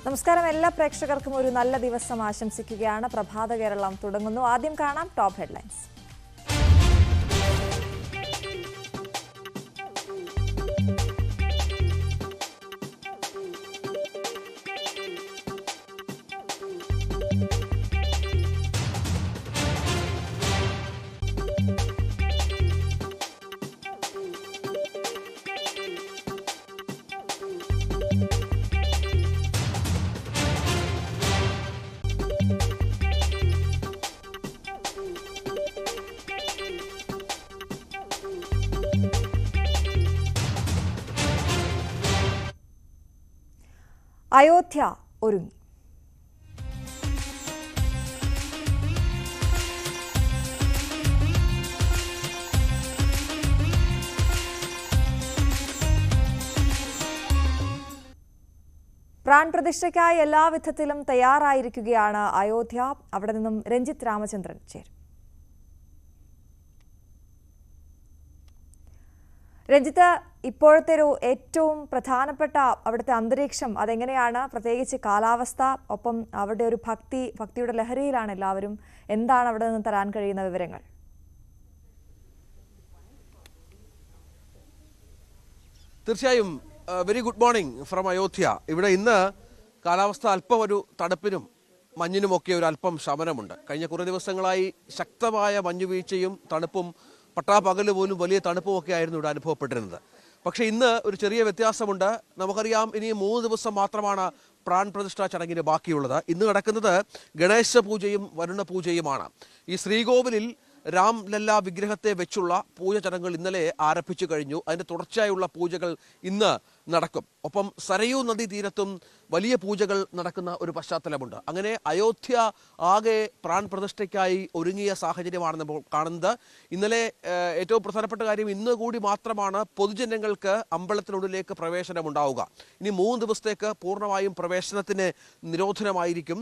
നമസ്കാരം, എല്ലാ പ്രേക്ഷകർക്കും ഒരു നല്ല ദിവസം ആശംസിക്കുകയാണ്. പ്രഭാത കേരളം തുടങ്ങുന്നു. ആദ്യം കാണാം ടോപ്പ് ഹെഡ്ലൈൻസ്. അയോധ്യ ഒരുങ്ങി. പ്രാൺപ്രതിഷ്ഠയ്ക്കായി എല്ലാവിധത്തിലും തയ്യാറായിരിക്കുകയാണ് അയോധ്യ. അവിടെ നിന്നും രഞ്ജിത്ത് രാമചന്ദ്രൻ ചേരും. രഞ്ജിത്ത്, ഇപ്പോഴത്തെ ഒരു ഏറ്റവും പ്രധാനപ്പെട്ട അവിടുത്തെ അന്തരീക്ഷം അതെങ്ങനെയാണ്? പ്രത്യേകിച്ച് കാലാവസ്ഥ, ഒപ്പം അവിടെ ഒരു ഭക്തിയുടെ ലഹരിയിലാണ് എല്ലാവരും. എന്താണ് അവിടെ നിന്ന് തരാൻ കഴിയുന്ന വിവരങ്ങൾ? തീർച്ചയായും very good morning from Ayodhya. ഇവിടെ ഇന്ന് കാലാവസ്ഥ അല്പം ഒരു തണുപ്പിനും മഞ്ഞിനുമൊക്കെ ഒരു അല്പം ശമനമുണ്ട്. കഴിഞ്ഞ കുറേ ദിവസങ്ങളായി ശക്തമായ മഞ്ഞുവീഴ്ചയും തണുപ്പും, പട്ടാപ്പകല് പോലും വലിയ തണുപ്പുമൊക്കെ ആയിരുന്നു ഇവിടെ അനുഭവപ്പെട്ടിരുന്നത്. പക്ഷേ ഇന്ന് ഒരു ചെറിയ വ്യത്യാസമുണ്ട്. നമുക്കറിയാം, ഇനി 3 ദിവസം മാത്രമാണ് പ്രാൺ പ്രതിഷ്ഠാ ചടങ്ങിന് ബാക്കിയുള്ളത്. ഇന്ന് നടക്കുന്നത് ഗണേശ പൂജയും വരുണ പൂജയുമാണ്. ഈ ശ്രീകോവിലിൽ രാം ലല്ല വിഗ്രഹത്തെ വെച്ചുള്ള പൂജ ചടങ്ങുകൾ ഇന്നലെ ആരംഭിച്ചു കഴിഞ്ഞു. അതിൻ്റെ തുടർച്ചയായുള്ള പൂജകൾ ഇന്ന് നടക്കും. ഒപ്പം സരയൂ നദീ തീരത്തും വലിയ പൂജകൾ നടക്കുന്ന ഒരു പശ്ചാത്തലമുണ്ട്. അങ്ങനെ അയോധ്യ ആകെ പ്രാൺ പ്രതിഷ്ഠയ്ക്കായി ഒരുങ്ങിയ സാഹചര്യമാണ് നമ്മൾ കാണുന്നത്. ഇന്നലെ ഏറ്റവും പ്രധാനപ്പെട്ട കാര്യം, ഇന്ന് കൂടി മാത്രമാണ് പൊതുജനങ്ങൾക്ക് അമ്പലത്തിനുള്ളിലേക്ക് പ്രവേശനം ഉണ്ടാവുക. ഇനി 3 ദിവസത്തേക്ക് പൂർണ്ണമായും പ്രവേശനത്തിന് നിരോധനമായിരിക്കും.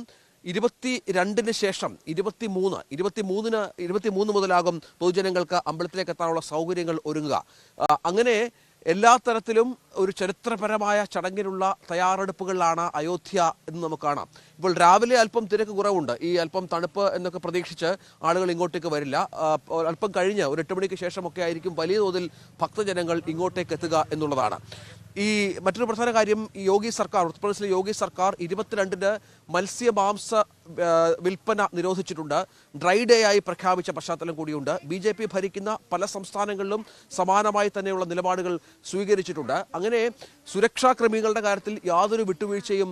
22-ന് ശേഷം 23 മുതലാകും പൊതുജനങ്ങൾക്ക് അമ്പലത്തിലേക്ക് എത്താനുള്ള സൗകര്യങ്ങൾ ഒരുങ്ങുക. അങ്ങനെ എല്ലാ തരത്തിലും ഒരു ചരിത്രപരമായ ചടങ്ങിനുള്ള തയ്യാറെടുപ്പുകളിലാണ് അയോധ്യ എന്ന് നമുക്ക് കാണാം. ഇപ്പോൾ രാവിലെ അല്പം തിരക്ക് കുറവുണ്ട്. ഈ അല്പം തണുപ്പ് എന്നൊക്കെ പ്രതീക്ഷിച്ച് ആളുകൾ ഇങ്ങോട്ടേക്ക് വരില്ല. അല്പം കഴിഞ്ഞ് ഒരു 8 മണിക്ക് ശേഷമൊക്കെ ആയിരിക്കും വലിയ തോതിൽ ഭക്തജനങ്ങൾ ഇങ്ങോട്ടേക്ക് എത്തുക എന്നുള്ളതാണ്. ഈ മറ്റൊരു പ്രധാന കാര്യം, ഈ യോഗി സർക്കാർ, ഉത്തർപ്രദേശിലെ യോഗി സർക്കാർ 22-ന് മത്സ്യമാംസ വിൽപ്പന നിരോധിച്ചിട്ടുണ്ട്. ഡ്രൈ ഡേ ആയി പ്രഖ്യാപിച്ച പശ്ചാത്തലം കൂടിയുണ്ട്. BJP ഭരിക്കുന്ന പല സംസ്ഥാനങ്ങളിലും സമാനമായി തന്നെയുള്ള നിലപാടുകൾ സ്വീകരിച്ചിട്ടുണ്ട്. അങ്ങനെ സുരക്ഷാ ക്രമീകരണങ്ങളുടെ കാര്യത്തിൽ യാതൊരു വിട്ടുവീഴ്ചയും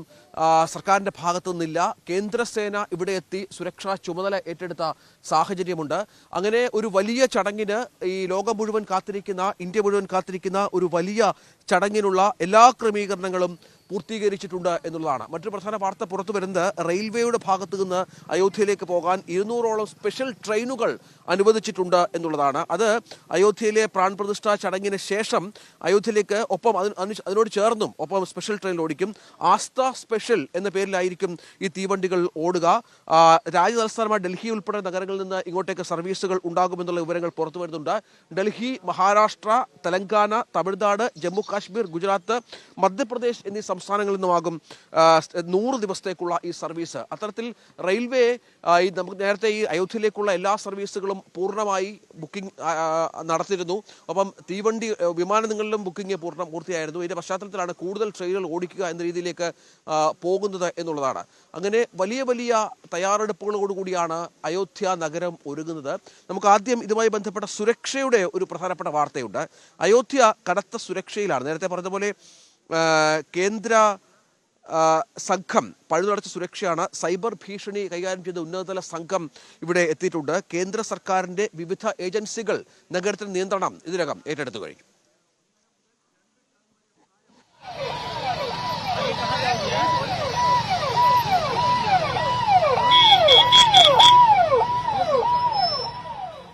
സർക്കാരിൻ്റെ ഭാഗത്തു നിന്നില്ല. കേന്ദ്രസേന ഇവിടെ എത്തി സുരക്ഷാ ചുമതല ഏറ്റെടുത്ത സാഹചര്യമുണ്ട്. അങ്ങനെ ഒരു വലിയ ചടങ്ങിന് ഈ ലോകം മുഴുവൻ കാത്തിരിക്കുന്ന, ഇന്ത്യ മുഴുവൻ കാത്തിരിക്കുന്ന ഒരു വലിയ ചടങ്ങിനുള്ള എല്ലാ ക്രമീകരണങ്ങളും പൂർത്തീകരിച്ചിട്ടുണ്ട് എന്നുള്ളതാണ്. മറ്റൊരു പ്രധാന വാർത്ത പുറത്തു വരുന്നത്, റെയിൽവേയുടെ ഭാഗത്തു നിന്ന് അയോധ്യയിലേക്ക് പോകാൻ 200ഓളം സ്പെഷ്യൽ ട്രെയിനുകൾ അനുവദിച്ചിട്ടുണ്ട് എന്നുള്ളതാണ്. അത് അയോധ്യയിലെ പ്രാൺ പ്രതിഷ്ഠാ ചടങ്ങിന് ശേഷം അയോധ്യയിലേക്ക് ഒപ്പം അതിനോട് ചേർന്നും ഒപ്പം സ്പെഷ്യൽ ട്രെയിൻ ഓടിക്കും. ആസ്ഥ സ്പെഷ്യൽ എന്ന പേരിലായിരിക്കും ഈ തീവണ്ടികൾ ഓടുക. രാജ്യതലസ്ഥാനമായ ഡൽഹി ഉൾപ്പെടെ നഗരങ്ങളിൽ നിന്ന് ഇങ്ങോട്ടേക്ക് സർവീസുകൾ ഉണ്ടാകുമെന്നുള്ള വിവരങ്ങൾ പുറത്തു വരുന്നുണ്ട്. ഡൽഹി, മഹാരാഷ്ട്ര, തെലങ്കാന, തമിഴ്നാട്, ജമ്മു കാശ്മീർ, ഗുജറാത്ത്, മധ്യപ്രദേശ് എന്നീ സംസ്ഥാനങ്ങളിൽ നിന്നുമാകും 100 ദിവസത്തേക്കുള്ള ഈ സർവീസ്. അത്തരത്തിൽ റെയിൽവേ നമുക്ക് നേരത്തെ ഈ അയോധ്യയിലേക്കുള്ള എല്ലാ സർവീസുകളും പൂർണ്ണമായി ബുക്കിംഗ് നടത്തിയിരുന്നു. ഒപ്പം തീവണ്ടി വിമാനങ്ങളിലും ബുക്കിംഗ് പൂർത്തിയായിരുന്നു. ഇതിന്റെ പശ്ചാത്തലത്തിലാണ് കൂടുതൽ ട്രെയിനുകൾ ഓടിക്കുക എന്ന രീതിയിലേക്ക് പോകുന്നത് എന്നുള്ളതാണ്. അങ്ങനെ വലിയ വലിയ തയ്യാറെടുപ്പുകളോടുകൂടിയാണ് അയോധ്യ നഗരം ഒരുങ്ങുന്നത്. നമുക്ക് ആദ്യം ഇതുമായി ബന്ധപ്പെട്ട സുരക്ഷയുടെ ഒരു പ്രധാനപ്പെട്ട വാർത്തയുണ്ട്. അയോധ്യ കനത്ത സുരക്ഷയിലാണ്. നേരത്തെ പറഞ്ഞതുപോലെ കേന്ദ്ര സംഘം പഴുതടച്ച സുരക്ഷയാണ്. സൈബർ ഭീഷണി കൈകാര്യം ചെയ്ത ഉന്നതതല സംഘം ഇവിടെ എത്തിയിട്ടുണ്ട്. കേന്ദ്ര സർക്കാരിൻ്റെ വിവിധ ഏജൻസികൾ നഗരത്തിൽ നിയന്ത്രണം ഇതിനകം ഏറ്റെടുത്തു കഴിഞ്ഞു.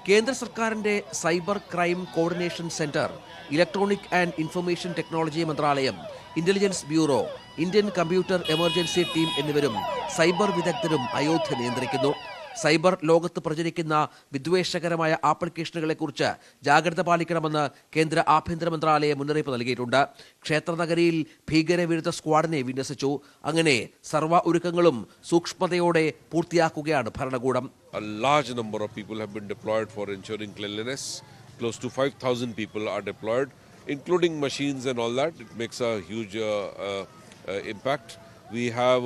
കേന്ദ്ര സർക്കാരിൻ്റെ cyber crime coordination centre, electronic and information technology മന്ത്രാലയം, intelligence bureau, Indian computer emergency team എന്നിവരും സൈബർ വിദഗ്ധരും അയോധ്യ നിയന്ത്രിക്കുന്നു. സൈബർ ലോകത്ത് പ്രചരിക്കുന്ന വിദ്വേഷകരമായ ആപ്ലിക്കേഷനുകളെക്കുറിച്ച് ജാഗ്രത പാലിക്കണമെന്ന് കേന്ദ്ര ആഭ്യന്തര മന്ത്രാലയം മുന്നറിയിപ്പ് നൽകിയിട്ടുണ്ട്. ക്ഷേത്രനഗരിയിൽ ഭീകരവിരുദ്ധ സ്ക്വാഡിനെ വിന്യസിച്ചു. അങ്ങനെ സർവ്വ ഒരുക്കങ്ങളും സൂക്ഷ്മതയോടെ പൂർത്തിയാക്കുകയാണ് ഭരണകൂടം. A large number of people have been deployed for ensuring cleanliness. Close to 5,000 people are deployed, including machines and all that. It makes a huge impact. We have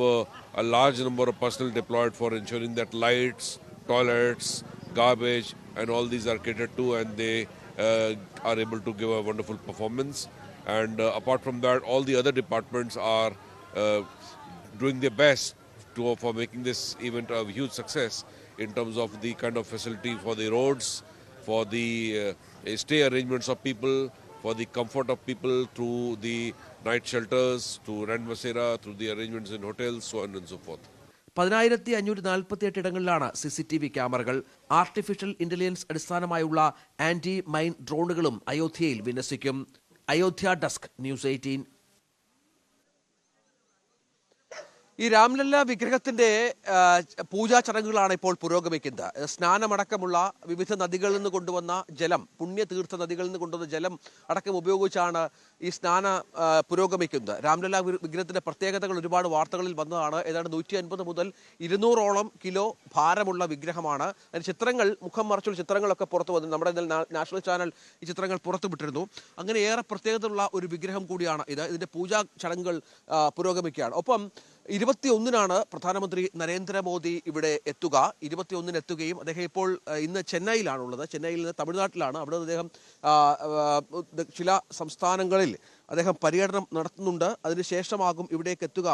a large number of personnel deployed for ensuring that lights, toilets, garbage and all these are catered to, and they are able to give a wonderful performance. And apart from that, all the other departments are doing their best for making this event a huge success in terms of the kind of facility for the roads, for the stay arrangements of people, for the comfort of people through the night shelters, to Ranbasera, through the arrangements in hotels, so on and so forth. 1548 ഇടങ്ങളിലാണ് CCTV ക്യാമറകൾ. Artificial intelligence അടിസ്ഥാനമായുള്ള anti mine ഡ്രോണുകളും അയോധ്യയിൽ വിന്യസിക്കും. Ayodhya desk, news 18. ഈ രാംലല്ല വിഗ്രഹത്തിന്റെ പൂജാ ചടങ്ങുകളാണ് ഇപ്പോൾ പുരോഗമിക്കുന്നത്. സ്നാനമടക്കമുള്ള വിവിധ നദികളിൽ നിന്ന് കൊണ്ടുവന്ന ജലം, പുണ്യതീർത്ഥ നദികളിൽ നിന്ന് കൊണ്ടുവന്ന ജലം അടക്കം ഉപയോഗിച്ചാണ് ഈ സ്നാന പുരോഗമിക്കുന്നത്. രാംലല്ല വിഗ്രഹത്തിന്റെ പ്രത്യേകതകൾ ഒരുപാട് വാർത്തകളിൽ വന്നതാണ്. ഏതാണ്ട് 150 മുതൽ 200ഓളം കിലോ ഭാരമുള്ള വിഗ്രഹമാണ്. അതിന് ചിത്രങ്ങൾ, മുഖം മറച്ചുള്ള ചിത്രങ്ങളൊക്കെ പുറത്തു വന്നു. നമ്മുടെ നാഷണൽ ചാനൽ ഈ ചിത്രങ്ങൾ പുറത്തുവിട്ടിരുന്നു. അങ്ങനെ ഏറെ പ്രത്യേകതയുള്ള ഒരു വിഗ്രഹം കൂടിയാണ് ഇത്. ഇതിന്റെ പൂജാ ചടങ്ങുകൾ പുരോഗമിക്കുകയാണ്. ഒപ്പം 21-നാണ് പ്രധാനമന്ത്രി നരേന്ദ്രമോദി ഇവിടെ എത്തുക. 21-ന് എത്തുകയും അദ്ദേഹം ഇപ്പോൾ ഇന്ന് ചെന്നൈയിലാണുള്ളത്. ചെന്നൈയിൽ നിന്ന് തമിഴ്നാട്ടിലാണ്. അവിടെ അദ്ദേഹം ചില സംസ്ഥാനങ്ങളിൽ അദ്ദേഹം പര്യടനം നടത്തുന്നുണ്ട്. അതിനുശേഷമാകും ഇവിടേക്ക് എത്തുക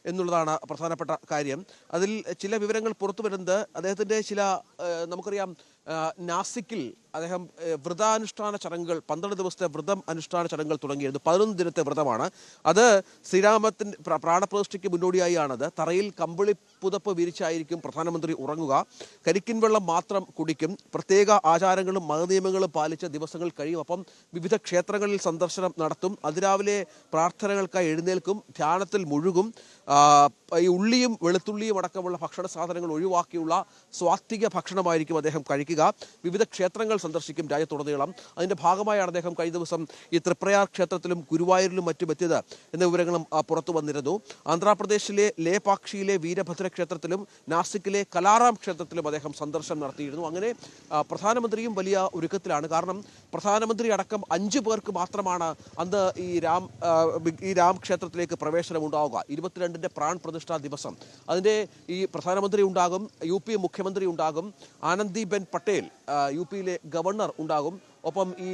എന്നുള്ളതാണ് പ്രധാനപ്പെട്ട കാര്യം. അതിൽ ചില വിവരങ്ങൾ പുറത്തു വരുന്നത്, അദ്ദേഹത്തിൻ്റെ ചില, നമുക്കറിയാം, നാസിക്കിൽ അദ്ദേഹം വ്രതാനുഷ്ഠാന ചടങ്ങുകൾ, 12 ദിവസത്തെ വ്രതം അനുഷ്ഠാന ചടങ്ങുകൾ തുടങ്ങിയിരുന്നു. 11 ദിനത്തെ വ്രതമാണ് അത്. ശ്രീരാമത്തിൻ്റെ പ്രാണപ്രതിഷ്ഠയ്ക്ക് മുന്നോടിയായാണത്. തറയിൽ കമ്പിളി പുതപ്പ് വിരിച്ചായിരിക്കും പ്രധാനമന്ത്രി ഉറങ്ങുക. കരിക്കിൻ വെള്ളം മാത്രം കുടിക്കും. പ്രത്യേക ആചാരങ്ങളും മതനിയമങ്ങളും പാലിച്ച ദിവസങ്ങൾ കഴിയും. അപ്പം വിവിധ ക്ഷേത്രങ്ങളിൽ സന്ദർശനം നടത്തും. അതിരാവിലെ പ്രാർത്ഥനകൾക്കായി എഴുന്നേൽക്കും. ധ്യാനത്തിൽ മുഴുകും. ഈ ഉള്ളിയും വെളുത്തുള്ളിയും അടക്കമുള്ള ഭക്ഷണ സാധനങ്ങൾ ഒഴിവാക്കിയുള്ള സ്വാത്വിക ഭക്ഷണമായിരിക്കും അദ്ദേഹം കഴിക്കുക. വിവിധ ക്ഷേത്രങ്ങൾ സന്ദർശിക്കും രാജ്യത്തുടനീളം. അതിൻ്റെ ഭാഗമായാണ് അദ്ദേഹം കഴിഞ്ഞ ദിവസം ഈ തൃപ്രയാർ ക്ഷേത്രത്തിലും ഗുരുവായൂരിലും മറ്റും എത്തിയത് എന്ന വിവരങ്ങളും പുറത്തു വന്നിരുന്നു. ആന്ധ്രാപ്രദേശിലെ ലേപാക്ഷിയിലെ വീരഭദ്ര ക്ഷേത്രത്തിലും നാസിക്കിലെ കലാറാം ക്ഷേത്രത്തിലും അദ്ദേഹം സന്ദർശനം നടത്തിയിരുന്നു. അങ്ങനെ പ്രധാനമന്ത്രിയും വലിയ ഒരുക്കത്തിലാണ്. കാരണം പ്രധാനമന്ത്രി അടക്കം 5 പേർക്ക് മാത്രമാണ് അന്ന് ഈ രാം ക്ഷേത്രത്തിലേക്ക് പ്രവേശനം ഉണ്ടാവുക. 22-ന്റെ പ്രാൺ പ്രതിഷ്ഠാ ദിവസം. അതിൻ്റെ ഈ പ്രധാനമന്ത്രി ഉണ്ടാകും, UP മുഖ്യമന്ത്രി ഉണ്ടാകും, ആനന്ദിബെൻ പട്ടേൽ UPയിലെ ഗവർണർ ഉണ്ടാകും. ഒപ്പം ഈ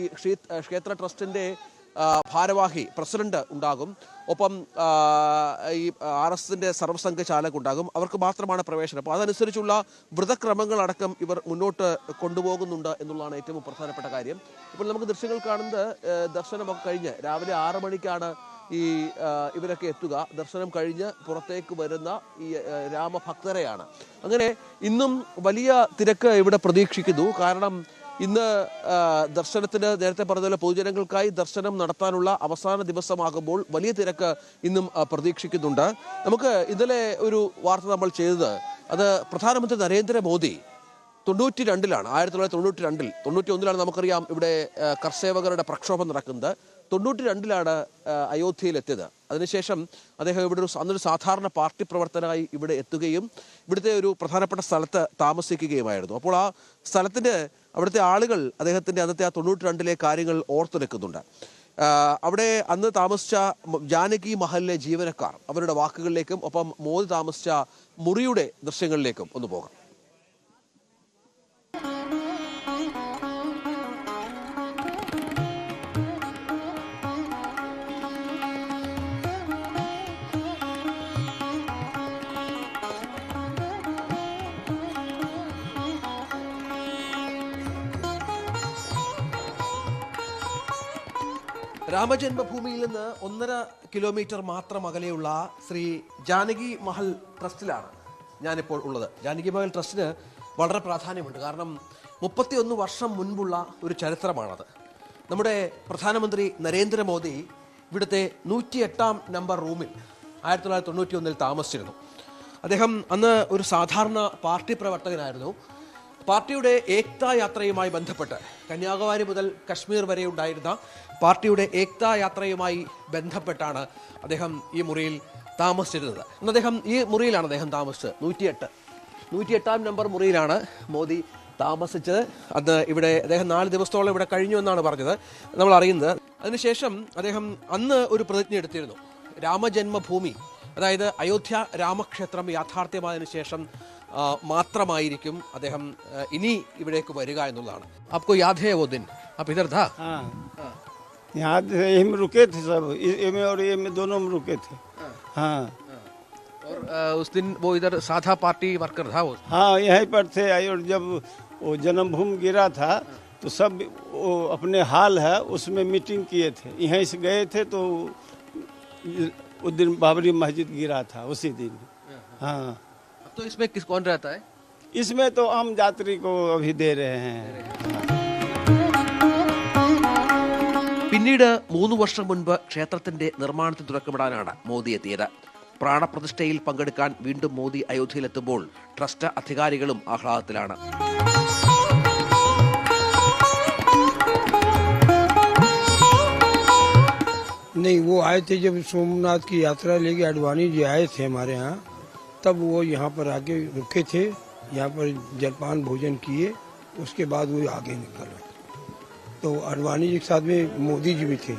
ക്ഷേത്ര ട്രസ്റ്റിൻ്റെ ഭാരവാഹി പ്രസിഡന്റ് ഉണ്ടാകും. ഒപ്പം ഈ RSSന്റെ സർവ്വസംഘ ചാലക് ഉണ്ടാകും. അവർക്ക് മാത്രമാണ് പ്രവേശനം. അപ്പോൾ അതനുസരിച്ചുള്ള വ്രതക്രമങ്ങളടക്കം ഇവർ മുന്നോട്ട് കൊണ്ടുപോകുന്നുണ്ട് എന്നുള്ളതാണ് ഏറ്റവും പ്രധാനപ്പെട്ട കാര്യം. ഇപ്പോൾ നമുക്ക് ദൃശ്യങ്ങൾ കാണുന്നത് ദർശനമൊക്കെ കഴിഞ്ഞ് രാവിലെ 6 മണിക്കാണ് ഇവരൊക്കെ എത്തുക. ദർശനം കഴിഞ്ഞ് പുറത്തേക്ക് വരുന്ന ഈ രാമഭക്തരെയാണ്. അങ്ങനെ ഇന്നും വലിയ തിരക്ക് ഇവിടെ പ്രതീക്ഷിക്കുന്നു. കാരണം ഇന്ന് ദർശനത്തിന്, നേരത്തെ പറഞ്ഞതുപോലെ പൊതുജനങ്ങൾക്കായി ദർശനം നടത്താനുള്ള അവസാന ദിവസമാകുമ്പോൾ വലിയ തിരക്ക് ഇന്നും പ്രതീക്ഷിക്കുന്നുണ്ട്. നമുക്ക് ഇന്നലെ ഒരു വാർത്ത നമ്മൾ ചെയ്തത്, അത് പ്രധാനമന്ത്രി നരേന്ദ്രമോദി 92-ലാണ്, 1992-ൽ, 91-ലാണ് നമുക്കറിയാം ഇവിടെ കർഷകരുടെ പ്രക്ഷോഭം നടക്കുന്നത്. 92-ലാണ് അയോധ്യയിലെത്തിയത്. അതിനുശേഷം അദ്ദേഹം ഇവിടെ അന്നൊരു സാധാരണ പാർട്ടി പ്രവർത്തകനായി ഇവിടെ എത്തുകയും ഇവിടുത്തെ ഒരു പ്രധാനപ്പെട്ട സ്ഥലത്ത് താമസിക്കുകയുമായിരുന്നു. അപ്പോൾ ആ സ്ഥലത്തിൻ്റെ അവിടുത്തെ ആളുകൾ അദ്ദേഹത്തിൻ്റെ അന്നത്തെ ആ 92-ലെ കാര്യങ്ങൾ ഓർത്തെടുക്കുന്നുണ്ട്. അവിടെ അന്ന് താമസിച്ച ജാനകി മഹലിലെ ജീവനക്കാർ, അവരുടെ വാക്കുകളിലേക്കും ഒപ്പം മോദി താമസിച്ച മുറിയുടെ ദൃശ്യങ്ങളിലേക്കും ഒന്ന് പോകാം. രാമജന്മഭൂമിയിൽ നിന്ന് 1.5 കിലോമീറ്റർ മാത്രം അകലെയുള്ള ശ്രീ ജാനകി മഹൽ ട്രസ്റ്റിലാണ് ഞാനിപ്പോൾ ഉള്ളത്. ജാനകി മഹൽ ട്രസ്റ്റിന് വളരെ പ്രാധാന്യമുണ്ട്. കാരണം 31 വർഷം മുൻപുള്ള ഒരു ചരിത്രമാണത്. നമ്മുടെ പ്രധാനമന്ത്രി അദ്ദേഹം അന്ന് ഒരു സാധാരണ പാർട്ടി പ്രവർത്തകനായിരുന്നു. പാർട്ടിയുടെ ഏക്താ യാത്രയുമായി ബന്ധപ്പെട്ട് കന്യാകുമാരി മുതൽ കശ്മീർ വരെ ഉണ്ടായിരുന്ന പാർട്ടിയുടെ ഏക്താ യാത്രയുമായി ബന്ധപ്പെട്ടാണ് അദ്ദേഹം ഈ മുറിയിൽ താമസിച്ചിരുന്നത്. അന്ന് അദ്ദേഹം ഈ മുറിയിലാണ് അദ്ദേഹം താമസിച്ചത്. 108 നമ്പർ മുറിയിലാണ് മോദി താമസിച്ചത്. അത് ഇവിടെ അദ്ദേഹം 4 ദിവസത്തോളം ഇവിടെ കഴിഞ്ഞു എന്നാണ് പറഞ്ഞത്, നമ്മൾ അറിയുന്നത്. അതിനുശേഷം അദ്ദേഹം അന്ന് ഒരു പ്രതിജ്ഞ എടുത്തിരുന്നു. രാമജന്മഭൂമി, അതായത് അയോധ്യ രാമക്ഷേത്രം യാഥാർത്ഥ്യമായതിനു ശേഷം മാത്രമായിരിക്കും അദ്ദേഹം ഇനി ഇവിടേക്ക് വരിക എന്നുള്ളതാണ്. आपको याद है वो दिन आप इधर था? हाँ यहाँ यही में रुके थे सब, ये में और ये में दोनों में रुके थे। हाँ और उस दिन वो इधर साधा पार्टी वर्कर था वो? हाँ यहीं पर थे। और जब वो जन्मभूमि गिरा था तो सब वो अपने हाल है उसमें मीटिंग किए थे, यहीं से गए थे तो उस दिन बाबरी मस्जिद गिरा था उसी दिन। हाँ अब तो इसमें कौन रहता है? इसमें तो आम यात्री को अभी दे रहे हैं। പിന്നീട് 3 വർഷം മുൻപ് ക്ഷേത്രത്തിന്റെ നിർമ്മാണത്തിന് തുടക്കമിടാനാണ് മോദി എത്തിയത്. പ്രാണപ്രതിഷ്ഠയിൽ പങ്കെടുക്കാൻ വീണ്ടും മോദി അയോധ്യയിലെത്തുമ്പോൾ ട്രസ്റ്റ് അധികാരികളും ആഹ്ലാദത്തിലാണ്. नहीं, वो आए थे जब सोमनाथ की यात्रा लेके अडवाणी जी आए थे हमारे यहाँ, तब वो यहाँ पर आके रुके थे, यहाँ पर जलपान भोजन किए, उसके बाद वो आगे निकल गए। तो अडवाणी जी के साथ में मोदी जी भी थे।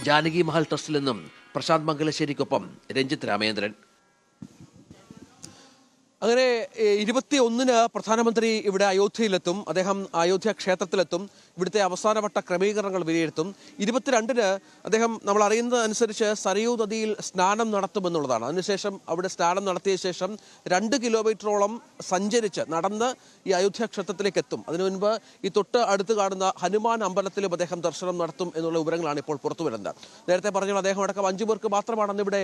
ജാനകി മഹൽ ട്രസ്റ്റിൽ നിന്നും പ്രശാന്ത് മംഗലശ്ശേരിക്കൊപ്പം രഞ്ജിത്ത് രാമേന്ദ്രൻ. അങ്ങനെ 21-ന് പ്രധാനമന്ത്രി ഇവിടെ അയോധ്യയിലെത്തും. അദ്ദേഹം അയോധ്യ ക്ഷേത്രത്തിലെത്തും. ഇവിടുത്തെ അവസാനവട്ട ക്രമീകരണങ്ങൾ വിലയിരുത്തും. 22-ന് അദ്ദേഹം നമ്മൾ അറിയുന്നത് അനുസരിച്ച് സരയൂ നദിയിൽ സ്നാനം നടത്തുമെന്നുള്ളതാണ്. അതിനുശേഷം അവിടെ സ്നാനം നടത്തിയ ശേഷം 2 കിലോമീറ്ററോളം സഞ്ചരിച്ച് നടന്ന് ഈ അയോധ്യ ക്ഷേത്രത്തിലേക്ക് എത്തും. അതിനു മുൻപ് ഈ തൊട്ട് അടുത്ത് കാണുന്ന ഹനുമാൻ അമ്പലത്തിലും അദ്ദേഹം ദർശനം നടത്തും എന്നുള്ള വിവരങ്ങളാണ് ഇപ്പോൾ പുറത്തു വരുന്നത്. നേരത്തെ പറഞ്ഞാൽ അദ്ദേഹം അടക്കം 5 പേർക്ക് മാത്രമാണ് അന്നിവിടെ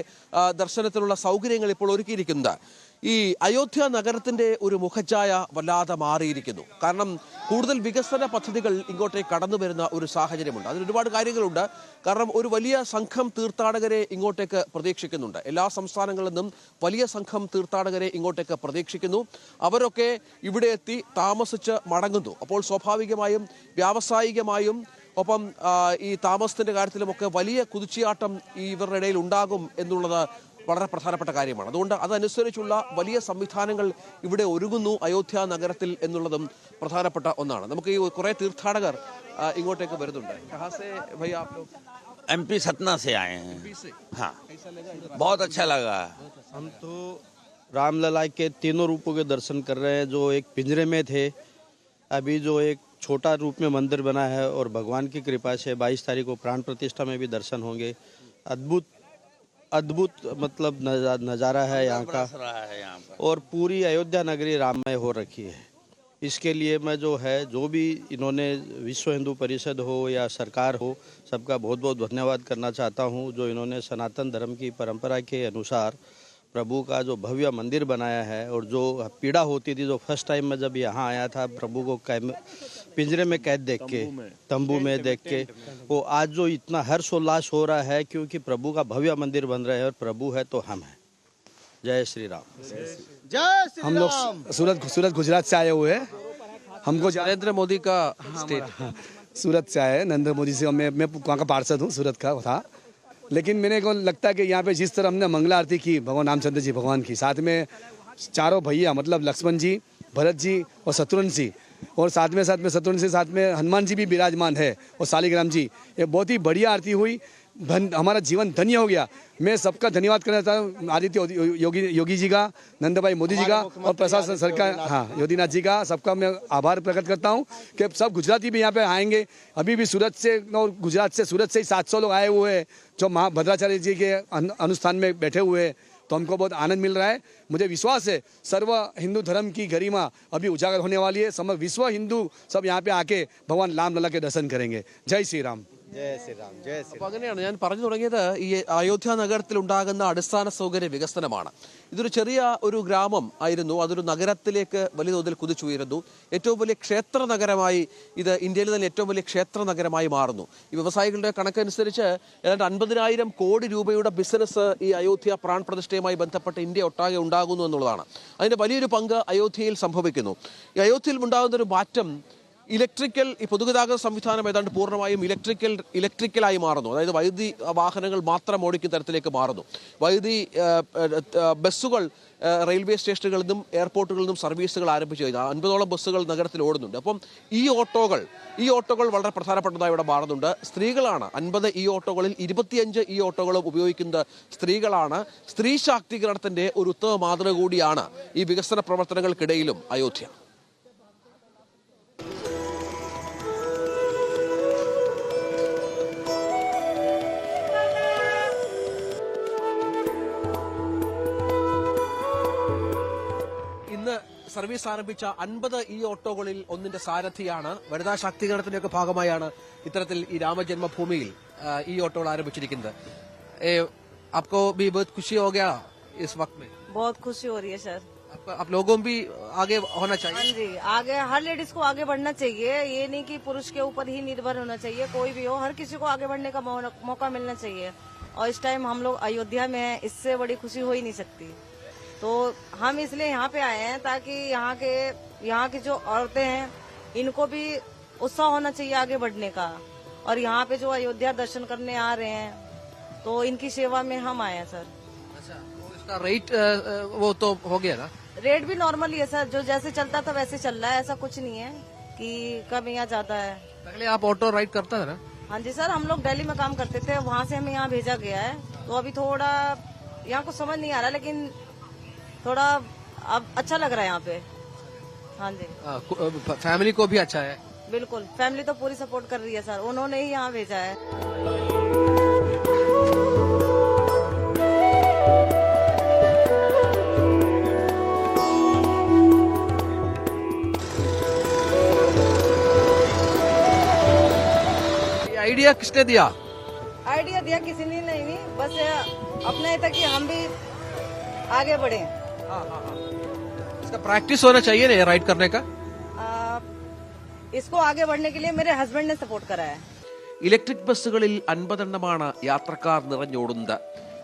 ദർശനത്തിനുള്ള സൗകര്യങ്ങൾ ഇപ്പോൾ ഒരുക്കിയിരിക്കുന്നത്. ഈ അയോധ്യ നഗരത്തിന്റെ ഒരു മുഖഛായ വല്ലാതെ മാറിയിരിക്കുന്നു. കാരണം കൂടുതൽ വികസന പദ്ധതികൾ ഇങ്ങോട്ടേക്ക് കടന്നു വരുന്ന ഒരു സാഹചര്യമുണ്ട്. അതിന് ഒരുപാട് കാര്യങ്ങളുണ്ട്. കാരണം ഒരു വലിയ സംഘം തീർത്ഥാടകരെ ഇങ്ങോട്ടേക്ക് പ്രതീക്ഷിക്കുന്നുണ്ട്. എല്ലാ സംസ്ഥാനങ്ങളിൽ നിന്നും വലിയ സംഘം തീർത്ഥാടകരെ ഇങ്ങോട്ടേക്ക് പ്രതീക്ഷിക്കുന്നു. അവരൊക്കെ ഇവിടെ എത്തി താമസിച്ച് മടങ്ങുന്നു. അപ്പോൾ സ്വാഭാവികമായും വ്യാവസായികമായും ഒപ്പം ഈ താമസത്തിന്റെ കാര്യത്തിലുമൊക്കെ വലിയ കുതിച്ചുചാട്ടം ഇവരുടെ ഇടയിൽ ഉണ്ടാകും എന്നുള്ളത് വളരെ പ്രധാനപ്പെട്ട കാര്യമാണ്. അതുകൊണ്ട് അതനുസരിച്ചുള്ള വലിയ സംവിധാനങ്ങൾ ഇവിടെ ഒരുങ്ങുന്നു അയോധ്യ നഗരത്തിൽ എന്നുള്ളതും പ്രധാനപ്പെട്ട ഒന്നാണ്. നമുക്ക് ഈ കുറേ തീർത്ഥാടകർ ഇങ്ങോട്ടേക്ക് വരുന്നുണ്ട്. MP सतना से आए हैं। हाँ, बहुत अच्छा लगा। हम तो रामलला के तीनों रूपों के दर्शन कर रहे हैं, जो एक पिंजरे में थे, अभी जो एक छोटा रूप में मंदिर बना है, और भगवान की कृपा से 22 तारीख को प्राण प्रतिष्ठा में भी दर्शन होंगे। अद्भुत मतलब नज़ारा है यहाँ का, और पूरी अयोध्या नगरी राममय हो रखी है। इसके लिए मैं जो भी इन्होंने विश्व हिंदू परिषद हो या सरकार हो, सबका बहुत बहुत धन्यवाद करना चाहता हूँ, जो इन्होंने सनातन धर्म की परंपरा के अनुसार प्रभु का जो भव्य मंदिर बनाया है। और जो पीड़ा होती थी, जो फर्स्ट टाइम मैं जब यहाँ आया था प्रभु को पिंजरे में कैद देख के, तंबू में देख के, वो आज जो इतना हर्षोल्लास हो रहा है, क्योंकि प्रभु का भव्य मंदिर बन रहा है, और प्रभु है तो हम हैं। जय श्री राम। हम लोग सूरत गुजरात से आए हुए हैं। हमको नरेंद्र मोदी का स्टेट सूरत से आए हैं, नरेंद्र मोदी से। मैं वहाँ का पार्षद हूँ, सूरत का था। लेकिन मेरे को लगता है कि यहाँ पे जिस तरह हमने मंगला आरती की भगवान रामचंद्र जी भगवान की, साथ में चारों भैया मतलब लक्ष्मण जी, भरत जी और शत्रुघ्न जी, और साथ में शत्रुघ्न से साथ में हनुमान जी भी विराजमान है, और शालिग्राम जी, ये बहुत ही बढ़िया आरती हुई। हमारा जीवन धन्य हो गया। मैं सबका धन्यवाद करना चाहता हूँ, आदित्य योगी जी का, नंद भाई मोदी जी का, और प्रशासन सरकार, हाँ योगीनाथ जी का, सबका मैं आभार प्रकट करता हूँ कि सब गुजराती भी यहाँ पे आएंगे। अभी भी सूरत से और गुजरात से, सूरत से ही 700 लोग आए हुए हैं, जो भद्राचार्य जी के अनुष्ठान में बैठे हुए हैं। तो हमको बहुत आनंद मिल रहा है। मुझे विश्वास है सर्व हिंदू धर्म की गरिमा अभी उजागर होने वाली है। समग्र विश्व हिंदू सब यहाँ पे आके भगवान रामलला के दर्शन करेंगे। जय श्री राम। जय श्री राम जय श्री അപ്പൊ അങ്ങനെയാണ് ഞാൻ പറഞ്ഞു തുടങ്ങിയത്. ഈ അയോധ്യ നഗരത്തിൽ ഉണ്ടാകുന്ന അടിസ്ഥാന സൗകര്യ വികസനമാണ്. ഇതൊരു ചെറിയ ഒരു ഗ്രാമം ആയിരുന്നു, അതൊരു നഗരത്തിലേക്ക് വലിയ തോതിൽ കുതിച്ചുയരുന്നു. ഏറ്റവും വലിയ ക്ഷേത്ര നഗരമായി ഇത് ഇന്ത്യയിലെ തന്നെ ഏറ്റവും വലിയ ക്ഷേത്ര നഗരമായി മാറുന്നു. ഈ വ്യവസായികളുടെ കണക്കനുസരിച്ച് ഏതാണ്ട് 50,000 കോടി രൂപയുടെ ബിസിനസ് ഈ അയോധ്യ പ്രാൺ പ്രതിഷ്ഠയുമായി ബന്ധപ്പെട്ട് ഇന്ത്യ ഒട്ടാകെ ഉണ്ടാകുന്നു എന്നുള്ളതാണ്. അതിന്റെ വലിയൊരു പങ്ക് അയോധ്യയിൽ സംഭവിക്കുന്നു. ഈ അയോധ്യയിൽ ഉണ്ടാകുന്ന ഒരു മാറ്റം ഇലക്ട്രിക്കൽ, ഈ പൊതുഗതാഗത സംവിധാനം ഏതാണ്ട് പൂർണ്ണമായും ഇലക്ട്രിക്കലായി മാറുന്നു. അതായത് വൈദ്യുതി വാഹനങ്ങൾ മാത്രം ഓടിക്കുന്ന തരത്തിലേക്ക് മാറുന്നു. വൈദ്യുതി ബസ്സുകൾ റെയിൽവേ സ്റ്റേഷനുകളിൽ നിന്നും എയർപോർട്ടുകളിൽ നിന്നും സർവീസുകൾ ആരംഭിച്ചു കഴിഞ്ഞാൽ 50ഓളം ബസ്സുകൾ നഗരത്തിൽ ഓടുന്നുണ്ട്. അപ്പം ഈ ഓട്ടോകൾ വളരെ പ്രധാനപ്പെട്ടതായി ഇവിടെ മാറുന്നുണ്ട്. സ്ത്രീകളാണ് 50 ഈ ഓട്ടോകളിൽ 25 ഈ ഓട്ടോകളും ഉപയോഗിക്കുന്നത് സ്ത്രീകളാണ്. സ്ത്രീ ശാക്തീകരണത്തിന്റെ ഒരു ഉത്തമ മാതൃക കൂടിയാണ് ഈ വികസന പ്രവർത്തനങ്ങൾക്കിടയിലും അയോധ്യ. ഇന്ന് സർവീസ് ആരംഭിച്ച 50 ഈ ഓട്ടോകളിൽ ഒന്നിന്റെ സാരഥിയാണ്. വനിതാ ശാക്തീകരണത്തിന്റെയൊക്കെ ഭാഗമായാണ് ഇത്തരത്തിൽ ഈ രാമജന്മഭൂമിയിൽ ഈ ഓട്ടോകൾ ആരംഭിച്ചിരിക്കുന്നത്. आपको भी बहुत खुशी हो गया इस वक्त में? बहुत खुशी हो रही है सर। आप लोगों भी आगे होना चाहिए। हाँ जी, आगे हर लेडीज को आगे बढ़ना चाहिए। ये नहीं कि पुरुष के ऊपर ही निर्भर होना चाहिए, कोई भी हो, हर किसी को आगे बढ़ने का मौका मिलना चाहिए। और इस टाइम हम लोग अयोध्या में हैं, इससे बड़ी खुशी हो ही नहीं सकती। तो हम इसलिए यहाँ पे आए हैं ताकि यहाँ की जो औरतें हैं इनको भी उत्साह होना चाहिए आगे बढ़ने का। और यहाँ पे जो अयोध्या दर्शन करने आ रहे हैं तो इनकी सेवा में हम आए हैं सर। अच्छा, तो इसका रेट वो तो हो गया ना? रेट भी नॉर्मल ही है सर, जो जैसे चलता था वैसे चल रहा है, ऐसा कुछ नहीं है कि कम या ज्यादा है। पहले आप ऑटो राइड करता था ना? हाँ जी सर, हम लोग दिल्ली में काम करते थे, वहाँ से हमें यहाँ भेजा गया है। तो अभी थोड़ा यहाँ कुछ समझ नहीं आ रहा, लेकिन थोड़ा अब अच्छा लग रहा है यहाँ पे। हाँ जी, फैमिली को भी अच्छा है? बिल्कुल, फैमिली तो पूरी सपोर्ट कर रही है सर, उन्होंने ही यहाँ भेजा है। आइडिया किसने दिया? आइडिया दिया किसी ने नहीं, बस अपना ही था कि हम भी आगे बढ़े। इसका प्रैक्टिस होना चाहिए ना राइड करने का? इसको आगे बढ़ने के लिए मेरे हस्बैंड ने सपोर्ट करा है। ഇലക്ട്രിക് ബസ്സുകളിൽ 50 എണ്ണമാണ് യാത്രക്കാർ നിറഞ്ഞോടുന്നത്.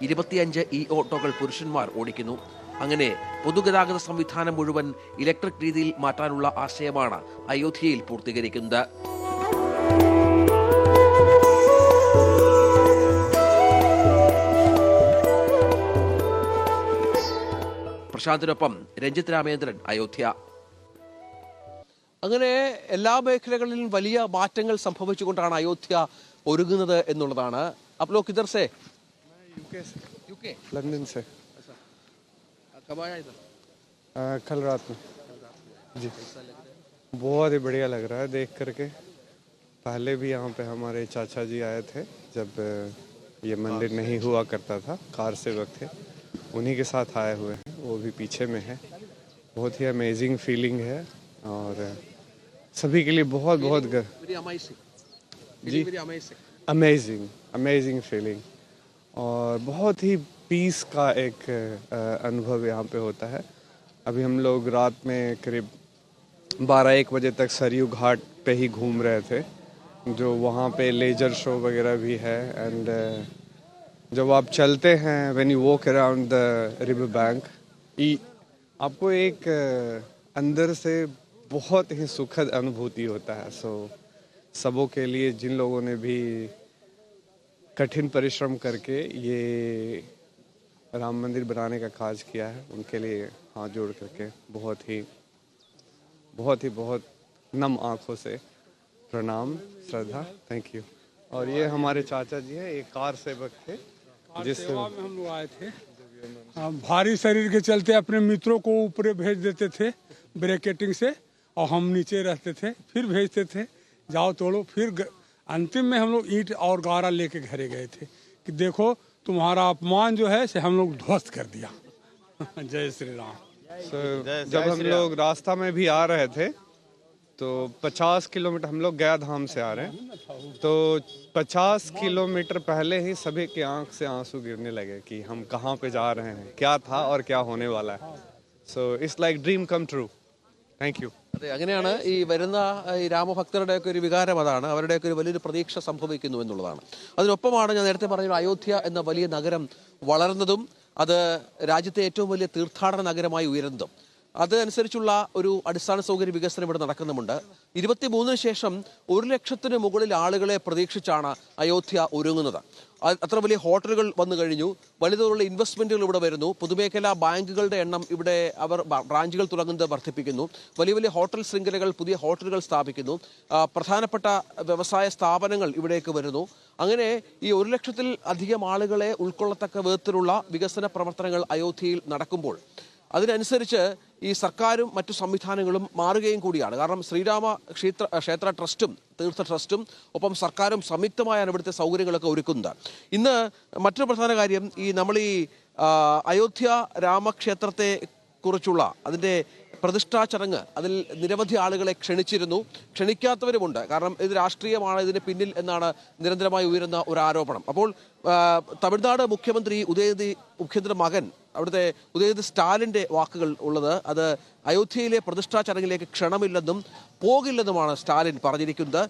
25 ഈ ഓട്ടോകൾ പുരുഷന്മാർ ഓടിക്കുന്നു. അങ്ങനെ പൊതുഗതാഗത സംവിധാനം മുഴുവൻ ഇലക്ട്രിക് രീതിയിൽ മാറ്റാനുള്ള ആശയമാണ് അയോധ്യയിൽ പൂർത്തീകരിക്കുന്നത്. പ്രശാന്തിനൊപ്പം രഞ്ജിത്ത് രാമേന്ദ്രൻ, അയോധ്യ. അങ്ങനെ എല്ലാ മേഖലകളിലും വലിയ മാറ്റങ്ങൾ സംഭവിച്ചുകൊണ്ടാണ് അയോധ്യ ഒരുങ്ങുന്നത് എന്നുള്ളതാണ്. आप लोग किधर से? यूके लंदन से। कब आया इधर? कल रात में जी। बहुत ही बढ़िया लग रहा है देख करके। पहले भी यहाँ पे हमारे चाचा जी आए थे जब ये मंदिर नहीं हुआ करता था, कार सेवक थे, उन्हीं के साथ आए हुए हैं, वो भी पीछे में है। बहुत ही अमेजिंग फीलिंग है और सभी के लिए बहुत बहुत जी अमेजिंग फीलिंग और बहुत ही पीस का एक अनुभव यहाँ पे होता है। अभी हम लोग रात में करीब 12-1 बजे तक सरयू घाट पे ही घूम रहे थे, जो वहाँ पे लेजर शो वगैरह भी है। एंड जब आप चलते हैं when you walk around the river bank, आपको एक अंदर से बहुत ही सुखद अनुभूति होता है। सो सबों के लिए, जिन लोगों ने भी कठिन परिश्रम करके ये राम मंदिर बनाने का काज किया है, उनके लिए हाथ जोड़ करके बहुत नम आंखों से प्रणाम, श्रद्धा, थैंक यू। और ये हमारे चाचा जी हैं, एक कार सेवक थे जिस सेवा में हम लोग आए थे। भारी शरीर के चलते अपने मित्रों को ऊपर भेज देते थे ब्रेकेटिंग से, और हम नीचे रहते थे, फिर भेजते थे जाओ तोड़ो। फिर अंतिम में हम लोग ईंट और गारा लेके घरे गए थे कि देखो तुम्हारा अपमान जो है से हम लोग ध्वस्त कर दिया। जय श्री राम। जब हम लोग रास्ता में भी आ रहे थे तो 50 किलोमीटर हम लोग गया धाम से आ रहे हैं, तो 50 किलोमीटर पहले ही सभी की आंख से आंसू गिरने लगे कि हम कहाँ पे जा रहे हैं, क्या था और क्या होने वाला है. So it's like dream come true. Thank you. അതെ, അങ്ങനെയാണ് ഈ വരുന്ന ഈ രാമഭക്തരുടെയൊക്കെ ഒരു വികാരം. അതാണ് അവരുടെയൊക്കെ ഒരു വലിയൊരു പ്രതീക്ഷ സംഭവിക്കുന്നു എന്നുള്ളതാണ്. അതിനൊപ്പമാണ് ഞാൻ നേരത്തെ പറഞ്ഞ അയോധ്യ എന്ന വലിയ നഗരം വളർന്നതും അത് രാജ്യത്തെ ഏറ്റവും വലിയ തീർത്ഥാടന നഗരമായി ഉയരുന്നതും. അതനുസരിച്ചുള്ള ഒരു അടിസ്ഥാന സൗകര്യ വികസനം ഇവിടെ നടക്കുന്നുമുണ്ട്. 23 ശേഷം 1 ലക്ഷത്തിന് മുകളിൽ ആളുകളെ പ്രതീക്ഷിച്ചാണ് അയോധ്യ ഒരുങ്ങുന്നത്. അത്ര വലിയ ഹോട്ടലുകൾ വന്നു കഴിഞ്ഞു, വലുതുള്ള ഇൻവെസ്റ്റ്മെന്റുകൾ ഇവിടെ വരുന്നു, പൊതുമേഖലാ ബാങ്കുകളുടെ എണ്ണം ഇവിടെ അവർ ബ്രാഞ്ചുകൾ തുടങ്ങുന്നത് വർദ്ധിപ്പിക്കുന്നു, വലിയ വലിയ ഹോട്ടൽ ശൃംഖലകൾ, പുതിയ ഹോട്ടലുകൾ സ്ഥാപിക്കുന്നു, പ്രധാനപ്പെട്ട വ്യവസായ സ്ഥാപനങ്ങൾ ഇവിടേക്ക് വരുന്നു. അങ്ങനെ ഈ 1 ലക്ഷത്തിൽ അധികം ആളുകളെ ഉൾക്കൊള്ളത്തക്ക വിധത്തിലുള്ള വികസന പ്രവർത്തനങ്ങൾ അയോധ്യയിൽ നടക്കുമ്പോൾ അതിനനുസരിച്ച് ഈ സർക്കാരും മറ്റു സംവിധാനങ്ങളും മാറുകയും കൂടിയാണ്. കാരണം ശ്രീരാമ ക്ഷേത്ര ട്രസ്റ്റും തീർത്ഥ ട്രസ്റ്റും ഒപ്പം സർക്കാരും സംയുക്തമായാണ് ഇവിടുത്തെ സൗകര്യങ്ങളൊക്കെ ഒരുക്കുന്നത്. ഇന്ന് മറ്റൊരു പ്രധാന കാര്യം, നമ്മൾ ഈ അയോധ്യ രാമക്ഷേത്രത്തെ കുറിച്ചുള്ള അതിൻ്റെ പ്രതിഷ്ഠാ ചടങ്ങ്, അതിൽ നിരവധി ആളുകളെ ക്ഷണിച്ചിരുന്നു, ക്ഷണിക്കാത്തവരുമുണ്ട്. കാരണം ഇത് രാഷ്ട്രീയമാണ് ഇതിന് പിന്നിൽ എന്നാണ് നിരന്തരമായി ഉയരുന്ന ഒരു ആരോപണം. അപ്പോൾ തമിഴ്നാട് മുഖ്യമന്ത്രിയുടെ മകൻ അവിടുത്തെ ഉദയനിധി സ്റ്റാലിൻ്റെ വാക്കുകൾ ഉള്ളത്, അത് അയോധ്യയിലെ പ്രതിഷ്ഠാ ചടങ്ങിലേക്ക് ക്ഷണമില്ലെന്നും പോകില്ലെന്നുമാണ് സ്റ്റാലിൻ പറഞ്ഞിരിക്കുന്നത്.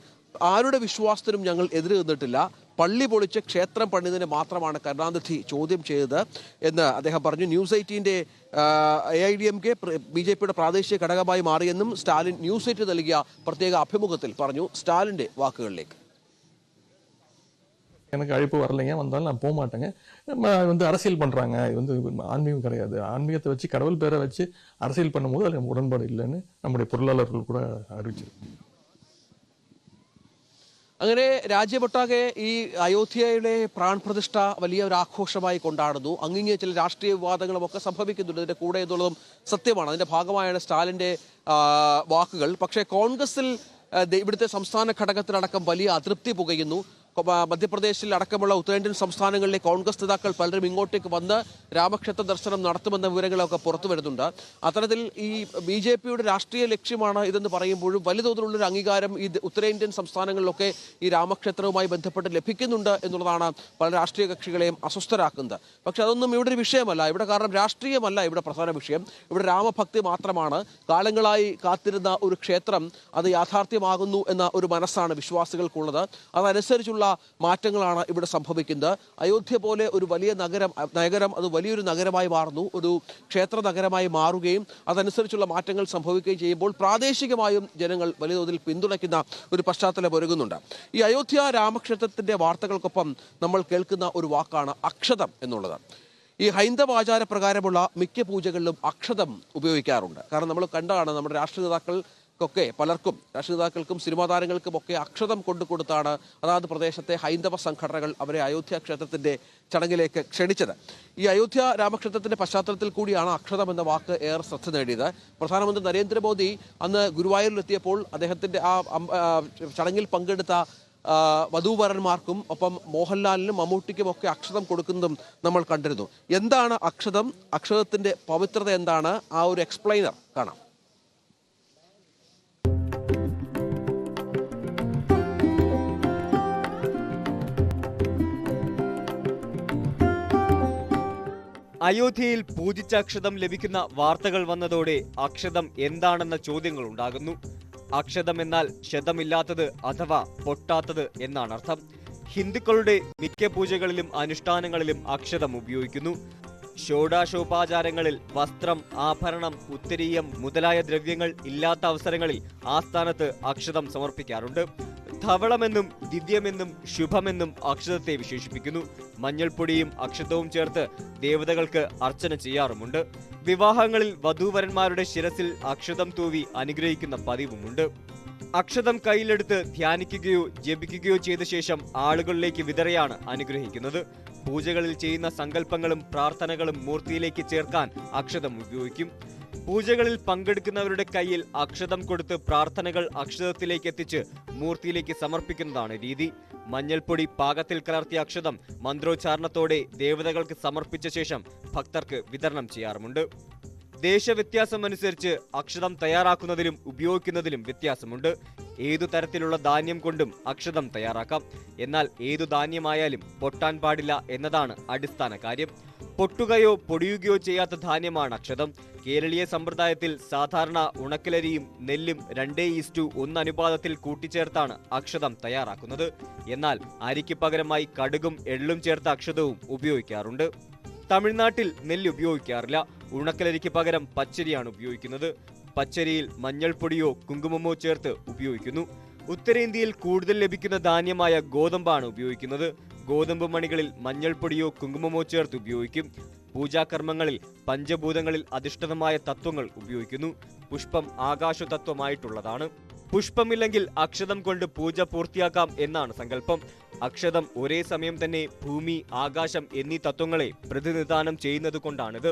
ആരുടെ വിശ്വാസത്തിനും ഞങ്ങൾ എതിര് നിന്നിട്ടില്ല, പള്ളി പൊളിച്ച് ക്ഷേത്രം പണിതിനെ മാത്രമാണ് കരുണാനിധി ചോദ്യം ചെയ്തത് എന്ന് അദ്ദേഹം പറഞ്ഞു. ന്യൂസ് 18ന്റെ AIDMK BJPയുടെ പ്രാദേശിക ഘടകമായി മാറിയെന്നും സ്റ്റാലിൻ ന്യൂസ് 8 നൽകിയ പ്രത്യേക അഭിമുഖത്തിൽ പറഞ്ഞു. സ്റ്റാലിൻ്റെ വാക്കുകളിലേക്ക്. எனக்கு அழைப்பு வரலைங்க, வந்தாலும் நான் போக மாட்டேங்க. வந்து அரசியல் பண்ணுறாங்க, இது வந்து ஆன்மீகம் கிடையாது, ஆன்மீகத்தை வச்சு கடவுள் பேரை வச்சு அரசியல் பண்ணும்போது அதுக்கு உடன்பாடு இல்லைன்னு நம்முடைய பொருளாளர்கள் கூட அறிவிச்சிருக்கு. അങ്ങനെ രാജ്യമൊട്ടാകെ ഈ അയോധ്യയുടെ പ്രാൺപ്രതിഷ്ഠ വലിയ ഒരു ആഘോഷമായി കൊണ്ടാടുന്നു. അങ്ങിങ്ങെ ചില രാഷ്ട്രീയ വിവാദങ്ങളും ഒക്കെ സംഭവിക്കുന്നുണ്ട് ഇതിൻ്റെ കൂടെ എന്നുള്ളതും സത്യമാണ്. അതിൻ്റെ ഭാഗമായാണ് സ്റ്റാലിൻ്റെ വാക്കുകൾ. പക്ഷേ കോൺഗ്രസിൽ ഇവിടുത്തെ സംസ്ഥാന ഘടകത്തിലടക്കം വലിയ അതൃപ്തി പുകയുന്നു. മധ്യപ്രദേശിൽ അടക്കമുള്ള ഉത്തരേന്ത്യൻ സംസ്ഥാനങ്ങളിലെ കോൺഗ്രസ് നേതാക്കൾ പലരും ഇങ്ങോട്ടേക്ക് വന്ന് രാമക്ഷേത്ര ദർശനം നടത്തുമെന്ന വിവരങ്ങളൊക്കെ പുറത്തു വരുന്നുണ്ട്. അത്തരത്തിൽ ഈ BJPയുടെ രാഷ്ട്രീയ ലക്ഷ്യമാണ് ഇതെന്ന് പറയുമ്പോഴും വലിയ തോതിലുള്ളൊരു അംഗീകാരം ഈ ഉത്തരേന്ത്യൻ സംസ്ഥാനങ്ങളിലൊക്കെ ഈ രാമക്ഷേത്രവുമായി ബന്ധപ്പെട്ട് ലഭിക്കുന്നുണ്ട് എന്നുള്ളതാണ് പല രാഷ്ട്രീയ കക്ഷികളെയും അസ്വസ്ഥരാക്കുന്നത്. പക്ഷെ അതൊന്നും ഇവിടെ ഒരു വിഷയമല്ല. ഇവിടെ കാരണം രാഷ്ട്രീയമല്ല ഇവിടെ പ്രധാന വിഷയം. ഇവിടെ രാമഭക്തി മാത്രമാണ്. കാലങ്ങളായി കാത്തിരുന്ന ഒരു ക്ഷേത്രം അത് യാഥാർത്ഥ്യമാകുന്നു എന്ന ഒരു മനസ്സാണ് വിശ്വാസികൾക്കുള്ളത്. അതനുസരിച്ചുള്ള മാറ്റങ്ങളാണ് ഇവിടെ സംഭവിക്കുന്നത്. അയോധ്യ പോലെ ഒരു വലിയ നഗരം അത് വലിയൊരു നഗരമായി മാറുന്നു, ഒരു ക്ഷേത്ര നഗരമായി മാറുകയും അതനുസരിച്ചുള്ള മാറ്റങ്ങൾ സംഭവിക്കുകയും ചെയ്യുമ്പോൾ പ്രാദേശികമായും ജനങ്ങൾ വലിയ തോതിൽ പിന്തുണയ്ക്കുന്ന ഒരു പശ്ചാത്തലം ഒരുങ്ങുന്നുണ്ട്. ഈ അയോധ്യ രാമക്ഷേത്രത്തിന്റെ വാർത്തകൾക്കൊപ്പം നമ്മൾ കേൾക്കുന്ന ഒരു വാക്കാണ് അക്ഷതം എന്നുള്ളത്. ഈ ഹൈന്ദവ ആചാരപ്രകാരമുള്ള മിക്ക പൂജകളിലും അക്ഷതം ഉപയോഗിക്കാറുണ്ട്. കാരണം നമ്മൾ കണ്ടാണ് നമ്മുടെ രാഷ്ട്രീയ നേതാക്കൾക്കും സിനിമാ താരങ്ങൾക്കും ഒക്കെ അക്ഷതം കൊടുത്താണ് അതാത് പ്രദേശത്തെ ഹൈന്ദവ സംഘടനകൾ അവരെ അയോധ്യ ക്ഷേത്രത്തിന്റെ ചടങ്ങിലേക്ക് ക്ഷണിച്ചത്. ഈ അയോധ്യ രാമക്ഷേത്രത്തിന്റെ പശ്ചാത്തലത്തിൽ കൂടിയാണ് അക്ഷതം എന്ന വാക്ക് ഏറെ ശ്രദ്ധ നേടിയത്. പ്രധാനമന്ത്രി നരേന്ദ്രമോദി അന്ന് ഗുരുവായൂരിലെത്തിയപ്പോൾ അദ്ദേഹത്തിന്റെ ആ ചടങ്ങിൽ പങ്കെടുത്ത വധൂവരന്മാർക്കും ഒപ്പം മോഹൻലാലിനും മമ്മൂട്ടിക്കും ഒക്കെ അക്ഷതം കൊടുക്കുന്നതും നമ്മൾ കണ്ടിരുന്നു. എന്താണ് അക്ഷതം, അക്ഷതത്തിന്റെ പവിത്രത എന്താണ്, ആ ഒരു എക്സ്പ്ലെയിനർ കാണാം. അയോധ്യയിൽ പൂജിച്ച അക്ഷതം ലഭിക്കുന്ന വാർത്തകൾ വന്നതോടെ അക്ഷതം എന്താണെന്ന ചോദ്യങ്ങൾ ഉണ്ടാകുന്നു. അക്ഷതം എന്നാൽ ക്ഷതമില്ലാത്തത് അഥവാ പൊട്ടാത്തത് എന്നാണ് അർത്ഥം. ഹിന്ദുക്കളുടെ മിക്ക പൂജകളിലും അനുഷ്ഠാനങ്ങളിലും അക്ഷതം ഉപയോഗിക്കുന്നു. ഷോഡാശോപാചാരങ്ങളിൽ വസ്ത്രം, ആഭരണം, ഉത്തരീയം മുതലായ ദ്രവ്യങ്ങൾ ഇല്ലാത്ത അവസരങ്ങളിൽ ആ സ്ഥാനത്ത് അക്ഷതം സമർപ്പിക്കാറുണ്ട്. ധവളമെന്നും ദിവ്യമെന്നും ശുഭമെന്നും അക്ഷതത്തെ വിശേഷിപ്പിക്കുന്നു. മഞ്ഞൾപ്പൊടിയും അക്ഷതവും ചേർത്ത് ദേവതകൾക്ക് അർച്ചന ചെയ്യാറുമുണ്ട്. വിവാഹങ്ങളിൽ വധൂവരന്മാരുടെ ശിരസിൽ അക്ഷതം തൂവി അനുഗ്രഹിക്കുന്ന പതിവുമുണ്ട്. അക്ഷതം കയ്യിലെടുത്ത് ധ്യാനിക്കുകയോ ജപിക്കുകയോ ചെയ്ത ശേഷം ആളുകളിലേക്ക് വിതറിയാണ് അനുഗ്രഹിക്കുന്നത്. പൂജകളിൽ ചെയ്യുന്ന സങ്കല്പങ്ങളും പ്രാർത്ഥനകളും മൂർത്തിയിലേക്ക് ചേർക്കാൻ അക്ഷതം ഉപയോഗിക്കും. പൂജകളിൽ പങ്കെടുക്കുന്നവരുടെ കയ്യിൽ അക്ഷതം കൊടുത്ത് പ്രാർത്ഥനകൾ അക്ഷതത്തിലേക്ക് എത്തിച്ച് മൂർത്തിയിലേക്ക് സമർപ്പിക്കുന്നതാണ് രീതി. മഞ്ഞൾപ്പൊടി പാകത്തിൽ കലർത്തിയ അക്ഷതം മന്ത്രോച്ചാരണത്തോടെ ദേവതകൾക്ക് സമർപ്പിച്ച ശേഷം ഭക്തർക്ക് വിതരണം ചെയ്യാറുമുണ്ട്. ദേശവ്യത്യാസം അനുസരിച്ച് അക്ഷതം തയ്യാറാക്കുന്നതിലും ഉപയോഗിക്കുന്നതിലും വ്യത്യാസമുണ്ട്. ഏതു തരത്തിലുള്ള ധാന്യം കൊണ്ടും അക്ഷതം തയ്യാറാക്കാം. എന്നാൽ ഏതു ധാന്യമായാലും പൊട്ടാൻ പാടില്ല എന്നതാണ് അടിസ്ഥാന കാര്യം. പൊട്ടുകയോ പൊടിയുകയോ ചെയ്യാത്ത ധാന്യമാണ് അക്ഷതം. കേരളീയ സമ്പ്രദായത്തിൽ സാധാരണ ഉണക്കലരിയും നെല്ലും 2:1 അനുപാതത്തിൽ കൂട്ടിച്ചേർത്താണ് അക്ഷതം തയ്യാറാക്കുന്നത്. എന്നാൽ അരിക്ക് പകരമായി കടുകും എള്ളും ചേർത്ത അക്ഷതവും ഉപയോഗിക്കാറുണ്ട്. തമിഴ്നാട്ടിൽ നെല്ല് ഉപയോഗിക്കാറില്ല. ഉണക്കലരിക്ക് പകരം പച്ചരിയാണ് ഉപയോഗിക്കുന്നത്. പച്ചരിയിൽ മഞ്ഞൾപ്പൊടിയോ കുങ്കുമമോ ചേർത്ത് ഉപയോഗിക്കുന്നു. ഉത്തരേന്ത്യയിൽ കൂടുതൽ ലഭിക്കുന്ന ധാന്യമായ ഗോതമ്പാണ് ഉപയോഗിക്കുന്നത്. ഗോതമ്പ് മണികളിൽ മഞ്ഞൾപ്പൊടിയോ കുങ്കുമമോ ചേർത്ത് ഉപയോഗിക്കും. പൂജാകർമ്മങ്ങളിൽ പഞ്ചഭൂതങ്ങളിൽ അധിഷ്ഠിതമായ തത്വങ്ങൾ ഉപയോഗിക്കുന്നു. പുഷ്പം ആകാശതത്വമായിട്ടുള്ളതാണ്. പുഷ്പമില്ലെങ്കിൽ അക്ഷതം കൊണ്ട് പൂജ പൂർത്തിയാക്കാം എന്നാണ് സങ്കല്പം. അക്ഷതം ഒരേ സമയം തന്നെ ഭൂമി, ആകാശം എന്നീ തത്വങ്ങളെ പ്രതിനിധാനം ചെയ്യുന്നത് കൊണ്ടാണിത്.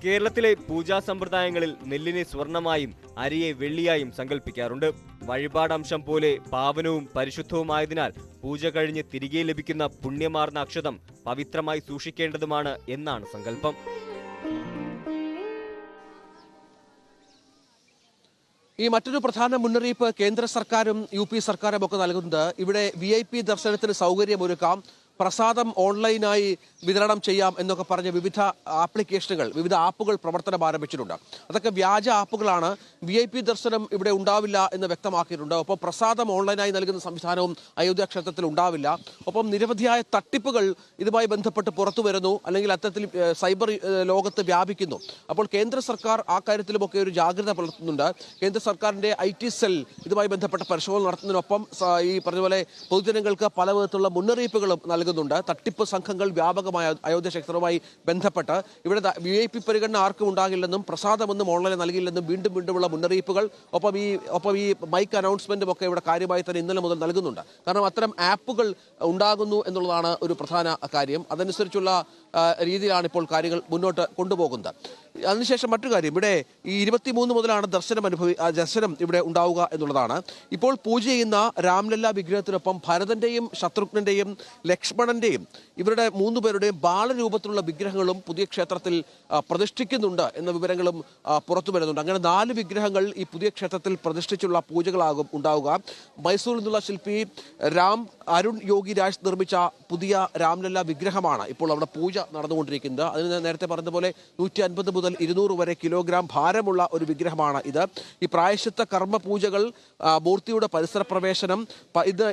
കേരളത്തിലെ പൂജാ സമ്പ്രദായങ്ങളിൽ നെല്ലിനെ സ്വർണമായും അരിയെ വെള്ളിയായും സങ്കല്പിക്കാറുണ്ട്. വഴിപാടംശം പോലെ പാവനവും പരിശുദ്ധവുമായതിനാൽ പൂജ കഴിഞ്ഞ് തിരികെ ലഭിക്കുന്ന പുണ്യമാർന്ന അക്ഷതം പവിത്രമായി സൂക്ഷിക്കേണ്ടതുമാണ് എന്നാണ് സങ്കല്പം. ഈ മറ്റൊരു പ്രധാന മുന്നറിയിപ്പ് കേന്ദ്ര സർക്കാരും UP സർക്കാരും ഒക്കെ നൽകുന്നത് ഇവിടെ VIP ദർശനത്തിന് സൗകര്യമൊരുക്കാം, പ്രസാദം ഓൺലൈനായി വിതരണം ചെയ്യാം എന്നൊക്കെ പറഞ്ഞ് വിവിധ ആപ്ലിക്കേഷനുകൾ, വിവിധ ആപ്പുകൾ പ്രവർത്തനം ആരംഭിച്ചിട്ടുണ്ട്. അതൊക്കെ വ്യാജ ആപ്പുകളാണ്. VIP ദർശനം ഇവിടെ ഉണ്ടാവില്ല എന്ന് വ്യക്തമാക്കിയിട്ടുണ്ട്. ഒപ്പം പ്രസാദം ഓൺലൈനായി നൽകുന്ന സംവിധാനവും അയോധ്യ ക്ഷേത്രത്തിൽ ഉണ്ടാവില്ല. ഒപ്പം നിരവധിയായ തട്ടിപ്പുകൾ ഇതുമായി ബന്ധപ്പെട്ട് പുറത്തു വരുന്നു, അല്ലെങ്കിൽ അത്തരത്തിൽ സൈബർ ലോകത്ത് വ്യാപിക്കുന്നു. അപ്പോൾ കേന്ദ്ര സർക്കാർ ആ കാര്യത്തിലുമൊക്കെ ഒരു ജാഗ്രത പുലർത്തുന്നുണ്ട്. കേന്ദ്ര സർക്കാരിൻ്റെ IT സെൽ ഇതുമായി ബന്ധപ്പെട്ട പരിശോധന നടത്തുന്നതിനൊപ്പം ഈ പറഞ്ഞ പോലെ പൊതുജനങ്ങൾക്ക് പല വിധത്തിലുള്ള മുന്നറിയിപ്പുകളും നൽകുന്നുണ്ട്. തട്ടിപ്പ് സംഘങ്ങൾ വ്യാപകമായ അയോധ്യ ക്ഷേത്രവുമായി ബന്ധപ്പെട്ട് ഇവിടെ VIP പരിഗണന ആർക്കും ഉണ്ടാകില്ലെന്നും പ്രസാദമൊന്നും ഓൺലൈനിൽ നൽകില്ലെന്നും വീണ്ടുമുള്ള മുന്നറിയിപ്പുകൾ, ഒപ്പം ഈ മൈക്ക് അനൗൺസ്മെന്റും ഒക്കെ ഇവിടെ കാര്യമായി തന്നെ ഇന്നലെ മുതൽ നൽകുന്നുണ്ട്. കാരണം അത്തരം ആപ്പുകൾ ഉണ്ടാകുന്നു എന്നുള്ളതാണ് ഒരു പ്രധാന കാര്യം. അതനുസരിച്ചുള്ള രീതിയിലാണ് ഇപ്പോൾ കാര്യങ്ങൾ മുന്നോട്ട് കൊണ്ടുപോകുന്നത്. അതിനുശേഷം മറ്റു കാര്യം, ഇവിടെ ഈ 23 മുതലാണ് ദർശനം ഇവിടെ ഉണ്ടാവുക എന്നുള്ളതാണ്. ഇപ്പോൾ പൂജ ചെയ്യുന്ന രാംലല്ല വിഗ്രഹത്തിനൊപ്പം ഭരതന്റെയും ശത്രുഘ്നന്റെയും ലക്ഷ്മണന്റെയും ഇവരുടെ 3 പേരുടെയും ബാലരൂപത്തിലുള്ള വിഗ്രഹങ്ങളും പുതിയ ക്ഷേത്രത്തിൽ പ്രതിഷ്ഠിക്കുന്നുണ്ട് എന്ന വിവരങ്ങളും പുറത്തു വരുന്നുണ്ട്. അങ്ങനെ 4 വിഗ്രഹങ്ങൾ ഈ പുതിയ ക്ഷേത്രത്തിൽ പ്രതിഷ്ഠിച്ചുള്ള പൂജകളാകും ഉണ്ടാവുക. മൈസൂരിൽ നിന്നുള്ള ശില്പി അരുൺ യോഗി രാജ് നിർമ്മിച്ച പുതിയ രാംലല്ല വിഗ്രഹമാണ് ഇപ്പോൾ അവിടെ പൂജ നടന്നുകൊണ്ടിരിക്കുന്നത്. അതിന് നേരത്തെ പറഞ്ഞതുപോലെ 150 മുതൽ 200 വരെ കിലോഗ്രാം ഭാരമുള്ള ഒരു വിഗ്രഹമാണ് ഇത്. ഈ പ്രായശ്ചിത്ത കർമ്മ പൂജകൾ, മൂർത്തിയുടെ പരിസര പ്രവേശനം,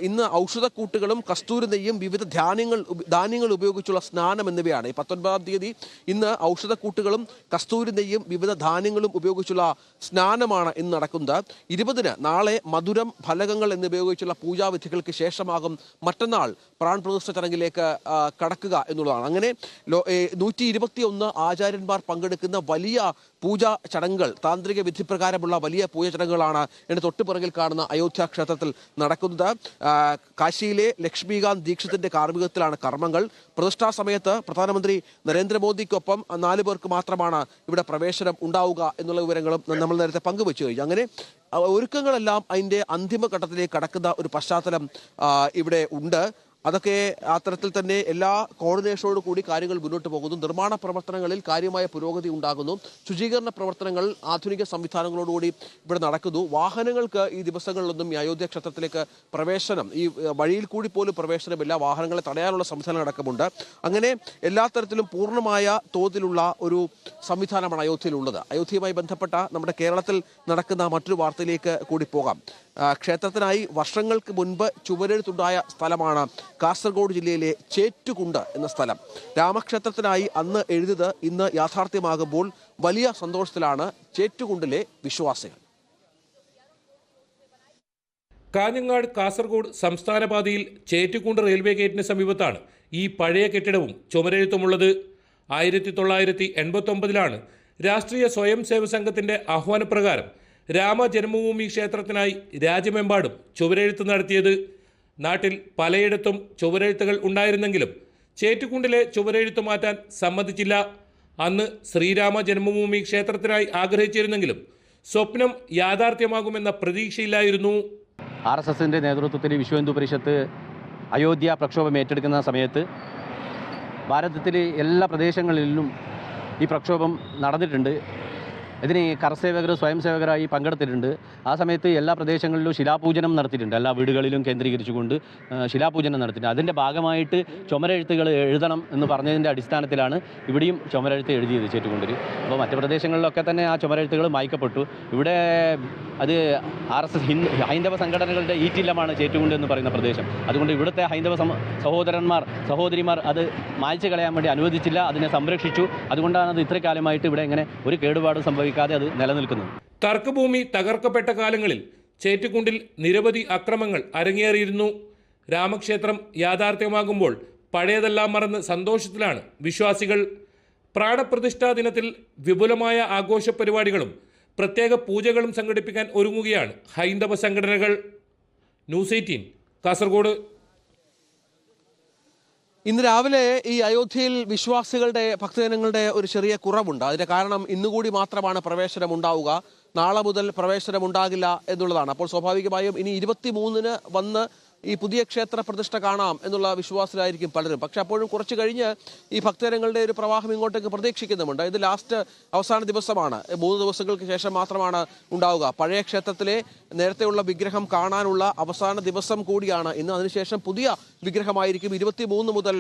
ഇന്ന് ഔഷധക്കൂട്ടുകളും കസ്തൂരി നെയ്യും വിവിധ ധാന്യങ്ങൾ ഉപയോഗിച്ചുള്ള സ്നാനം എന്നിവയാണ്. ഈ 19-ാം തീയതി ഇന്ന് ഔഷധക്കൂട്ടുകളും കസ്തൂരി നെയ്യും വിവിധ ധാന്യങ്ങളും ഉപയോഗിച്ചുള്ള സ്നാനമാണ് ഇന്ന് നടക്കുന്നത്. 20-ന് നാളെ മധുരം, ഫലകങ്ങൾ എന്നിവയുപയോഗിച്ചുള്ള പൂജാവിധികൾക്ക് ശേഷമാകും മറ്റന്നാൾ പ്രാൺ പ്രതിഷ്ഠ ചടങ്ങിലേക്ക് കടക്കുക എന്നുള്ളതാണ്. അങ്ങനെ 121 ആചാര്യന്മാർ പങ്കെടുക്കുന്ന വലിയ പൂജാ ചടങ്ങുകൾ, താന്ത്രിക വിധിപ്രകാരമുള്ള വലിയ പൂജ ചടങ്ങുകളാണ് എന്റെ തൊട്ടുപിറകിൽ കാണുന്ന അയോധ്യ ക്ഷേത്രത്തിൽ നടക്കുന്നത്. കാശിയിലെ ലക്ഷ്മികാന്ത് ദീക്ഷിതിന്റെ കാർമ്മികത്തിലാണ് കർമ്മങ്ങൾ. പ്രതിഷ്ഠാ സമയത്ത് പ്രധാനമന്ത്രി നരേന്ദ്രമോദിക്കൊപ്പം 4 പേർക്ക് മാത്രമാണ് ഇവിടെ പ്രവേശനം ഉണ്ടാവുക എന്നുള്ള വിവരങ്ങളും നമ്മൾ നേരത്തെ പങ്കുവച്ചു കഴിഞ്ഞു. അങ്ങനെ ഒരുക്കങ്ങളെല്ലാം അതിൻ്റെ അന്തിമഘട്ടത്തിലേക്ക് കടക്കുന്ന ഒരു പശ്ചാത്തലം ഇവിടെ ഉണ്ട്. അതൊക്കെ അത്തരത്തിൽ തന്നെ എല്ലാ കോർഡിനേഷനോട് കൂടി കാര്യങ്ങൾ മുന്നോട്ട് പോകുന്നു. നിർമ്മാണ പ്രവർത്തനങ്ങളിൽ കാര്യമായ പുരോഗതി ഉണ്ടാകുന്നു. ശുചീകരണ പ്രവർത്തനങ്ങൾ ആധുനിക സംവിധാനങ്ങളോടുകൂടി ഇവിടെ നടക്കുന്നു. വാഹനങ്ങൾക്ക് ഈ ദിവസങ്ങളിലൊന്നും ഈ അയോധ്യ ക്ഷേത്രത്തിലേക്ക് പ്രവേശനം, ഈ വഴിയിൽ കൂടി പോലും പ്രവേശനമില്ല. വാഹനങ്ങളെ തടയാനുള്ള സംവിധാനം അടക്കമുണ്ട്. അങ്ങനെ എല്ലാ തരത്തിലും പൂർണ്ണമായ തോതിലുള്ള ഒരു സംവിധാനമാണ് അയോധ്യയിലുള്ളത്. അയോധ്യയുമായി ബന്ധപ്പെട്ട നമ്മുടെ കേരളത്തിൽ നടക്കുന്ന മറ്റൊരു വാർത്തയിലേക്ക് കൂടി പോകാം. ക്ഷേത്രത്തിനായി വർഷങ്ങൾക്ക് മുൻപ് ചുവരെഴുത്തുണ്ടായ സ്ഥലമാണ് കാസർഗോഡ് ജില്ലയിലെ ചേറ്റുകുണ്ട് എന്ന സ്ഥലം. രാമക്ഷേത്രത്തിനായി അന്ന് എഴുതിയത് ഇന്ന് യാഥാർത്ഥ്യമാകുമ്പോൾ വലിയ സന്തോഷത്തിലാണ് ചേറ്റുകുണ്ടിലെ വിശ്വാസികൾ. കാഞ്ഞങ്ങാട് കാസർഗോഡ് സംസ്ഥാന പാതയിൽ ചേറ്റുകുണ്ട് റെയിൽവേ ഗേറ്റിന് സമീപത്താണ് ഈ പഴയ കെട്ടിടവും ചുമരെഴുത്തുമുള്ളത്. 1989 രാഷ്ട്രീയ സ്വയം സേവക സംഘത്തിന്റെ ആഹ്വാനപ്രകാരം രാമജന്മഭൂമി ക്ഷേത്രത്തിനായി രാജ്യമെമ്പാടും ചുവരെഴുത്ത് നടത്തിയത്. നാട്ടിൽ പലയിടത്തും ചുവരെഴുത്തുകൾ ഉണ്ടായിരുന്നെങ്കിലും ചേറ്റുകുണ്ടിലെ ചുവരെഴുത്ത് മാറ്റാൻ സമ്മതിച്ചില്ല. അന്ന് ശ്രീരാമ ജന്മഭൂമി ക്ഷേത്രത്തിനായി ആഗ്രഹിച്ചിരുന്നെങ്കിലും സ്വപ്നം യാഥാർത്ഥ്യമാകുമെന്ന പ്രതീക്ഷയില്ലായിരുന്നു. RSSന്റെ നേതൃത്വത്തിൽ വിശ്വ ഹിന്ദു പരിഷത്ത് അയോധ്യ പ്രക്ഷോഭം ഏറ്റെടുക്കുന്ന സമയത്ത് ഭാരതത്തിലെ എല്ലാ പ്രദേശങ്ങളിലും ഈ പ്രക്ഷോഭം നടന്നിട്ടുണ്ട്. ഇതിന് കർസേവകർ സ്വയം സേവകരായി പങ്കെടുത്തിട്ടുണ്ട്. ആ സമയത്ത് എല്ലാ പ്രദേശങ്ങളിലും ശിലാപൂജനം നടത്തിയിട്ടുണ്ട്. എല്ലാ വീടുകളിലും കേന്ദ്രീകരിച്ചുകൊണ്ട് ശിലാപൂജനം നടത്തിയിട്ടുണ്ട്. അതിൻ്റെ ഭാഗമായിട്ട് ചുമരെഴുത്തുകൾ എഴുതണം എന്ന് പറഞ്ഞതിൻ്റെ അടിസ്ഥാനത്തിലാണ് ഇവിടെയും ചുമരെഴുത്ത് എഴുതിയത് ചേറ്റുകുണ്ടിൽ. അപ്പോൾ മറ്റ് പ്രദേശങ്ങളിലൊക്കെ തന്നെ ആ ചുമരെഴുത്തുകൾ മായ്ക്കപ്പെട്ടു. ഇവിടെ അത് RSS ഹൈന്ദവ സംഘടനകളുടെ ഈറ്റില്ലമാണ് ചേറ്റുകുണ്ട് എന്ന് പറയുന്ന പ്രദേശം. അതുകൊണ്ട് ഇവിടുത്തെ ഹൈന്ദവ സഹോദരിമാർ അത് മായ്ച്ചു കളയാൻ വേണ്ടി അനുവദിച്ചില്ല, അതിനെ സംരക്ഷിച്ചു. അതുകൊണ്ടാണ് അത് ഇത്ര കാലമായിട്ട് ഇവിടെ ഇങ്ങനെ ഒരു കേടുപാടും സംഭവിക്കാതെ അത് നിലനിൽക്കുന്നത്. തർക്കഭൂമി തകർക്കപ്പെട്ട കാലങ്ങളിൽ ചേറ്റുകുണ്ടിൽ നിരവധി അക്രമങ്ങൾ അരങ്ങേറിയിരുന്നു. രാമക്ഷേത്രം യാഥാർത്ഥ്യമാകുമ്പോൾ പഴയതെല്ലാം മറന്ന് സന്തോഷത്തിലാണ് വിശ്വാസികൾ. പ്രാണപ്രതിഷ്ഠാ ദിനത്തിൽ വിപുലമായ ആഘോഷ പരിപാടികളും പ്രത്യേക പൂജകളും സംഘടിപ്പിക്കാൻ ഒരുങ്ങുകയാണ് ഹൈന്ദവ സംഘടനകൾ. ന്യൂസ് 18 കാസർഗോഡ്. ഇന്ന് രാവിലെ ഈ അയോധ്യയിൽ വിശ്വാസികളുടെ ഭക്തജനങ്ങളുടെ ഒരു ചെറിയ കുറവുണ്ട്. അതിന്റെ കാരണം ഇന്നുകൂടി മാത്രമാണ് പ്രവേശനം ഉണ്ടാവുക. നാളെ മുതൽ പ്രവേശനം ഉണ്ടാകില്ല എന്നുള്ളതാണ്. അപ്പോൾ സ്വാഭാവികമായും ഇനി 23-ന് വന്ന് ഈ പുതിയ ക്ഷേത്ര പ്രതിഷ്ഠ കാണാം എന്നുള്ള വിശ്വാസത്തിലായിരിക്കും പലരും. പക്ഷെ അപ്പോഴും കുറച്ച് കഴിഞ്ഞ് ഈ ഭക്തജനങ്ങളുടെ ഒരു പ്രവാഹം ഇങ്ങോട്ടേക്ക് പ്രതീക്ഷിക്കുന്നുമുണ്ട്. ഇത് അവസാന ദിവസമാണ്. 3 ദിവസങ്ങൾക്ക് ശേഷം മാത്രമാണ് ഉണ്ടാവുക. പഴയ ക്ഷേത്രത്തിലെ നേരത്തെയുള്ള വിഗ്രഹം കാണാനുള്ള അവസാന ദിവസം കൂടിയാണ് ഇന്ന്. അതിനുശേഷം പുതിയ വിഗ്രഹമായിരിക്കും 23 മുതൽ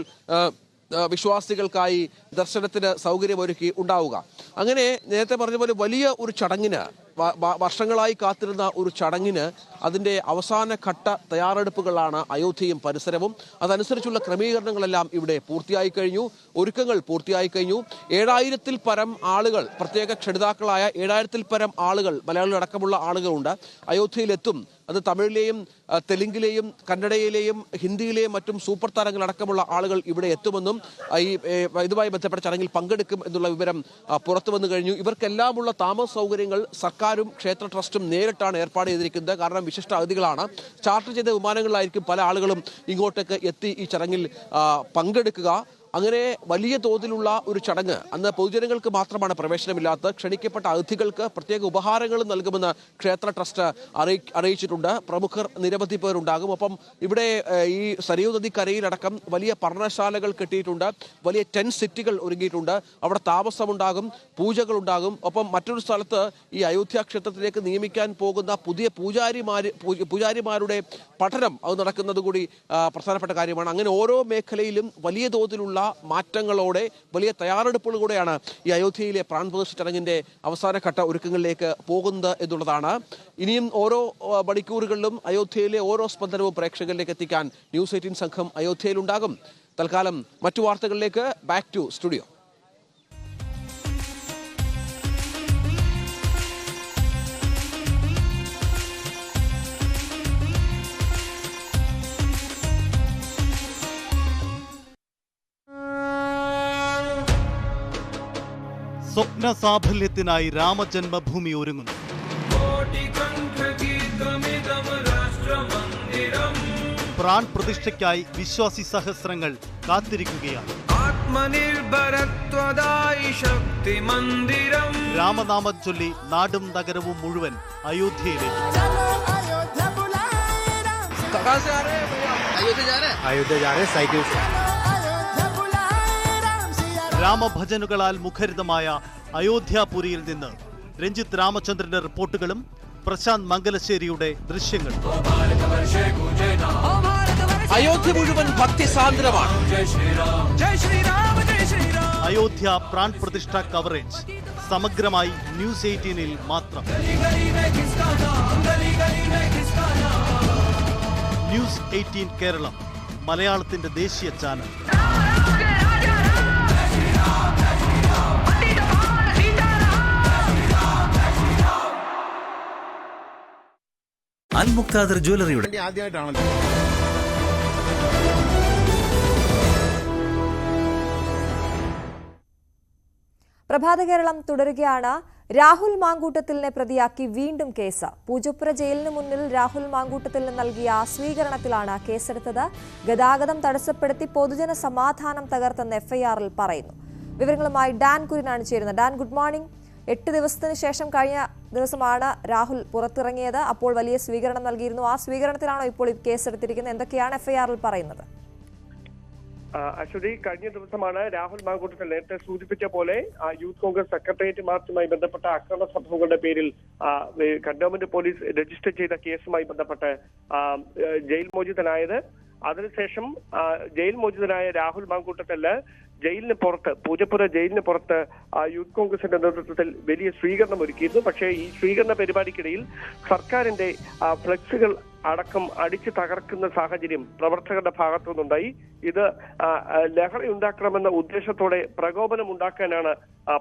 വിശ്വാസികൾക്കായി ദർശനത്തിന് സൗകര്യമൊരുക്കി ഉണ്ടാവുക. അങ്ങനെ നേരത്തെ പറഞ്ഞ പോലെ വലിയ ഒരു ചടങ്ങിന്, വർഷങ്ങളായി കാത്തിരുന്ന ഒരു ചടങ്ങിന് അതിൻ്റെ അവസാന ഘട്ട തയ്യാറെടുപ്പുകളാണ് അയോധ്യയും പരിസരവും. അതനുസരിച്ചുള്ള ക്രമീകരണങ്ങളെല്ലാം ഇവിടെ പൂർത്തിയായി കഴിഞ്ഞു, ഒരുക്കങ്ങൾ പൂർത്തിയായി കഴിഞ്ഞു. 7000-ൽ പരം ആളുകൾ, പ്രത്യേക ക്ഷണിതാക്കളായ 7000-ൽ പരം ആളുകൾ, മലയാളികളടക്കമുള്ള ആളുകളുണ്ട്, അയോധ്യയിലെത്തും. അത് തമിഴിലെയും തെലുങ്കിലെയും കന്നഡയിലെയും ഹിന്ദിയിലെയും മറ്റും സൂപ്പർ താരങ്ങളടക്കമുള്ള ആളുകൾ ഇവിടെ എത്തുമെന്നും ഇതുമായി ബന്ധപ്പെട്ട ചടങ്ങിൽ പങ്കെടുക്കും എന്നുള്ള വിവരം പുറത്തു വന്നു കഴിഞ്ഞു. ഇവർക്കെല്ലാമുള്ള താമസ സൗകര്യങ്ങൾ സർക്കാരും ക്ഷേത്ര ട്രസ്റ്റും നേരിട്ടാണ് ഏർപ്പാട് ചെയ്തിരിക്കുന്നത്. കാരണം വിശിഷ്ട അതിഥികളാണ്. ചാർട്ടർ ചെയ്ത വിമാനങ്ങളിലായിരിക്കും പല ആളുകളും ഇങ്ങോട്ടേക്ക് എത്തി ഈ ചടങ്ങിൽ പങ്കെടുക്കുക. അങ്ങനെ വലിയ തോതിലുള്ള ഒരു ചടങ്ങ്. അന്ന് പൊതുജനങ്ങൾക്ക് മാത്രമാണ് പ്രവേശനമില്ലാത്തത്. ക്ഷണിക്കപ്പെട്ട അതിഥികൾക്ക് പ്രത്യേക ഉപഹാരങ്ങളും നൽകുമെന്ന് ക്ഷേത്ര ട്രസ്റ്റ് അറിയിച്ചിട്ടുണ്ട്. പ്രമുഖർ നിരവധി പേരുണ്ടാകും. ഒപ്പം ഇവിടെ ഈ സരയൂ നദിക്കരയിലടക്കം വലിയ പർണശാലകൾ കെട്ടിയിട്ടുണ്ട്, വലിയ ടെന്റ് സിറ്റികൾ ഒരുങ്ങിയിട്ടുണ്ട്. അവിടെ താമസമുണ്ടാകും, പൂജകളുണ്ടാകും. ഒപ്പം മറ്റൊരു സ്ഥലത്ത് ഈ അയോധ്യ ക്ഷേത്രത്തിലേക്ക് നിയമിക്കാൻ പോകുന്ന പുതിയ പൂജാരിമാരുടെ പഠനം അത് നടക്കുന്നത് കൂടി പ്രധാനപ്പെട്ട കാര്യമാണ്. അങ്ങനെ ഓരോ മേഖലയിലും വലിയ തോതിലുള്ള മാറ്റങ്ങളോടെ, വലിയ തയ്യാറെടുപ്പുകളോടെയാണ് ഈ അയോധ്യയിലെ പ്രാൺപ്രതിഷ്ഠ ചടങ്ങിന്റെ അവസാനഘട്ട ഒരുക്കങ്ങളിലേക്ക് പോകുന്നത് എന്നുള്ളതാണ്. ഇനിയും ഓരോ മണിക്കൂറുകളിലും അയോധ്യയിലെ ഓരോ സ്പന്ദനവും പ്രേക്ഷകരിലേക്ക് എത്തിക്കാൻ ന്യൂസ് 18 സംഘം അയോധ്യയിലുണ്ടാകും. തൽക്കാലം മറ്റു വാർത്തകളിലേക്ക് ബാക്ക് ടു സ്റ്റുഡിയോ. സ്വപ്ന സാഫല്യത്തിനായി രാമജന്മഭൂമി ഒരുങ്ങുന്നു. പ്രാൺ പ്രതിഷ്ഠയ്ക്കായി വിശ്വാസി സഹസ്രങ്ങൾ കാത്തിരിക്കുകയാണ്. രാമനാമം ചൊല്ലി നാടും നഗരവും മുഴുവൻ അയോധ്യയിലേക്ക്. രാമഭജനുകളാൽ മുഖരിതമായ അയോധ്യാപുരിയിൽ നിന്ന് രഞ്ജിത്ത് രാമചന്ദ്രന്റെ റിപ്പോർട്ടുകളും പ്രശാന്ത് മംഗലശ്ശേരിയുടെ ദൃശ്യങ്ങളും. അയോധ്യ മുഴുവൻ ഭക്തിസാന്ദ്രമാണ്. അയോധ്യ പ്രാൺ പ്രതിഷ്ഠ കവറേജ് സമഗ്രമായി ന്യൂസ് 18-ൽ മാത്രം. ന്യൂസ് 18 കേരളം, മലയാളത്തിന്റെ ദേശീയ ചാനൽ. അൽമുക്താദർ ജ്വല്ലറിയുടെ ആദ്യമായിട്ടാണല്ലോ. പ്രഭാത കേരളം തുടരുകയാണ്. രാഹുൽ മാങ്കൂട്ടത്തിലിനെ പ്രതിയാക്കി വീണ്ടും കേസ്. പൂജപ്പുര ജയിലിന് മുന്നിൽ രാഹുൽ മാങ്കൂട്ടത്തിന് നൽകിയ സ്വീകരണത്തിലാണ് കേസെടുത്തത്. ഗതാഗതം തടസ്സപ്പെടുത്തി പൊതുജന സമാധാനം തകർത്തെന്ന് എഫ്ഐആറിൽ പറയുന്നു. വിവരങ്ങളുമായി ഡാൻ കുര്യനാണ് ചേരുന്നത്. Dan, good morning. 8 ദിവസത്തിന് ശേഷം കഴിഞ്ഞ ദിവസമാണ് രാഹുൽ പുറത്തിറങ്ങിയത്. അപ്പോൾ വലിയ സ്വീകരണം നൽകിയിരുന്നു. ആ സ്വീകരണത്തിലാണോ ഇപ്പോൾ ഈ കേസെടുത്തിരിക്കുന്നത്? എന്തൊക്കെയാണ് എഫ്ഐആറിൽ പറയുന്നത്? അശ്വതി, കഴിഞ്ഞ ദിവസമാണ് രാഹുൽ മാങ്കൂട്ടത്തിൽ നേരത്തെ സൂചിപ്പിച്ച പോലെ യൂത്ത് കോൺഗ്രസ് സെക്രട്ടേറിയറ്റ് മാർച്ചുമായി ബന്ധപ്പെട്ട അക്രമ സംഭവങ്ങളുടെ പേരിൽ കന്റോൺമെന്റ് പോലീസ് രജിസ്റ്റർ ചെയ്ത കേസുമായി ബന്ധപ്പെട്ട് ജയിൽ മോചിതനായത്. അതിനുശേഷം ജയിൽ മോചിതനായ രാഹുൽ മാങ്കൂട്ടത്തില് ജയിലിന് പുറത്ത്, പൂജപ്പുര ജയിലിന് പുറത്ത് യൂത്ത് കോൺഗ്രസിന്റെ നേതൃത്വത്തിൽ വലിയ സ്വീകരണം ഒരുക്കിയിരുന്നു. പക്ഷേ ഈ സ്വീകരണ പരിപാടിക്കിടയിൽ സർക്കാരിന്റെ ഫ്ലെക്സുകൾ അടക്കം അടിച്ചു തകർക്കുന്ന സാഹചര്യം പ്രവർത്തകരുടെ ഭാഗത്തു നിന്നുണ്ടായി. ഇത് ലഹരി ഉണ്ടാക്കണമെന്ന ഉദ്ദേശത്തോടെ പ്രകോപനം ഉണ്ടാക്കാനാണ്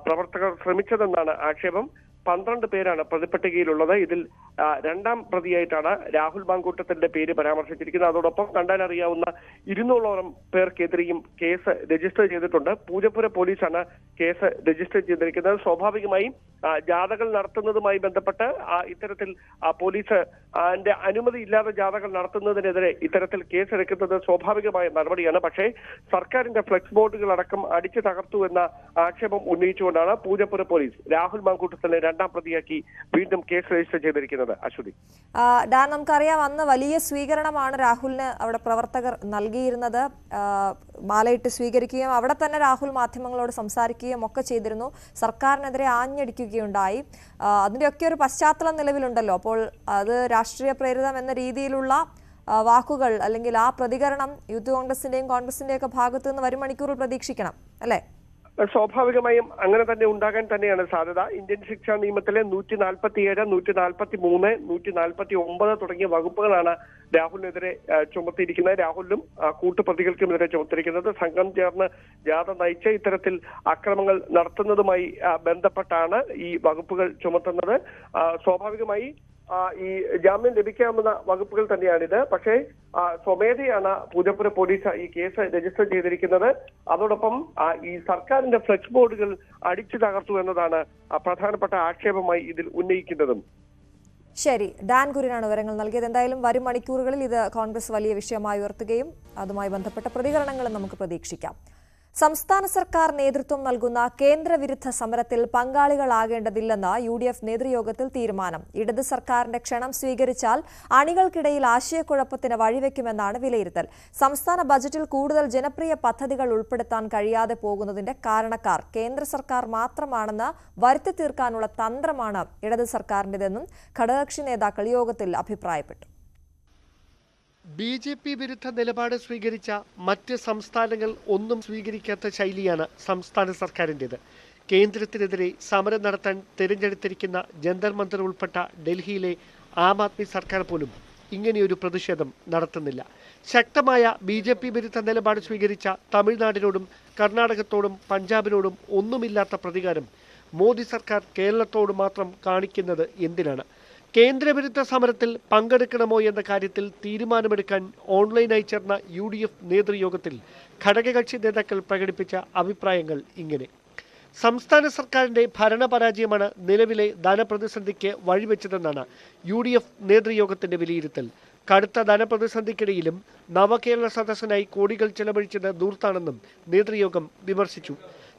പ്രവർത്തകർ ശ്രമിച്ചതെന്നാണ് ആക്ഷേപം. 12 പേരാണ് പ്രതിപട്ടികയിലുള്ളത്. ഇതിൽ രണ്ടാം പ്രതിയായിട്ടാണ് രാഹുൽ മാങ്കൂട്ടത്തിന്റെ പേര് പരാമർശിച്ചിരിക്കുന്നത്. അതോടൊപ്പം കണ്ടാൽ അറിയാവുന്ന 200ഓളം പേർക്കെതിരെയും കേസ് രജിസ്റ്റർ ചെയ്തിട്ടുണ്ട്. പൂജപ്പുര പോലീസാണ് കേസ് രജിസ്റ്റർ ചെയ്തിരിക്കുന്നത്. സ്വാഭാവികമായും ജാഥകൾ നടത്തുന്നതുമായി ബന്ധപ്പെട്ട് ഇത്തരത്തിൽ പോലീസ് അനുമതി ഇല്ലാതെ ജാഥകൾ നടത്തുന്നതിനെതിരെ ഇത്തരത്തിൽ കേസെടുക്കുന്നത് സ്വാഭാവികമായ നടപടിയാണ്. പക്ഷേ സർക്കാരിന്റെ ഫ്ലെക്സ് ബോർഡുകൾ അടക്കം അടിച്ചു തകർത്തു എന്ന ആക്ഷേപം ഉന്നയിച്ചുകൊണ്ടാണ് പൂജപ്പുര പോലീസ് രാഹുൽ മാങ്കൂട്ടത്തിനെ രണ്ടാം പ്രതിയാക്കി വീണ്ടും കേസ് രജിസ്റ്റർ ചെയ്തിരിക്കുന്നത്. അശ്വതി, ഡാൻ, നമുക്കറിയാം അന്ന് വലിയ സ്വീകരണമാണ് രാഹുലിന് അവിടെ പ്രവർത്തകർ നൽകിയിരുന്നത്. മാലയിട്ട് സ്വീകരിക്കുകയും അവിടെ തന്നെ രാഹുൽ മാധ്യമങ്ങളോട് സംസാരിക്കുകയും ഒക്കെ ചെയ്തിരുന്നു. സർക്കാരിനെതിരെ ആഞ്ഞടിക്കുകയുണ്ടായി. അതിൻ്റെയൊക്കെ ഒരു പശ്ചാത്തലം നിലവിലുണ്ടല്ലോ. അപ്പോൾ അത് രാഷ്ട്രീയ പ്രേരിതം എന്ന രീതിയിലുള്ള വാക്കുകൾ അല്ലെങ്കിൽ ആ പ്രതികരണം യൂത്ത് കോൺഗ്രസിന്റെയും കോൺഗ്രസിന്റെയും ഒക്കെ ഭാഗത്തു നിന്ന് വരും മണിക്കൂറിൽ പ്രതീക്ഷിക്കണം അല്ലേ? സ്വാഭാവികമായും അങ്ങനെ തന്നെ ഉണ്ടാകാൻ തന്നെയാണ് സാധ്യത. ഇന്ത്യൻ ശിക്ഷാ നിയമത്തിലെ 147, 143, 149 തുടങ്ങിയ വകുപ്പുകളാണ് രാഹുലിനെതിരെ ചുമത്തിയിരിക്കുന്നത്. രാഹുലിനും കൂട്ടുപ്രതികൾക്കുമെതിരെ ചുമത്തിയിരിക്കുന്നത്. സംഘം ചേർന്ന് ജാഥ നയിച്ച ഇത്തരത്തിൽ അക്രമങ്ങൾ നടത്തുന്നതുമായി ബന്ധപ്പെട്ടാണ് ഈ വകുപ്പുകൾ ചുമത്തുന്നത്. സ്വാഭാവികമായി ഈ ജാമ്യം ലഭിക്കാവുന്ന വകുപ്പുകൾ തന്നെയാണിത്. പക്ഷേ സ്വമേധയാണ് പൂജപ്പുര പോലീസ് ഈ കേസ് രജിസ്റ്റർ ചെയ്തിരിക്കുന്നത്. അതോടൊപ്പം ഈ സർക്കാരിന്റെ ഫ്ലെക്സ് ബോർഡുകൾ അടിച്ചു തകർത്തു എന്നതാണ് പ്രധാനപ്പെട്ട ആക്ഷേപമായി ഇതിൽ ഉന്നയിക്കുന്നതും. ശരി, ഡാൻ കുര്യനാണ് വിവരങ്ങൾ നൽകിയത്. എന്തായാലും വരും മണിക്കൂറുകളിൽ ഇത് കോൺഗ്രസ് വലിയ വിഷയമായി ഉയർത്തുകയും അതുമായി ബന്ധപ്പെട്ട പ്രതികരണങ്ങളും നമുക്ക് പ്രതീക്ഷിക്കാം. സംസ്ഥാന സർക്കാർ നേതൃത്വം നൽകുന്ന കേന്ദ്രവിരുദ്ധ സമരത്തിൽ പങ്കാളികളാകേണ്ടതില്ലെന്ന് UDF നേതൃയോഗത്തിൽ തീരുമാനം. ഇടത് സർക്കാരിന്റെ ക്ഷണം സ്വീകരിച്ചാൽ അണികൾക്കിടയിൽ ആശയക്കുഴപ്പത്തിന് വഴിവെക്കുമെന്നാണ് വിലയിരുത്തൽ. സംസ്ഥാന ബജറ്റിൽ കൂടുതൽ ജനപ്രിയ പദ്ധതികൾ ഉൾപ്പെടുത്താൻ കഴിയാതെ പോകുന്നതിന്റെ കാരണക്കാർ കേന്ദ്ര സർക്കാർ മാത്രമാണെന്ന് വരുത്തി തീർക്കാനുള്ള തന്ത്രമാണ് ഇടത് സർക്കാരിന്റേതെന്നും ഘടകകക്ഷി നേതാക്കൾ യോഗത്തിൽ അഭിപ്രായപ്പെട്ടു. BJP വിരുദ്ധ നിലപാട് സ്വീകരിച്ച മറ്റ് സംസ്ഥാനങ്ങൾ ഒന്നും സ്വീകരിക്കാത്ത ശൈലിയാണ് സംസ്ഥാന സർക്കാരിൻ്റേത്. കേന്ദ്രത്തിനെതിരെ സമരം നടത്താൻ തിരഞ്ഞെടുത്തിരിക്കുന്ന ജന്തർ മന്ദർ ഉൾപ്പെട്ട ഡൽഹിയിലെ ആം ആദ്മി സർക്കാർ പോലും ഇങ്ങനെയൊരു പ്രതിഷേധം നടത്തുന്നില്ല. ശക്തമായ BJP വിരുദ്ധ നിലപാട് സ്വീകരിച്ച തമിഴ്നാടിനോടും കർണാടകത്തോടും പഞ്ചാബിനോടും ഒന്നുമില്ലാത്ത പ്രതികാരം മോദി സർക്കാർ കേരളത്തോട് മാത്രം കാണിക്കുന്നത് എന്തിനാണ്? കേന്ദ്രവിരുദ്ധ സമരത്തിൽ പങ്കെടുക്കണമോ എന്ന കാര്യത്തിൽ തീരുമാനമെടുക്കാൻ ഓൺലൈനായി ചേർന്ന UDF നേതൃയോഗത്തിൽ ഘടകകക്ഷി നേതാക്കൾ പ്രകടിപ്പിച്ച അഭിപ്രായങ്ങൾ ഇങ്ങനെ. സംസ്ഥാന സർക്കാരിന്റെ ഭരണപരാജയമാണ് നിലവിലെ ധനപ്രതിസന്ധിക്ക് വഴിവെച്ചതെന്നാണ് UDF നേതൃയോഗത്തിന്റെ വിലയിരുത്തൽ. കടുത്ത ധനപ്രതിസന്ധിക്കിടയിലും നവകേരള സദസ്സിനായി കോടികൾ ചെലവഴിച്ചത് ദൂർത്താണെന്നും നേതൃയോഗം വിമർശിച്ചു.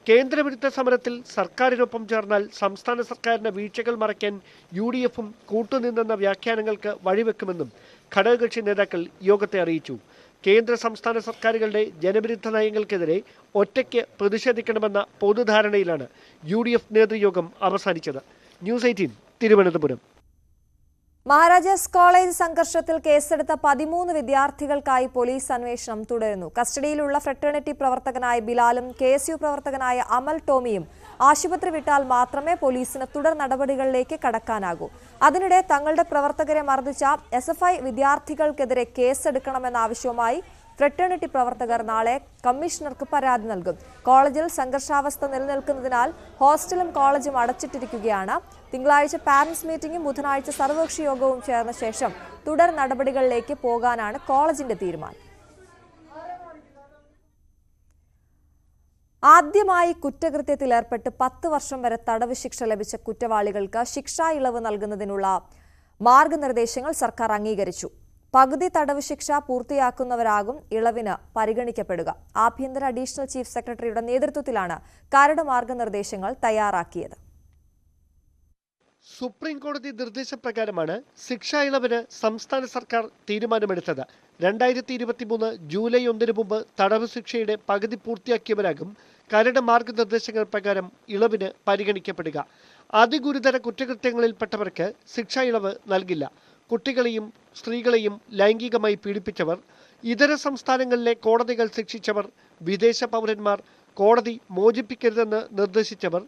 കേന്ദ്രവിരുദ്ധ സമരത്തിൽ സർക്കാരിനൊപ്പം ചേർന്നാൽ സംസ്ഥാന സർക്കാരിന്റെ വീഴ്ചകൾ മറയ്ക്കാൻ UDFും കൂട്ടുനിന്നെന്ന വ്യാഖ്യാനങ്ങൾക്ക് വഴിവെക്കുമെന്നും ഘടകകക്ഷി നേതാക്കൾ യോഗത്തെ അറിയിച്ചു. കേന്ദ്ര സംസ്ഥാന സർക്കാരുകളുടെ ജനവിരുദ്ധ നയങ്ങൾക്കെതിരെ ഒറ്റയ്ക്ക് പ്രതിഷേധിക്കണമെന്ന പൊതുധാരണയിലാണ് UDF നേതൃയോഗം അവസാനിച്ചത്. ന്യൂസ് 18 തിരുവനന്തപുരം. മഹാരാജാസ് കോളേജ് സംഘർഷത്തിൽ കേസെടുത്ത 13 വിദ്യാർത്ഥികൾക്കായി പോലീസ് അന്വേഷണം തുടരുന്നു. കസ്റ്റഡിയിലുള്ള ഫ്രട്ടേണിറ്റി പ്രവർത്തകനായ ബിലാലും KSU പ്രവർത്തകനായ അമൽ ടോമിയും ആശുപത്രി വിട്ടാൽ മാത്രമേ പോലീസിന് തുടർ നടപടികളിലേക്ക് കടക്കാനാകൂ. അതിനിടെ തങ്ങളുടെ പ്രവർത്തകരെ മർദ്ദിച്ച SFI വിദ്യാർത്ഥികൾക്കെതിരെ കേസെടുക്കണമെന്ന ആവശ്യവുമായി ഫ്രട്ടേണിറ്റി പ്രവർത്തകർ നാളെ കമ്മീഷണർക്ക് പരാതി നൽകും. കോളേജിൽ സംഘർഷാവസ്ഥ നിലനിൽക്കുന്നതിനാൽ ഹോസ്റ്റലും കോളേജും അടച്ചിട്ടിരിക്കുകയാണ്. തിങ്കളാഴ്ച പാരന്റ്സ് മീറ്റിംഗും ബുധനാഴ്ച സർവകക്ഷി യോഗവും ചേർന്ന ശേഷം തുടർ നടപടികളിലേക്ക് പോകാനാണ് കോളേജിന്റെ തീരുമാനം. ആദ്യമായി കുറ്റകൃത്യത്തിലേർപ്പെട്ട് 10 വർഷം വരെ തടവ് ശിക്ഷ ലഭിച്ച കുറ്റവാളികൾക്ക് ശിക്ഷാ ഇളവ് നൽകുന്നതിനുള്ള മാർഗനിർദ്ദേശങ്ങൾ സർക്കാർ അംഗീകരിച്ചു. പകുതി തടവ് ശിക്ഷ പൂർത്തിയാക്കുന്നവരാകും ഇളവിന് പരിഗണിക്കപ്പെടുക. ആഭ്യന്തര അഡീഷണൽ ചീഫ് സെക്രട്ടറിയുടെ നേതൃത്വത്തിലാണ് കരട് മാർഗനിർദ്ദേശങ്ങൾ തയ്യാറാക്കിയത്. സുപ്രീം കോടതി നിർദ്ദേശപ്രകാരമാണ് ശിക്ഷാ ഇളവിന് സംസ്ഥാന സർക്കാർ തീരുമാനമെടുത്തത്. 2023 ജൂലൈ 1 മുമ്പ് തടവ് ശിക്ഷയുടെ പകുതി പൂർത്തിയാക്കിയവരാകും കരട് മാർഗനിർദ്ദേശങ്ങൾ പ്രകാരം ഇളവിന് പരിഗണിക്കപ്പെടുക. അതിഗുരുതര കുറ്റകൃത്യങ്ങളിൽപ്പെട്ടവർക്ക് ശിക്ഷാ ഇളവ് നൽകില്ല. കുട്ടികളെയും സ്ത്രീകളെയും ലൈംഗികമായി പീഡിപ്പിച്ചവർ, ഇതര സംസ്ഥാനങ്ങളിലെ കോടതികൾ ശിക്ഷിച്ചവർ, വിദേശ പൗരന്മാർ, കോടതി മോചിപ്പിക്കരുതെന്ന് നിർദ്ദേശിച്ചവർ,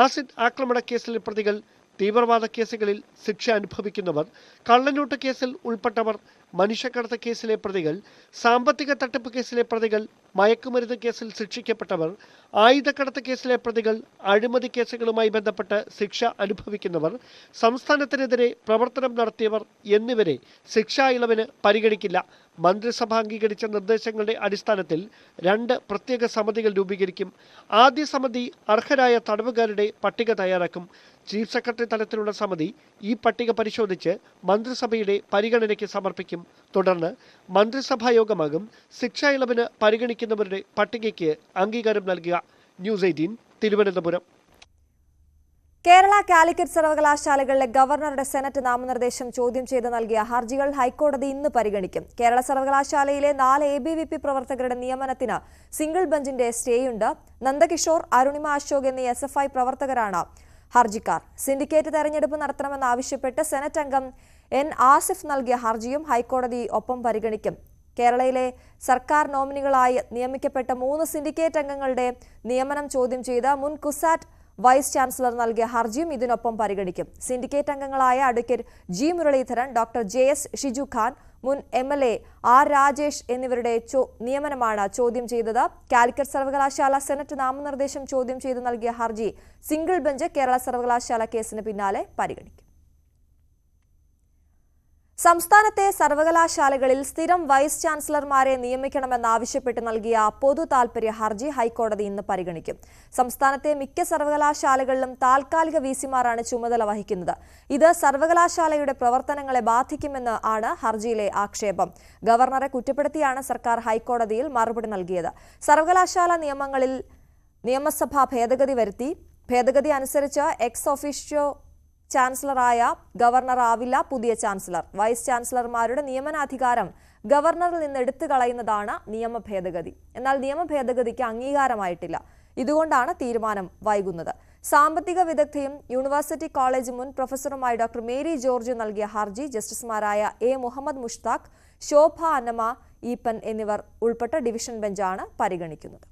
ആസിഡ് ആക്രമണ കേസിലെ പ്രതികൾ, തീവ്രവാദ കേസുകളിൽ ശിക്ഷ അനുഭവിക്കുന്നവർ, കള്ളനോട്ട് കേസിൽ ഉൾപ്പെട്ടവർ, മനുഷ്യക്കടത്ത് കേസിലെ പ്രതികൾ, സാമ്പത്തിക തട്ടിപ്പ് കേസിലെ പ്രതികൾ, മയക്കുമരുന്ന് കേസിൽ ശിക്ഷിക്കപ്പെട്ടവർ, ആയുധക്കടത്ത് കേസിലെ പ്രതികൾ, അഴിമതി കേസുകളുമായി ബന്ധപ്പെട്ട് ശിക്ഷ അനുഭവിക്കുന്നവർ, സംസ്ഥാനത്തിനെതിരെ പ്രവർത്തനം നടത്തിയവർ എന്നിവരെ ശിക്ഷാ ഇളവിന് പരിഗണിക്കില്ല. മന്ത്രിസഭ അംഗീകരിച്ച നിർദ്ദേശങ്ങളുടെ അടിസ്ഥാനത്തിൽ 2 പ്രത്യേക സമിതികൾ രൂപീകരിക്കും. ആദ്യ സമിതി അർഹരായ തടവുകാരുടെ പട്ടിക തയ്യാറാക്കും. ചീഫ് സെക്രട്ടറി തലത്തിലുള്ള സമിതി ഈ പട്ടിക പരിശോധിച്ച് മന്ത്രിസഭയുടെ പരിഗണനയ്ക്ക് സമർപ്പിക്കും. തുടർന്ന് മന്ത്രിസഭാ യോഗമാകും ശിക്ഷാ ഇളവിന് പരിഗണിക്കുന്നവരുടെ പട്ടികയ്ക്ക് അംഗീകാരം നൽകുക. ന്യൂസ് 18 തിരുവനന്തപുരം. കേരള കാലിക്കറ്റ് സർവകലാശാലകളിലെ ഗവർണറുടെ സെനറ്റ് നാമനിർദ്ദേശം ചോദ്യം ചെയ്ത് നൽകിയ ഹർജികൾ ഹൈക്കോടതി ഇന്ന് പരിഗണിക്കും. കേരള സർവകലാശാലയിലെ 4 ABVP പ്രവർത്തകരുടെ നിയമനത്തിന് സിംഗിൾ ബെഞ്ചിന്റെ സ്റ്റേയുണ്ട്. നന്ദകിഷോർ, അരുണിമ അശോക് എന്നീ SFI പ്രവർത്തകരാണ് ഹർജിക്കാർ. സിൻഡിക്കേറ്റ് തെരഞ്ഞെടുപ്പ് നടത്തണമെന്നാവശ്യപ്പെട്ട് സെനറ്റ് അംഗം N. ആസിഫ് നൽകിയ ഹർജിയും ഹൈക്കോടതി ഒപ്പം പരിഗണിക്കും. കേരളയിലെ സർക്കാർ നോമിനികളായി നിയമിക്കപ്പെട്ട 3 സിൻഡിക്കേറ്റ് അംഗങ്ങളുടെ നിയമനം ചോദ്യം ചെയ്ത് മുൻ കുസാറ്റ് വൈസ് ചാൻസലർ നൽകിയ ഹർജിയും ഇതിനൊപ്പം പരിഗണിക്കും. സിൻഡിക്കേറ്റ് അംഗങ്ങളായ advocate G. Muraleedharan, doctor JS Shiju Khan, മുൻ MLA R. രാജേഷ് എന്നിവരുടെ നിയമനമാണ് ചോദ്യം ചെയ്തത്. കാലിക്കറ്റ് സർവകലാശാല സെനറ്റ് നാമനിർദ്ദേശം ചോദ്യം ചെയ്ത് നൽകിയ ഹർജി സിംഗിൾ ബെഞ്ച് കേരള സർവകലാശാല കേസിന് പിന്നാലെ പരിഗണിക്കും. സംസ്ഥാനത്തെ സർവകലാശാലകളിൽ സ്ഥിരം വൈസ് ചാൻസലർമാരെ നിയമിക്കണമെന്നാവശ്യപ്പെട്ട് നൽകിയ പൊതു താൽപര്യ ഹർജി ഹൈക്കോടതി ഇന്ന് പരിഗണിക്കും. സംസ്ഥാനത്തെ മിക്ക സർവകലാശാലകളിലും താൽക്കാലിക VC-മാരാണ് ചുമതല വഹിക്കുന്നത്. ഇത് സർവകലാശാലയുടെ പ്രവർത്തനങ്ങളെ ബാധിക്കുമെന്ന് ആണ് ഹർജിയിലെ ആക്ഷേപം. ഗവർണറെ കുറ്റപ്പെടുത്തിയാണ് സർക്കാർ ഹൈക്കോടതിയിൽ മറുപടി നൽകിയത്. സർവകലാശാല നിയമങ്ങളിൽ നിയമസഭ ഭേദഗതി വരുത്തി. ഭേദഗതി അനുസരിച്ച് എക്സ് ഒഫീഷ്യോ ചാൻസലറായ ഗവർണർ ആവില്ല പുതിയ ചാൻസലർ. വൈസ് ചാൻസലർമാരുടെ നിയമനാധികാരം ഗവർണറിൽ നിന്ന് എടുത്തു കളയുന്നതാണ് നിയമ ഭേദഗതി. എന്നാൽ നിയമ ഭേദഗതിക്ക് അംഗീകാരമായിട്ടില്ല. ഇതുകൊണ്ടാണ് തീരുമാനം വൈകുന്നത്. സാമ്പത്തിക വിദഗ്ധയും യൂണിവേഴ്സിറ്റി കോളേജ് മുൻ പ്രൊഫസറുമായ ഡോക്ടർ മേരി ജോർജ് നൽകിയ ഹർജി ജസ്റ്റിസുമാരായ A. മുഹമ്മദ് മുഷ്താഖ്, ശോഭ അന്നമ ഈപ്പൻ എന്നിവർ ഉൾപ്പെട്ട ഡിവിഷൻ ബെഞ്ചാണ് പരിഗണിക്കുന്നത്.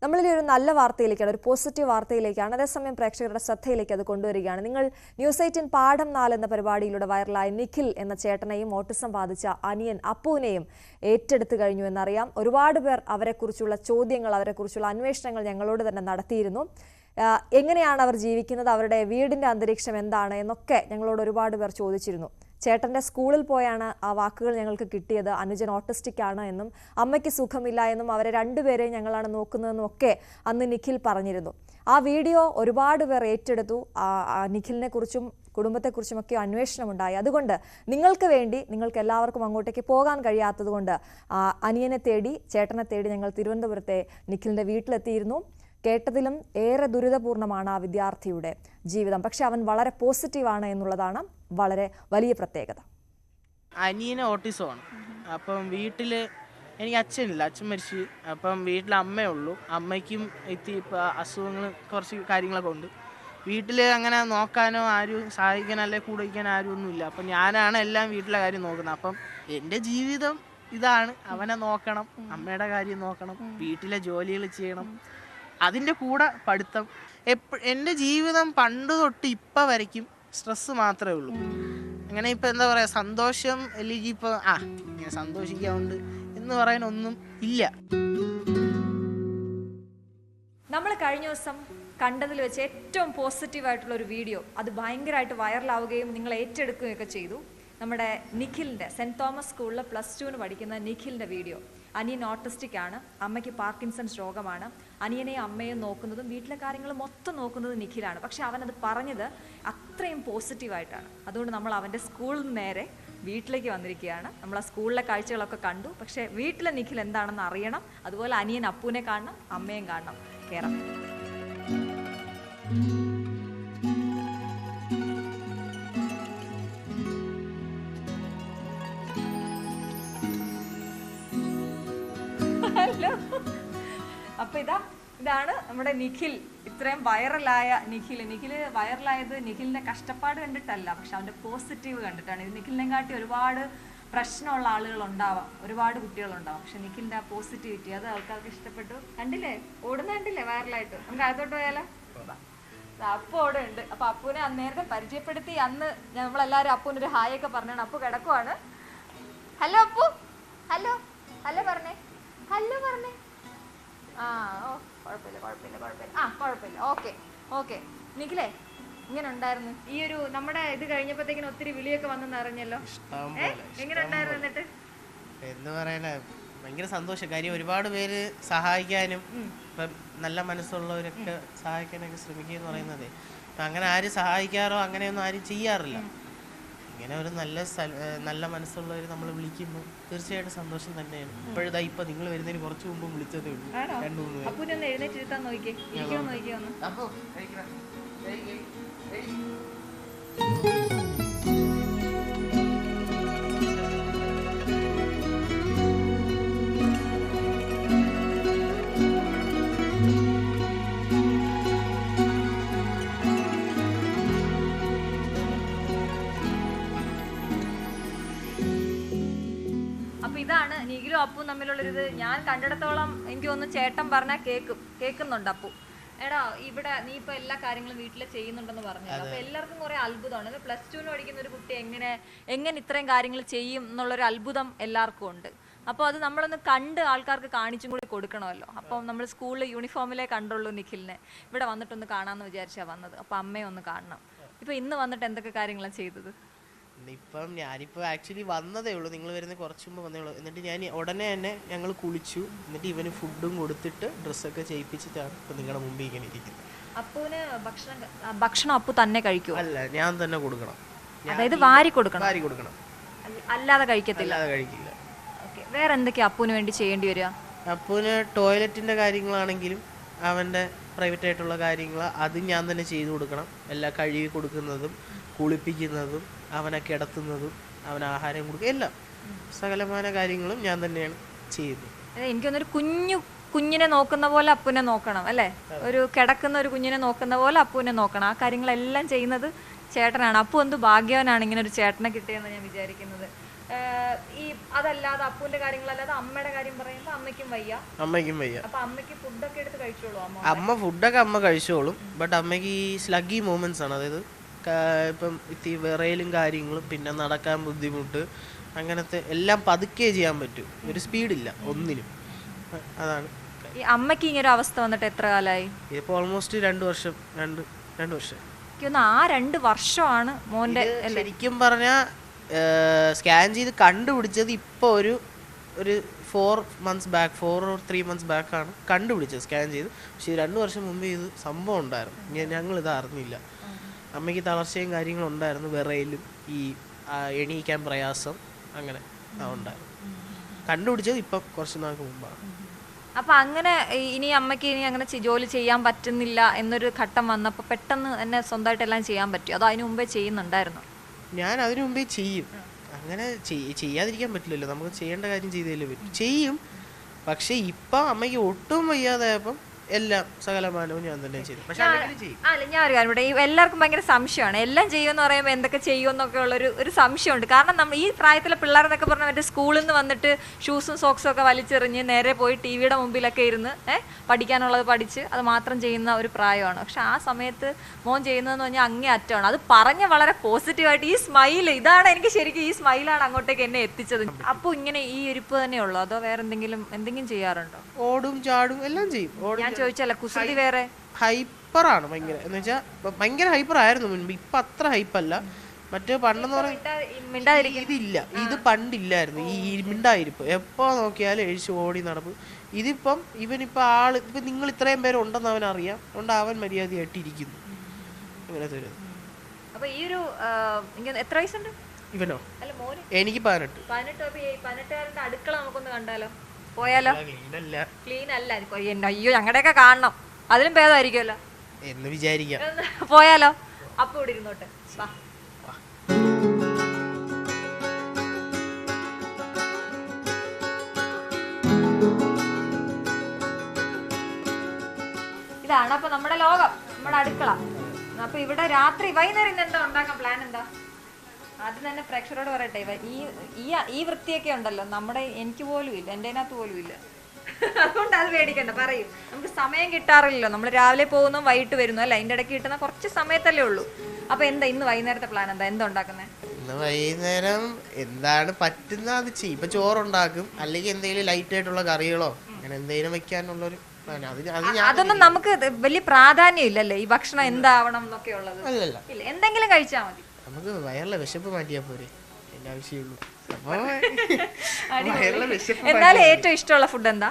നമ്മളിലെ ഒരു നല്ല വാർത്തയിലേക്കാണ്, ഒരു പോസിറ്റീവ് വാർത്തയിലേക്കാണ്. അതേസമയം പ്രേക്ഷകരുടെ ശ്രദ്ധയിലേക്ക് അത് കൊണ്ടുവരികയാണ്. നിങ്ങൾ ന്യൂസ് 18 പാഠം 4 എന്ന പരിപാടിയിലൂടെ വൈറലായ നിഖിൽ എന്ന ചേട്ടനെയും ഓട്ടിസം ബാധിച്ച അനിയൻ അപ്പുവിനെയും ഏറ്റെടുത്തു കഴിഞ്ഞു എന്നറിയാം. ഒരുപാട് പേർ അവരെക്കുറിച്ചുള്ള ചോദ്യങ്ങൾ, അവരെക്കുറിച്ചുള്ള അന്വേഷണങ്ങൾ ഞങ്ങളോട് തന്നെ നടത്തിയിരുന്നു. എങ്ങനെയാണ് അവർ ജീവിക്കുന്നത്, അവരുടെ വീടിൻ്റെ അന്തരീക്ഷം എന്താണ് എന്നൊക്കെ ഞങ്ങളോട് ഒരുപാട് പേർ ചോദിച്ചിരുന്നു. ചേട്ടൻ്റെ സ്കൂളിൽ പോയാണ് ആ വാക്കുകൾ ഞങ്ങൾക്ക് കിട്ടിയത്. അനുജൻ ഓട്ടിസ്റ്റിക് ആണ് എന്നും അമ്മയ്ക്ക് സുഖമില്ല എന്നും അവരെ 2 പേരെയും ഞങ്ങളാണ് നോക്കുന്നതെന്നും ഒക്കെ അന്ന് നിഖിൽ പറഞ്ഞിരുന്നു. ആ വീഡിയോ ഒരുപാട് പേർ ഏറ്റെടുത്തു. നിഖിലിനെ കുറിച്ചും കുടുംബത്തെക്കുറിച്ചുമൊക്കെ അന്വേഷണമുണ്ടായി. അതുകൊണ്ട് നിങ്ങൾക്ക് വേണ്ടി, നിങ്ങൾക്ക് എല്ലാവർക്കും അങ്ങോട്ടേക്ക് പോകാൻ കഴിയാത്തതുകൊണ്ട് അനിയനെ തേടി, ചേട്ടനെ തേടി ഞങ്ങൾ തിരുവനന്തപുരത്തെ നിഖിലിൻ്റെ വീട്ടിലെത്തിയിരുന്നു. കേട്ടതിലും ഏറെ ദുരിതപൂർണ്ണമാണ് ആ വിദ്യാർത്ഥിയുടെ ജീവിതം. പക്ഷെ അവൻ വളരെ പോസിറ്റീവാണ് എന്നുള്ളതാണ് വളരെ വലിയ പ്രത്യേകത. അനിയന് ഓട്ടിസമാണ്. അപ്പം വീട്ടിൽ എനിക്ക് അച്ഛനില്ല, അച്ഛൻ മരിച്ചു. അപ്പം വീട്ടിൽ അമ്മയേ ഉള്ളൂ. അമ്മയ്ക്കും ഇപ്പോൾ അസുഖങ്ങൾ കുറച്ച് കാര്യങ്ങളൊക്കെ ഉണ്ട്. വീട്ടിൽ അങ്ങനെ നോക്കാനോ ആരും സഹായിക്കാനോ അല്ലെങ്കിൽ കൂടെ വയ്ക്കാനോ ആരും ഒന്നുമില്ല. അപ്പം ഞാനാണ് എല്ലാം വീട്ടിലെ കാര്യം നോക്കുന്നത്. അപ്പം എൻ്റെ ജീവിതം ഇതാണ്. അവനെ നോക്കണം, അമ്മയുടെ കാര്യം നോക്കണം, വീട്ടിലെ ജോലികൾ ചെയ്യണം, അതിൻ്റെ കൂടെ പഠിത്തം. എൻ്റെ ജീവിതം പണ്ട് തൊട്ട് ഇപ്പം വരയ്ക്കും സ്ട്രെസ്സ് മാത്രമേ ഉള്ളൂ. അങ്ങനെ ഇപ്പം എന്താ പറയുക, സന്തോഷം അല്ലെങ്കിൽ ഇപ്പോൾ ഇങ്ങനെ സന്തോഷിക്കാറുണ്ട് എന്ന് പറയാനൊന്നും ഇല്ല. നമ്മൾ കഴിഞ്ഞ ദിവസം കണ്ടതിൽ വെച്ച് ഏറ്റവും പോസിറ്റീവായിട്ടുള്ള ഒരു വീഡിയോ, അത് ഭയങ്കരമായിട്ട് വൈറലാവുകയും നിങ്ങൾ ഏറ്റെടുക്കുകയൊക്കെ ചെയ്തു. നമ്മുടെ നിഖിലിൻ്റെ സെൻറ്റ് തോമസ് സ്കൂളിൽ +2 പഠിക്കുന്ന നിഖിലിൻ്റെ വീഡിയോ. അനിയൻ ഓട്ടിസ്റ്റിക് ആണ്, അമ്മയ്ക്ക് പാർക്കിൻസൺസ് രോഗമാണ്. അനിയനെയും അമ്മയും നോക്കുന്നതും വീട്ടിലെ കാര്യങ്ങൾ മൊത്തം നോക്കുന്നത് നിഖിലാണ്. പക്ഷെ അവനത് പറഞ്ഞത് അത്രയും പോസിറ്റീവായിട്ടാണ്. അതുകൊണ്ട് നമ്മൾ അവൻ്റെ സ്കൂളിൽ നിന്ന് നേരെ വീട്ടിലേക്ക് വന്നിരിക്കുകയാണ്. നമ്മൾ ആ സ്കൂളിലെ കാഴ്ചകളൊക്കെ കണ്ടു. പക്ഷേ വീട്ടിലെ നിഖിൽ എന്താണെന്ന് അറിയണം. അതുപോലെ അനിയൻ അപ്പുവിനെ കാണണം, അമ്മയും കാണണം. കേരളം ഹലോ. അപ്പൊ ഇതാണ് നമ്മുടെ നിഖിൽ. ഇത്രയും വൈറലായ നിഖിൽ വൈറലായത് നിഖിലിന്റെ കഷ്ടപ്പാട് കണ്ടിട്ടല്ല, പക്ഷെ അവന്റെ പോസിറ്റീവ് കണ്ടിട്ടാണ്. ഇത് നിഖിലിനെക്കാട്ടി ഒരുപാട് പ്രശ്നമുള്ള ആളുകൾ ഉണ്ടാവാം, ഒരുപാട് കുട്ടികളുണ്ടാവും, പക്ഷെ നിഖിലിന്റെ ആ പോസിറ്റിവിറ്റി അത് ആൾക്കാർക്ക് ഇഷ്ടപ്പെട്ടു. കണ്ടില്ലേ, ഓടുന്ന കണ്ടില്ലേ വൈറലായിട്ട്. നമുക്ക് അകത്തോട്ട് പോയാലോ? അപ്പു അവിടെ ഉണ്ട്. അപ്പൊ അപ്പുവിനെ നേരത്തെ പരിചയപ്പെടുത്തി. അന്ന് നമ്മളെല്ലാവരും അപ്പുവിനൊരു ഹായ് ഒക്കെ പറഞ്ഞാണ്. അപ്പു കിടക്കുവാണ്. ഹലോ അപ്പു, ഹലോ ഹലോ പറഞ്ഞേ, ഹലോ പറഞ്ഞേ. ആ ഓ കുഴപ്പമില്ല. ആ കുഴപ്പമില്ല. ഓക്കെ നിഖിലേ, ഇങ്ങനെ ഉണ്ടായിരുന്നു ഈ ഒരു നമ്മുടെ ഇത് കഴിഞ്ഞപ്പോഴത്തേക്കിനും ഒത്തിരി വിളിയൊക്കെ വന്നെന്ന് അറിഞ്ഞല്ലോ. എങ്ങനെ ഉണ്ടായിരുന്നു? എന്നിട്ട് എന്ന് പറയാനാ ഭയങ്കര സന്തോഷം. കാര്യം ഒരുപാട് പേര് സഹായിക്കാനും ഇപ്പം നല്ല മനസ്സുള്ളവരൊക്കെ സഹായിക്കാനൊക്കെ ശ്രമിക്കുക എന്ന് പറയുന്നത്, ഇപ്പം അങ്ങനെ ആരും സഹായിക്കാറോ അങ്ങനെയൊന്നും ആരും ചെയ്യാറില്ല. ഇങ്ങനെ ഒരു നല്ല മനസ്സുള്ളവർ നമ്മൾ വിളിക്കുമ്പോൾ തീർച്ചയായിട്ടും സന്തോഷം തന്നെയാണ്. ഇപ്പോഴത്തെ ഇപ്പം നിങ്ങൾ വരുന്നതിന് കുറച്ച് മുമ്പ് വിളിച്ചതേ ഉള്ളൂ. 2-3 അപ്പൂനൊന്ന് എഴുന്നേറ്റിരുത്താൻ നോക്കിയേ. അപ്പൊ ഇതാണ് നിഖിലും അപ്പും തമ്മിലുള്ളൊരിത്. ഞാൻ കണ്ടിടത്തോളം എനിക്ക് തോന്നുന്നു ചേട്ടൻ പറഞ്ഞാൽ കേൾക്കുന്നുണ്ട് അപ്പു. എടാ ഇവിടെ നീ ഇപ്പൊ എല്ലാ കാര്യങ്ങളും വീട്ടിൽ ചെയ്യുന്നുണ്ടെന്ന് പറഞ്ഞു. അപ്പൊ എല്ലാവർക്കും കുറെ അത്ഭുതമാണ്. +2 പഠിക്കുന്ന ഒരു കുട്ടി എങ്ങനെ ഇത്രയും കാര്യങ്ങൾ ചെയ്യും എന്നുള്ളൊരു അത്ഭുതം എല്ലാവർക്കും ഉണ്ട്. അപ്പോൾ അത് നമ്മളൊന്ന് കണ്ട് ആൾക്കാർക്ക് കാണിച്ചും കൂടി കൊടുക്കണമല്ലോ. അപ്പം നമ്മൾ സ്കൂളിൽ യൂണിഫോമിലേ കണ്ടുള്ളൂ നിഖിലിനെ. ഇവിടെ വന്നിട്ടൊന്ന് കാണാമെന്ന് വിചാരിച്ചാൽ വന്നത്. അപ്പോൾ അമ്മയെ ഒന്ന് കാണണം. ഇപ്പൊ ഇന്ന് വന്നിട്ട് എന്തൊക്കെ കാര്യങ്ങളാണ് ചെയ്തത്? ഇപ്പം ഞാനിപ്പോൾ ആക്ച്വലി വന്നതേ ഉള്ളൂ. നിങ്ങൾ വരുന്ന കുറച്ച് മുമ്പ് വന്നേ ഉള്ളൂ. എന്നിട്ട് ഞാൻ ഉടനെ തന്നെ ഞങ്ങൾ കുളിച്ചു. എന്നിട്ട് ഇവന് ഫുഡും കൊടുത്തിട്ട് ഡ്രസ്സൊക്കെ ചെയ്യിപ്പിച്ചിട്ടാണ് ഇപ്പം നിങ്ങളുടെ മുമ്പിൽ ഇങ്ങനെ ഇരിക്കുന്നത്. അപ്പൂന് ഭക്ഷണം അപ്പു തന്നെ കഴിക്കുമോ? അല്ല, ഞാൻ തന്നെ കൊടുക്കണം. അതായത് വാരി കൊടുക്കണം. അല്ലാതെ കഴിക്കത്തില്ല? അല്ലാതെ കഴിക്കില്ല. വേറെ എന്തൊക്കെയാ അപ്പൂന് വേണ്ടി ചെയ്യേണ്ടി വരിക? അപ്പൂന് ടോയ്ലറ്റിൻ്റെ കാര്യങ്ങളാണെങ്കിലും അവൻ്റെ പ്രൈവറ്റ് ആയിട്ടുള്ള കാര്യങ്ങൾ അത് ഞാൻ തന്നെ ചെയ്തു കൊടുക്കണം. എല്ലാം കഴുകി കൊടുക്കുന്നതും കുളിപ്പിക്കുന്നതും അവനെ കിടത്തുന്നതും അവന് ആഹാരം കൊടുക്കുക, എല്ലാം സകലമാന കാര്യങ്ങളും ഞാൻ തന്നെയാണ് ചെയ്യുന്നത്. എനിക്കൊന്നൊരു കുഞ്ഞിനെ നോക്കുന്ന പോലെ അപ്പൂനെ നോക്കണം അല്ലേ? ഒരു കിടക്കുന്ന ഒരു കുഞ്ഞിനെ നോക്കുന്ന പോലെ അപ്പൂനെ നോക്കണം. ആ കാര്യങ്ങളെല്ലാം ചെയ്യുന്നത് ചേട്ടനാണ്. അപ്പു എന്ത് ഭാഗ്യവാനാണ് ഇങ്ങനെ ഒരു ചേട്ടനെ കിട്ടിയെന്ന് ഞാൻ വിചാരിക്കുന്നത്. ഈ അതല്ലാതെ അപ്പൂന്റെ കാര്യങ്ങളല്ലാതെ അമ്മയുടെ കാര്യം പറയുമ്പോൾ അമ്മയ്ക്കും വയ്യ. അപ്പൊ അമ്മയ്ക്ക് ഫുഡൊക്കെ എടുത്ത് കഴിച്ചോളൂ? അമ്മ ഫുഡൊക്കെ അമ്മ കഴിച്ചോളും. ബട്ട് അമ്മയ്ക്ക് ഈ സ്ലഗി മൂമെന്റ്സ് ആണ്. അതായത് ഇപ്പം വിറയലും കാര്യങ്ങളും, പിന്നെ നടക്കാൻ ബുദ്ധിമുട്ട്, അങ്ങനത്തെ എല്ലാം പതുക്കെ ചെയ്യാൻ പറ്റും. ഒരു സ്പീഡില്ല ഒന്നിനും. അതാണ് ഈ അമ്മയ്ക്ക് ഇങ്ങനെ ഒരു അവസ്ഥ വന്നിട്ട് എത്ര കാലമായി? ഇതിപ്പോൾ ഓൾമോസ്റ്റ് 2 വർഷം. 2 വർഷം. ആ 2 വർഷമാണ് മോന്റെ. ശരിക്കും പറഞ്ഞാൽ സ്കാൻ ചെയ്ത് കണ്ടുപിടിച്ചത് ഇപ്പോൾ ഒരു 4 months ബാക്ക്, 4 or 3 months ബാക്കാണ് കണ്ടുപിടിച്ചത് സ്കാൻ ചെയ്ത്. പക്ഷേ 2 വർഷം മുമ്പ് ഇത് സംഭവം ഉണ്ടായിരുന്നു. ഞങ്ങളിത് അറിഞ്ഞില്ല. അമ്മയ്ക്ക് തളർച്ചയും കാര്യങ്ങളും ഉണ്ടായിരുന്നു, വിറയലും ഈ എണീക്കാൻ പ്രയാസം, അങ്ങനെ ഉണ്ടായിരുന്നു. കണ്ടുപിടിച്ചത് ഇപ്പം കുറച്ച് നാൾക്ക് മുമ്പാണ്. അപ്പൊ അങ്ങനെ ഇനി അമ്മയ്ക്ക് ഇനി അങ്ങനെ ജോലി ചെയ്യാൻ പറ്റുന്നില്ല എന്നൊരു ഘട്ടം വന്നപ്പോൾ പെട്ടെന്ന് തന്നെ സ്വന്തമായിട്ട് എല്ലാം ചെയ്യാൻ പറ്റും? അതോ അതിനു മുമ്പേ ചെയ്യുന്നുണ്ടായിരുന്നു? ഞാൻ അതിനു മുമ്പേ ചെയ്യും. അങ്ങനെ ചെയ്യാതിരിക്കാൻ പറ്റില്ലല്ലോ. നമുക്ക് ചെയ്യേണ്ട കാര്യം ചെയ്തല്ലേ പറ്റും. ചെയ്യും. പക്ഷെ ഇപ്പം അമ്മയ്ക്ക് ഒട്ടും വയ്യാതായപ്പം എല്ലാം സകലമാനവും ഞാൻ തന്നെ ചെയ്തു. പക്ഷെ അല്ല, ഞാൻ ഒരു കാര്യം ഇവിടെ എല്ലാവർക്കും ഭയങ്കര സംശയമാണ്. എല്ലാം ചെയ്യുമെന്ന് പറയുമ്പോൾ എന്തൊക്കെ ചെയ്യുമെന്നൊക്കെ ഉള്ളൊരു സംശയമുണ്ട്. കാരണം നമ്മൾ ഈ പ്രായത്തിലെ പിള്ളേരെന്നൊക്കെ പറഞ്ഞാൽ മറ്റേ സ്കൂളിൽ നിന്ന് വന്നിട്ട് ഷൂസും സോക്സും ഒക്കെ വലിച്ചെറിഞ്ഞ് നേരെ പോയി ടിവിയുടെ മുമ്പിലൊക്കെ ഇരുന്ന് പഠിക്കാനുള്ളത് പഠിച്ച് അത് മാത്രം ചെയ്യുന്ന ഒരു പ്രായമാണ്. പക്ഷെ ആ സമയത്ത് മോൻ ചെയ്യുന്നതെന്ന് പറഞ്ഞാൽ അങ്ങേ അറ്റമാണ്. അത് പറഞ്ഞ വളരെ പോസിറ്റീവായിട്ട് ഈ സ്മൈൽ, ഇതാണ് എനിക്ക് ശരിക്കും ഈ സ്മൈലാണ് അങ്ങോട്ടേക്ക് എന്നെ എത്തിച്ചത്. അപ്പോൾ ഇങ്ങനെ ഈ ഇരിപ്പ് തന്നെയുള്ളൂ അതോ വേറെ എന്തെങ്കിലും ചെയ്യാറുണ്ടോ? ഓടും ചാടും എല്ലാം ചെയ്യും. ഞാൻ ചോദിച്ചല്ല, കുസൃതി വേറെ? ഹൈപ്പറാണ് ഭയങ്കര. എന്ന് വെച്ചാൽ ഭയങ്കര ഹൈപ്പർ ആയിരുന്നു മുൻപ്. ഇപ്പം അത്ര ഹൈപ്പല്ല. മറ്റേ പണ്ടെന്ന് പറഞ്ഞാൽ ഇതില്ല, ഇത് പണ്ടില്ലായിരുന്നു. ഈ മിണ്ടായിരിപ്പ് എപ്പോ നോക്കിയാലും എഴിച്ച് ഓടി നടപ്പ്. ഇതിപ്പം ഇവനിപ്പോൾ ഇപ്പം നിങ്ങൾ ഇത്രയും പേര് ഉണ്ടെന്ന് അവൻ അറിയാം. അതുകൊണ്ട് അവൻ മര്യാദയായിട്ട് ഇരിക്കുന്നു. അങ്ങനത്തെ ഒരു. അപ്പൊ ഈ ഒരു എത്ര വയസ്സുണ്ട് ഇവനോ? എനിക്ക് 18. 18 അടുക്കള നമുക്കൊന്ന് കണ്ടാലോ? പോയാലോ? ക്ലീൻ അല്ല. അയ്യോ, ഞങ്ങളുടെയൊക്കെ കാണണം. അതിലും ഭേദമായിരിക്കുമല്ലോ. എന്ന് വിചാരിക്കാം. പോയാലോ? അപ്പൊ ഇവിടെ ഇരുന്നോട്ടെ. വാ. ഇതാണ് അപ്പൊ നമ്മുടെ ലോകം, നമ്മുടെ അടുക്കള. അപ്പൊ ഇവിടെ രാത്രി വൈകുന്നേരം ഇന്ന് എന്താ ഉണ്ടാക്കാൻ പ്ലാൻ എന്താ? ആദ്യം തന്നെ പ്രേക്ഷകരോട് പറയട്ടെ, ഈ വൃത്തിയൊക്കെ ഉണ്ടല്ലോ നമ്മുടെ, എനിക്ക് പോലും ഇല്ല, എൻ്റെ അതിനകത്ത് പോലും ഇല്ല. അതുകൊണ്ട് അത് പേടിക്കണ്ട, പറയും. നമുക്ക് സമയം കിട്ടാറില്ലല്ലോ, നമ്മൾ രാവിലെ പോകുന്നു വൈകിട്ട് വരുന്നു അല്ല, അതിൻ്റെ ഇടയ്ക്ക് കിട്ടുന്ന കുറച്ച് സമയത്തല്ലേ ഉള്ളൂ. അപ്പൊ എന്താ ഇന്ന് വൈകുന്നേരത്തെ പ്ലാൻ എന്താ ഉണ്ടാക്കുന്നത്? ഇന്ന് വൈകുന്നേരം എന്താണ് പറ്റുന്ന അത് ചെയ്യും. ഇപ്പൊ ചോറുണ്ടാക്കും, അല്ലെങ്കിൽ എന്തെങ്കിലും ലൈറ്റ് ആയിട്ടുള്ള കറികളോ അങ്ങനെ എന്തെങ്കിലും വെക്കാനുള്ളൊരു പ്ലാൻ. അതൊന്നും നമുക്ക് വലിയ പ്രാധാന്യം ഇല്ലല്ലേ, ഈ ഭക്ഷണം എന്താവണം എന്നൊക്കെ ഉള്ളത്. അല്ലല്ല, ഇല്ല, എന്തെങ്കിലും കഴിച്ചാൽ മതി. നമുക്ക് വയറിലെ വിശപ്പ് മാറ്റിയാ പോരെ, എന്റെ ആവശ്യമുള്ളൂ. എന്നാലും ഏറ്റവും ഇഷ്ടമുള്ള ഫുഡ് എന്താ?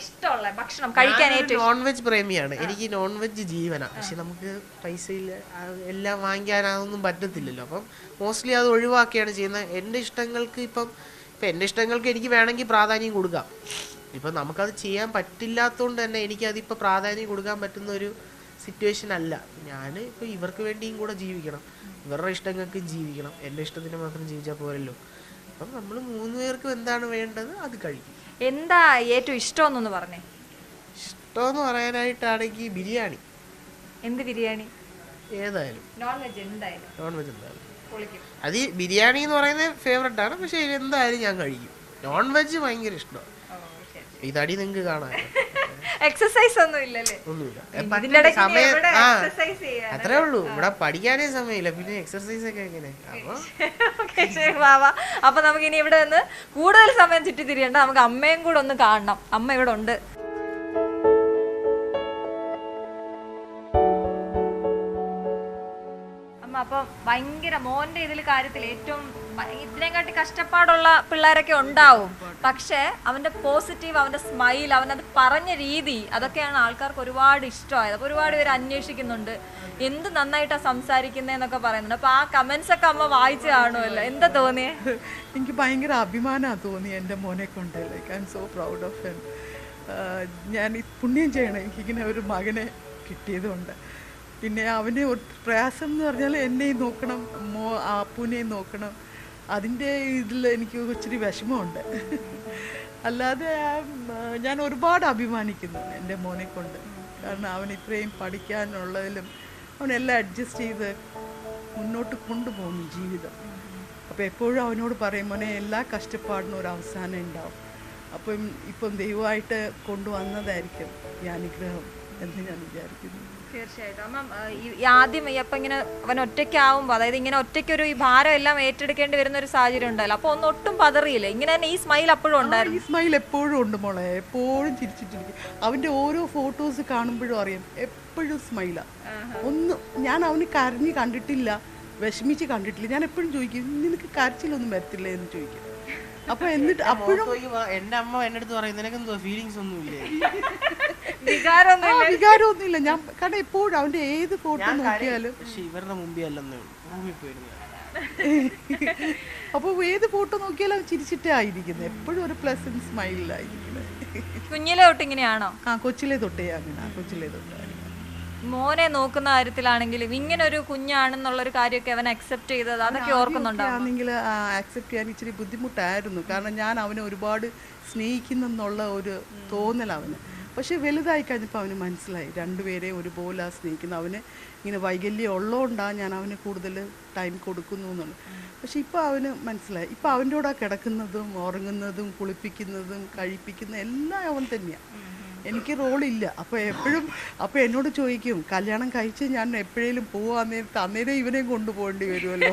ഇഷ്ടമുള്ള ഭക്ഷണം കഴിക്കാൻ ഏറ്റവും നോൺ വെജ് പ്രേമിയാണ്. എനിക്ക് നോൺ വെജ് ജീവനാ. പക്ഷെ നമുക്ക് പൈസ ഇല്ല, എല്ലാം വാങ്ങിക്കാൻ അതൊന്നും പറ്റത്തില്ലല്ലോ. അപ്പം മോസ്റ്റ്ലി അത് ഒഴിവാക്കിയാണ് ചെയ്യുന്നത്. എൻ്റെ ഇഷ്ടങ്ങൾക്ക് ഇപ്പം എൻ്റെ ഇഷ്ടങ്ങൾക്ക് എനിക്ക് വേണമെങ്കിൽ പ്രാധാന്യം കൊടുക്കാം. ഇപ്പം നമുക്കത് ചെയ്യാൻ പറ്റില്ലാത്തതുകൊണ്ട് തന്നെ എനിക്കതിപ്പോൾ പ്രാധാന്യം കൊടുക്കാൻ പറ്റുന്ന ഒരു സിറ്റുവേഷൻ അല്ല. ഞാൻ ഇപ്പോൾ ഇവർക്ക് വേണ്ടിയും കൂടെ ജീവിക്കണം, ഇവരുടെ ഇഷ്ടങ്ങൾക്ക് ജീവിക്കണം. എൻ്റെ ഇഷ്ടത്തിന് മാത്രം ജീവിച്ചാൽ പോരല്ലോ. അപ്പം നമ്മൾ 3 പേർക്കും എന്താണ് വേണ്ടത് അത് കഴിക്കും. എന്താ ഏറ്റവും ഇഷ്ടമെന്നൊന്ന് പറഞ്ഞേ. ഇഷ്ടമെന്ന് പറയാനായിട്ടാണെങ്കിൽ ബിരിയാണി. എന്ത് ബിരിയാണി? ഏതായാലും നോൺ വെജ് എന്തായാലും. നോൺ വെജ് എന്തായാലും അത് ബിരിയാണി എന്ന് പറയുന്നത് ഫേവററ്റ് ആണ്. പക്ഷെ എന്തായാലും ഞാൻ കഴിക്കും. നോൺ വെജ് ഭയങ്കര ഇഷ്ടമാണ്. ഈ തടി നിങ്ങൾക്ക് കാണാൻ എക്സസൈസ് ഒന്നും ഇല്ലല്ലേ? ഒന്നുമില്ല, അത്രേ ഉള്ളൂ. ഇവിടെ പഠിക്കാനേ സമയമില്ല, പിന്നെ എക്സർസൈസ് ഒക്കെ എങ്ങനെ? അപ്പൊ നമുക്ക് ഇനി ഇവിടെ നിന്ന് കൂടുതൽ സമയം ചുറ്റിത്തിരിയണ്ട, നമുക്ക് അമ്മയും കൂടെ ഒന്ന് കാണണം. അമ്മ ഇവിടെ ഉണ്ട്. അമ്മ അപ്പൊ ഭയങ്കര മോന്റെ കാര്യത്തിൽ ഏറ്റവും ഇതിനെക്കാട്ടി കഷ്ടപ്പാടുള്ള പിള്ളേരൊക്കെ ഉണ്ടാവും. പക്ഷെ അവന്റെ പോസിറ്റീവ്, അവന്റെ സ്മൈൽ, അവനത് പറഞ്ഞ രീതി, അതൊക്കെയാണ് ആൾക്കാർക്ക് ഒരുപാട് ഇഷ്ടമായത്. അപ്പൊ ഒരുപാട് പേര് അന്വേഷിക്കുന്നുണ്ട് എന്ത് നന്നായിട്ടാ സംസാരിക്കുന്നതെന്നൊക്കെ പറയുന്നുണ്ട്. അപ്പൊ ആ കമന്റ്സ് ഒക്കെ അമ്മ വായിച്ചു കാണുമല്ലോ, എന്താ തോന്നിയേ? എനിക്ക് ഭയങ്കര അഭിമാനമാണ് തോന്നി എൻ്റെ മോനെ കൊണ്ട്. Like I M so proud of him. ഞാൻ പുണ്യം ചെയ്യണം എനിക്കിങ്ങനെ ഒരു മകനെ കിട്ടിയതുകൊണ്ട്. പിന്നെ അവന് ഒരു പ്രയാസം എന്ന് പറഞ്ഞാൽ എന്നെയും നോക്കണം, അപ്പൂനെയും നോക്കണം. അതിൻ്റെ ഇതിൽ എനിക്ക് ഇച്ചിരി വിഷമമുണ്ട്. അല്ലാതെ ഞാൻ ഒരുപാട് അഭിമാനിക്കുന്നു എൻ്റെ മോനെ കൊണ്ട്. കാരണം അവൻ ഇത്രയും പഠിക്കാനുള്ളതിലും അവനെല്ലാം അഡ്ജസ്റ്റ് ചെയ്ത് മുന്നോട്ട് കൊണ്ടുപോകുന്നു ജീവിതം. അപ്പോൾ എപ്പോഴും അവനോട് പറയും, മോനെ എല്ലാ കഷ്ടപ്പാടിനും ഒരു അവസാനം ഉണ്ടാവും. ഇപ്പം ദൈവമായിട്ട് കൊണ്ടുവന്നതായിരിക്കും ഈ അനുഗ്രഹം എന്ന് ഞാൻ വിചാരിക്കുന്നു. തീർച്ചയായിട്ടും. അമ്മ ആദ്യം അപ്പൊ ഇങ്ങനെ അവൻ ഒറ്റയ്ക്കാവുമ്പോ, അതായത് ഇങ്ങനെ ഒറ്റയ്ക്കൊരു ഈ ഭാരം എല്ലാം ഏറ്റെടുക്കേണ്ടി വരുന്ന ഒരു സാഹചര്യം ഉണ്ടല്ലോ, അപ്പൊ ഒട്ടും പതറിയില്ല? ഇങ്ങനെ തന്നെ ഈ സ്മൈൽ അപ്പോഴും ഉണ്ടായിരുന്നു? ഈ സ്മൈൽ എപ്പോഴും ഉണ്ട് മോളെ, എപ്പോഴും ചിരിച്ചിട്ടിരിക്കും. അവന്റെ ഓരോ ഫോട്ടോസ് കാണുമ്പോഴും അറിയാം എപ്പോഴും സ്മൈലാ. ഒന്നും ഞാൻ അവന് കരഞ്ഞ് കണ്ടിട്ടില്ല, വിഷമിച്ച് കണ്ടിട്ടില്ല. ഞാൻ എപ്പോഴും ചോദിക്കും, നിനക്ക് കരച്ചിലൊന്നും വരത്തില്ല എന്ന് ചോദിക്കും. അപ്പൊ എന്നിട്ട് അപ്പോഴും എന്റെ അമ്മ എന്റെ അടുത്ത് പറയും, നിനക്ക് എന്തോ ഫീലിങ്സ് ഒന്നുമില്ലേ? വികാരമൊന്നുമില്ല. ഞാൻ കാരണം എപ്പോഴും അവന്റെ ഏത് ഫോട്ടോ നോക്കിയാലും ഇവരുടെ മുമ്പിൽ അല്ലെന്ന് റൂമിൽ പോയിരുന്നു. അപ്പൊ ഏത് ഫോട്ടോ നോക്കിയാലും അവൻ ചിരിച്ചിട്ടേ ആയിരിക്കുന്നത്, എപ്പോഴും ഒരു പ്ലസന്റ് സ്മൈലിലായിരിക്കുന്നത്. കുഞ്ഞിലെ തൊട്ട് ഇങ്ങനെയാണോ? കൊച്ചിലെ തൊട്ടേ അങ്ങനെ, കൊച്ചിലെ തൊട്ടേ. മോനെ നോക്കുന്ന കാര്യത്തിലാണെങ്കിലും ഇങ്ങനെ ഒരു കുഞ്ഞാണെന്നുള്ളൊരു കാര്യമൊക്കെ അവൻ അക്സെപ്റ്റ് ചെയ്തത്, അതൊക്കെ ഓർക്കുന്നുണ്ടാണെങ്കിൽ അക്സെപ്റ്റ് ചെയ്യാൻ ഇച്ചിരി ബുദ്ധിമുട്ടായിരുന്നു. കാരണം ഞാൻ അവനെ ഒരുപാട് സ്നേഹിക്കുന്നെന്നുള്ള ഒരു തോന്നൽ അവന്. പക്ഷെ വലുതായി കഴിഞ്ഞപ്പോൾ അവന് മനസ്സിലായി രണ്ടുപേരെ ഒരുപോലെ സ്നേഹിക്കുന്ന. അവന് ഇങ്ങനെ വൈകല്യം ഉള്ളതുകൊണ്ടാണ് ഞാൻ അവന് കൂടുതൽ ടൈം കൊടുക്കുന്നു എന്നുള്ളത്. പക്ഷെ ഇപ്പോൾ അവന് മനസ്സിലായി. ഇപ്പോൾ അവൻ്റെ കൂടെ കിടക്കുന്നതും ഉറങ്ങുന്നതും കുളിപ്പിക്കുന്നതും കഴിപ്പിക്കുന്നതും എല്ലാം അവൻ തന്നെയാണ്. എനിക്ക് റോളില്ല. അപ്പോൾ എപ്പോഴും എന്നോട് ചോദിക്കും, കല്യാണം കഴിച്ച് ഞാൻ എപ്പോഴേലും പോവാൻ നേരത്ത് അന്നേരം ഇവനെയും കൊണ്ടുപോകേണ്ടി വരുമല്ലോ.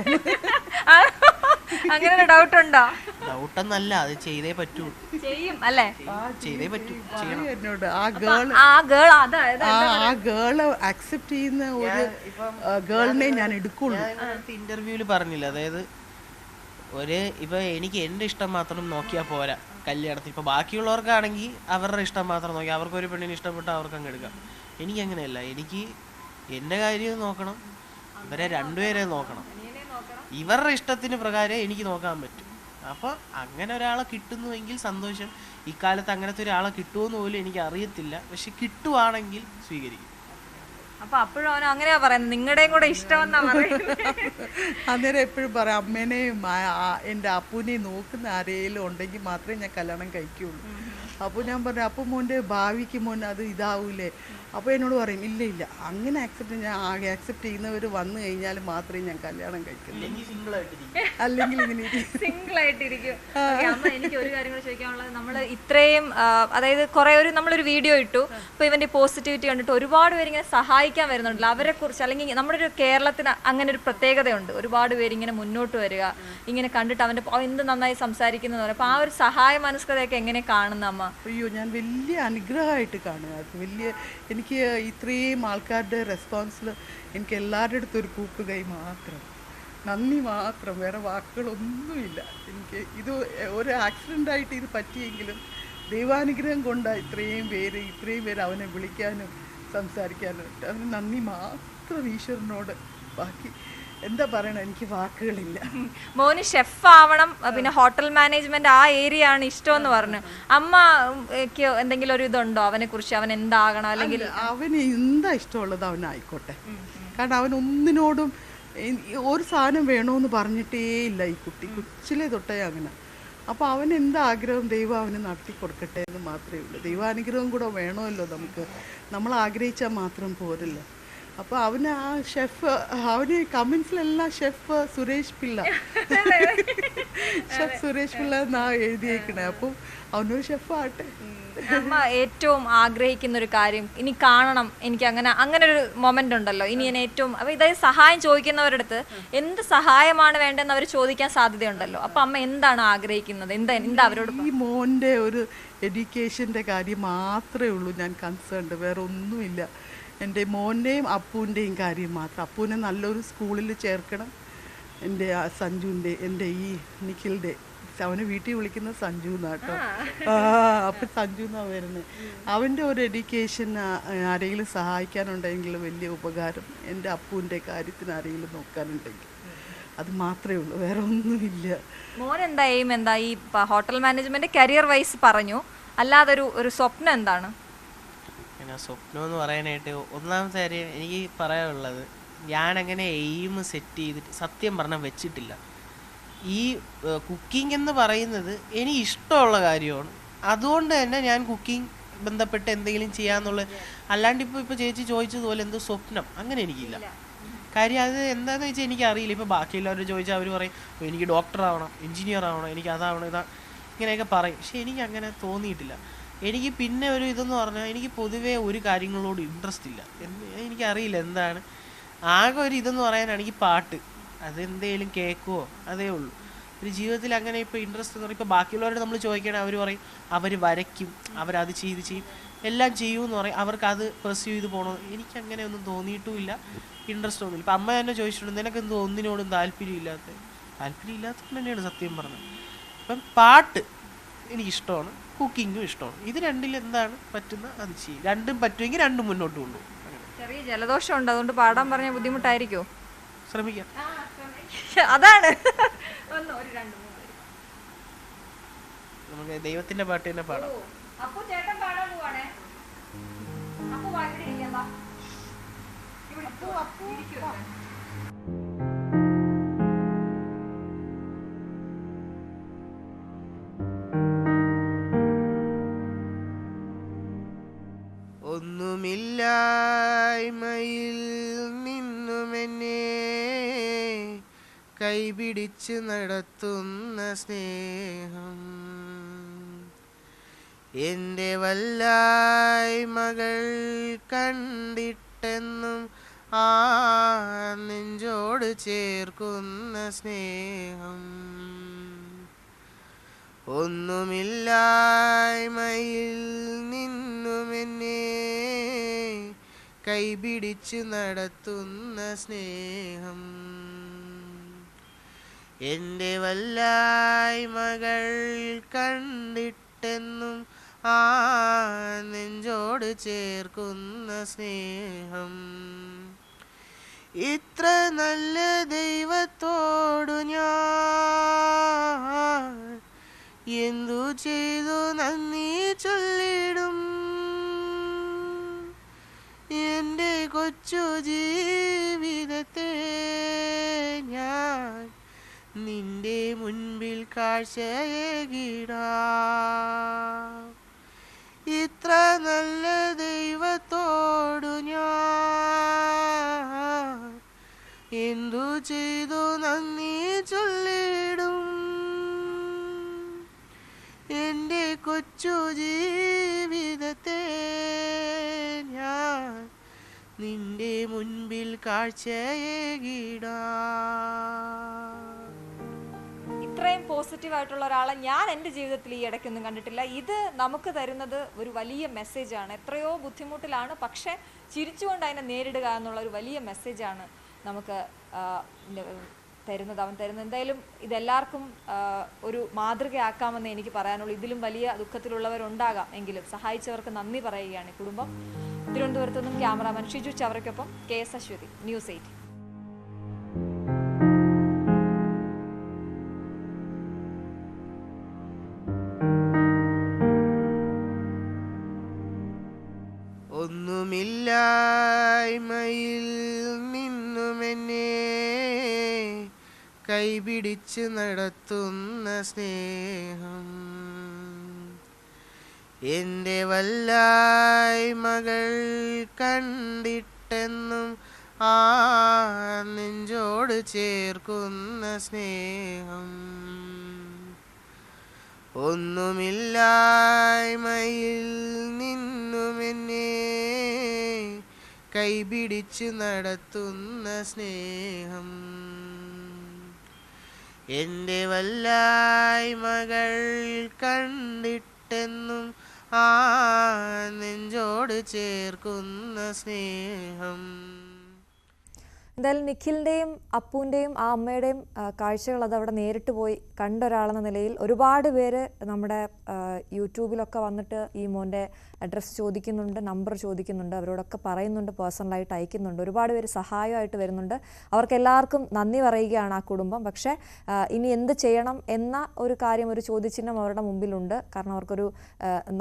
അങ്ങനെ ഡൗട്ട് ഉണ്ടോ? ഡൗട്ടൊന്നല്ല, അത് ചെയ്തേ പറ്റൂ. ചെയ്യും അല്ലേ? ചെയ്തേ പറ്റൂ. എന്നോട് ആ ഗേള് അക്സെപ്റ്റ് ചെയ്യുന്ന ഒരു ഗേളിനെ ഞാൻ എടുക്കുള്ളൂ. ഇന്റർവ്യൂവിൽ പറഞ്ഞില്ല, അതായത് ഇപ്പൊ എനിക്ക് എന്റെ ഇഷ്ടം മാത്രം നോക്കിയാൽ പോരാ കല്യാണത്തിൽ. ഇപ്പൊ ബാക്കിയുള്ളവർക്കാണെങ്കിൽ അവരുടെ ഇഷ്ടം മാത്രം നോക്കി, അവർക്ക് ഒരു പെണ്ണിന് ഇഷ്ടപ്പെട്ട് അവർക്ക് അങ്ങ് എടുക്കാം. എനിക്കങ്ങനെയല്ല, എനിക്ക് എൻ്റെ കാര്യം നോക്കണം, ഇവരെ രണ്ടുപേരെ നോക്കണം. ഇവരുടെ ഇഷ്ടത്തിന് പ്രകാരം എനിക്ക് നോക്കാൻ പറ്റും. അപ്പോൾ അങ്ങനെ ഒരാളെ കിട്ടുന്നുവെങ്കിൽ സന്തോഷം. ഇക്കാലത്ത് അങ്ങനത്തെ ഒരാളെ കിട്ടുമെന്ന് പോലും എനിക്ക് അറിയത്തില്ല. പക്ഷെ കിട്ടുവാണെങ്കിൽ സ്വീകരിക്കും. അപ്പൊ അപ്പോഴും അവൻ അങ്ങനെയാ പറയുന്നത്, നിങ്ങളുടെയും കൂടെ ഇഷ്ടമെന്നാ പറയുന്നത്. അന്നേരം എപ്പോഴും പറയാം, അമ്മേനെയും എൻ്റെ അപ്പൂനെയും നോക്കുന്ന ആരെങ്കിലും ഉണ്ടെങ്കിൽ മാത്രമേ ഞാൻ കല്യാണം കഴിക്കുകയുള്ളൂ. അപ്പോൾ ഞാൻ പറഞ്ഞു, അപ്പോൾ മോൻ്റെ ഭാവിക്ക് മോൻ അത് ഇതാവൂലേ? അപ്പോൾ എന്നോട് പറയും, ഇല്ല ഇല്ല, അങ്ങനെ ആക്സെപ്റ്റ് ചെയ്യുന്നവർ വന്നു കഴിഞ്ഞാൽ മാത്രമേ ഞാൻ കല്യാണം കഴിക്കുള്ളൂ, അല്ലെങ്കിൽ ഇങ്ങനെ സിംഗിൾ ആയിട്ടിരിക്കും. അമ്മ, എനിക്ക് ഒരു കാര്യം കൂടെ ചോദിക്കാനുള്ളത്, നമ്മൾ ഇത്രയും അതായത് കുറെ നമ്മളൊരു വീഡിയോ ഇട്ടു, അപ്പോൾ ഇവന്റെ പോസിറ്റിവിറ്റി കണ്ടിട്ട് ഒരുപാട് പേര് ഇങ്ങനെ സഹായിക്കാൻ വരുന്നുണ്ടല്ലോ, അവരെ കുറിച്ച്, അല്ലെങ്കിൽ നമ്മുടെ ഒരു കേരളത്തിന് അങ്ങനെ ഒരു പ്രത്യേകതയുണ്ട്, ഒരുപാട് പേര് ഇങ്ങനെ മുന്നോട്ട് വരിക, ഇങ്ങനെ കണ്ടിട്ട് അവന്റെ എന്ത് നന്നായി സംസാരിക്കുന്നു എന്ന് പറയും. അപ്പോൾ ആ ഒരു സഹായ മനസ്കതയൊക്കെ എങ്ങനെ കാണുന്ന അമ്മ? അയ്യോ, ഞാൻ വലിയ അനുഗ്രഹമായിട്ട് കാണുക. അത് വലിയ, എനിക്ക് ഇത്രയും ആൾക്കാരുടെ റെസ്പോൺസിൽ എനിക്ക് എല്ലാവരുടെ അടുത്തും ഒരു കൂപ്പുകൈ മാത്രം, നന്ദി മാത്രം, വേറെ വാക്കുകളൊന്നുമില്ല. എനിക്ക് ഇത് ഒരു ആക്സിഡൻ്റായിട്ട് ഇത് പറ്റിയെങ്കിലും ദൈവാനുഗ്രഹം കൊണ്ടാണ് ഇത്രയും പേര് അവനെ വിളിക്കാനും സംസാരിക്കാനും. അതിന് നന്ദി മാത്രം ഈശ്വരനോട്. ബാക്കി എന്താ പറയണ, എനിക്ക് വാക്കുകളില്ല. മോന് ഷെഫ് ആവണം, പിന്നെ ഹോട്ടൽ മാനേജ്മെന്റ് ആ ഏരിയ ആണ് ഇഷ്ടമെന്ന് പറഞ്ഞു. അമ്മക്ക് എന്തെങ്കിലും ഒരു ഇതുണ്ടോ അവനെ കുറിച്ച്, അവൻ എന്താകണം, അല്ലെങ്കിൽ അവന് എന്താ ഇഷ്ടമുള്ളത് അവനായിക്കോട്ടെ. കാരണം അവൻ ഒന്നിനോടും ഒരു സാധനം വേണമെന്ന് പറഞ്ഞിട്ടേ ഇല്ല ഈ കുട്ടി, കൊച്ചിലെ തൊട്ടേ അങ്ങനെ. അപ്പോൾ അവൻ എന്താഗ്രഹം ദൈവം അവന് നടത്തി കൊടുക്കട്ടെ എന്ന് മാത്രമേ ഉള്ളൂ. ദൈവാനുഗ്രഹം കൂടെ വേണമല്ലോ നമുക്ക്, നമ്മൾ ആഗ്രഹിച്ചാൽ മാത്രം പോരല്ലോ. അപ്പോൾ അവന് ആ ഷെഫ്, അവന് കമൻസിലെല്ലാം ഷെഫ് സുരേഷ് പിള്ള, ഷെഫ് സുരേഷ് പിള്ള എന്നാ എഴുതിയേക്കണേ. അപ്പം അവനൊരു ഷെഫ് ആട്ടെ. അമ്മ ഏറ്റവും ആഗ്രഹിക്കുന്ന ഒരു കാര്യം, ഇനി കാണണം എനിക്ക്, അങ്ങനെ ഒരു മൊമെന്റ് ഉണ്ടല്ലോ, ഇനി ഞാൻ ഏറ്റവും, അപ്പൊ ഇതായത് സഹായം ചോദിക്കുന്നവരുടെ അടുത്ത് എന്ത് സഹായമാണ് വേണ്ടതെന്ന് അവർ ചോദിക്കാൻ സാധ്യതയുണ്ടല്ലോ. അപ്പൊ അമ്മ എന്താണ് ആഗ്രഹിക്കുന്നത്, എന്താ അവരോട്? ഈ മോൻ്റെ ഒരു എഡ്യൂക്കേഷൻ്റെ കാര്യം മാത്രമേ ഉള്ളൂ ഞാൻ കൺസേൺഡ്, വേറെ ഒന്നുമില്ല. എൻ്റെ മോൻ്റെയും അപ്പൂൻ്റെയും കാര്യം മാത്രം. അപ്പൂനെ നല്ലൊരു സ്കൂളിൽ ചേർക്കണം. എൻ്റെ സഞ്ജുവിൻ്റെ, എൻ്റെ ഈ നിഖിലിൻ്റെ, അവനെ വീട്ടിൽ വിളിക്കുന്ന സഞ്ജു എന്നാട്ടോ. അപ്പം സഞ്ജു എന്നാണ് വരുന്നത്. അവൻ്റെ ഒരു എഡ്യൂക്കേഷൻ ആരെങ്കിലും സഹായിക്കാനുണ്ടെങ്കിൽ വലിയ ഉപകാരം. എൻ്റെ അപ്പൂൻ്റെ കാര്യത്തിന് ആരെങ്കിലും നോക്കാനുണ്ടെങ്കിൽ അത് മാത്രമേ ഉള്ളൂ, വേറെ ഒന്നുമില്ല. മോൻ എന്താ എയിം, എന്താ ഈ ഹോട്ടൽ മാനേജ്മെന്റ് കരിയർ വൈസ് പറഞ്ഞു, അല്ലാതെ ഒരു സ്വപ്നം എന്താണ്? പിന്നെ സ്വപ്നം എന്ന് പറയാനായിട്ട് ഒന്നാമത്തെ കാര്യം എനിക്ക് പറയാനുള്ളത്, ഞാനങ്ങനെ എയിം സെറ്റ് ചെയ്തിട്ട് സത്യം പറഞ്ഞാൽ വെച്ചിട്ടില്ല. ഈ കുക്കിംഗ് എന്ന് പറയുന്നത് എനിക്ക് ഇഷ്ടമുള്ള കാര്യമാണ്, അതുകൊണ്ട് തന്നെ ഞാൻ കുക്കിംഗ് ബന്ധപ്പെട്ട് എന്തെങ്കിലും ചെയ്യാന്നുള്ളത്. അല്ലാണ്ട് ഇപ്പോൾ ചേച്ചി ചോദിച്ചതുപോലെ എന്തോ സ്വപ്നം അങ്ങനെ എനിക്കില്ല. കാര്യം അത് എന്താണെന്ന് വെച്ചാൽ എനിക്കറിയില്ല. ഇപ്പോൾ ബാക്കിയുള്ളവർ ചോദിച്ചാൽ അവർ പറയും എനിക്ക് ഡോക്ടർ ആവണം, എഞ്ചിനീയർ ആവണം, എനിക്ക് അതാവണം, ഇങ്ങനെയൊക്കെ പറയും. പക്ഷെ എനിക്ക് അങ്ങനെ തോന്നിയിട്ടില്ല. എനിക്ക് പിന്നെ ഒരു ഇതെന്ന് പറഞ്ഞാൽ എനിക്ക് പൊതുവേ ഒരു കാര്യങ്ങളോട് ഇൻട്രസ്റ്റ് ഇല്ല. എനിക്കറിയില്ല എന്താണ്. ആകെ ഒരു ഇതെന്ന് പറയാനാണെങ്കിൽ പാട്ട്, അതെന്തേലും കേൾക്കുമോ അതേ ഉള്ളൂ. ഒരു ജീവിതത്തിൽ അങ്ങനെ ഇപ്പോൾ ഇൻട്രസ്റ്റ് എന്ന് പറയും. ഇപ്പോൾ ബാക്കിയുള്ളവരോട് നമ്മൾ ചോദിക്കുകയാണെങ്കിൽ അവർ പറയും അവർ വരയ്ക്കും, അവരത് ചെയ്യും, എല്ലാം ചെയ്യുമെന്ന് പറയും. അവർക്ക് അത് പെർസ്യൂ ചെയ്ത് പോകണം. എനിക്കങ്ങനെ ഒന്നും തോന്നിയിട്ടുമില്ല, ഇൻട്രസ്റ്റ് ഒന്നുമില്ല. ഇപ്പം അമ്മ തന്നെ ചോദിച്ചിട്ടുണ്ട്, നിനക്കെന്തോ ഒന്നിനോടും താല്പര്യമില്ലാത്തത് തന്നെയാണ് സത്യം പറഞ്ഞത്. ഇപ്പം പാട്ട് എനിക്കിഷ്ടമാണ്, കുക്കിങ്ങും ഇഷ്ടമാണ്. ഇത് രണ്ടിൽ എന്താണ് പറ്റുന്ന അത് ചെയ്യും. രണ്ടും പറ്റുമെങ്കിൽ രണ്ടും മുന്നോട്ട് കൊണ്ടുപോകും. ചെറിയ ജലദോഷം ഉണ്ട്, അതുകൊണ്ട് പാടാൻ പറഞ്ഞ ബുദ്ധിമുട്ടായിരിക്കുമോ? ശ്രമിക്കാം. അതാണ് നമുക്ക് ദൈവത്തിന്റെ പാട്ട് തന്നെ പാടാം. ഒന്നുമില്ലായ്മയിൽ നിന്നുമെന്നെ കൈപിടിച്ച് നടത്തുന്ന സ്നേഹം, എൻ്റെ വല്ലായ്മകൾ കണ്ടിട്ടെന്നും ആ നെഞ്ചോട് ചേർക്കുന്ന സ്നേഹം, ഒന്നുമില്ലായ്മയിൽ നിന്നുമെന്നെ കൈപിടിച്ച് നടത്തുന്ന സ്നേഹം, എൻ്റെ വല്ലായ്മകൾ കണ്ടിട്ടെന്നും ആ നെഞ്ചോട് ചേർക്കുന്ന സ്നേഹം, ഇത്ര നല്ല ദൈവത്തോടു ഞാൻ എന്തു ചെയ്തു നന്ദി ചൊല്ലിടും, എൻ്റെ കൊച്ചു കൊച്ചു ജീവിതത്തെ ഞാൻ നിന്റെ മുൻപിൽ കാഴ്ചയേകിടാം. ഇത്ര നല്ല ദൈവത്തോടു ഞാൻ എന്തു ചെയ്തു നന്ദി ചൊല്ലിടും. എൻ്റെ കൊച്ചു ജീവിതത്തെ ഞാൻ നിന്റെ മുൻപിൽ കാഴ്ചയേകിടാം. ഇത്രയും പോസിറ്റീവ് ആയിട്ടുള്ള ഒരാളെ ഞാൻ എൻ്റെ ജീവിതത്തിൽ ഈ ഇടയ്ക്കൊന്നും കണ്ടിട്ടില്ല. ഇത് നമുക്ക് തരുന്നത് ഒരു വലിയ മെസ്സേജാണ്. എത്രയോ ബുദ്ധിമുട്ടിലാണ്, പക്ഷേ ചിരിച്ചുകൊണ്ട് അതിനെ നേരിടുക എന്നുള്ള ഒരു വലിയ മെസ്സേജാണ് നമുക്ക് തരുന്നത്, അവൻ തരുന്നത്. എന്തായാലും ഇതെല്ലാവർക്കും ഒരു മാതൃകയാക്കാമെന്ന് എനിക്ക് പറയാനുള്ളൂ. ഇതിലും വലിയ ദുഃഖത്തിലുള്ളവരുണ്ടാകാം, എങ്കിലും സഹായിച്ചവർക്ക് നന്ദി പറയുകയാണ് ഈ കുടുംബം. തിരുവനന്തപുരത്തു നിന്നും ക്യാമറാമാൻ ഷിജു ചവറയ്ക്കൊപ്പം KS അശ്വതി, News 8. ഒന്നുമില്ലായ്മയിൽ നിന്നുമെന്നെ കൈപിടിച്ച് നടത്തുന്ന സ്നേഹം, എൻ്റെ വല്ലായ്മകൾ കണ്ടിട്ടെന്നും ആ നെഞ്ചോട് ചേർക്കുന്ന സ്നേഹം, ഒന്നുമില്ലായ്മയിൽ നിന്നുമെന്നെ കൈപിടിച്ച് നടത്തുന്ന സ്നേഹം, എൻ്റെ വല്ലായ്മകൾ കണ്ടിട്ടെന്നും ആ നെഞ്ചോട് ചേർക്കുന്ന സ്നേഹം. എന്തായാലും നിഖിലിൻ്റെയും അപ്പുവിൻ്റെയും ആ അമ്മയുടെയും കാഴ്ചകൾ അതവിടെ നേരിട്ട് പോയി കണ്ട ഒരാളെന്ന നിലയിൽ ഒരുപാട് പേര് നമ്മുടെ യൂട്യൂബിലൊക്കെ വന്നിട്ട് ഈ മോൻ്റെ അഡ്രസ്സ് ചോദിക്കുന്നുണ്ട്, നമ്പർ ചോദിക്കുന്നുണ്ട്, അവരോടൊക്കെ പറയുന്നുണ്ട്, പേഴ്സണലായിട്ട് അയക്കുന്നുണ്ട്. ഒരുപാട് പേര് സഹായമായിട്ട് വരുന്നുണ്ട്. അവർക്ക് എല്ലാവർക്കും നന്ദി പറയുകയാണ് ആ കുടുംബം. പക്ഷേ ഇനി എന്ത് ചെയ്യണം എന്ന ഒരു കാര്യം, ഒരു ചോദ്യചിഹ്നം അവരുടെ മുമ്പിലുണ്ട്. കാരണം അവർക്കൊരു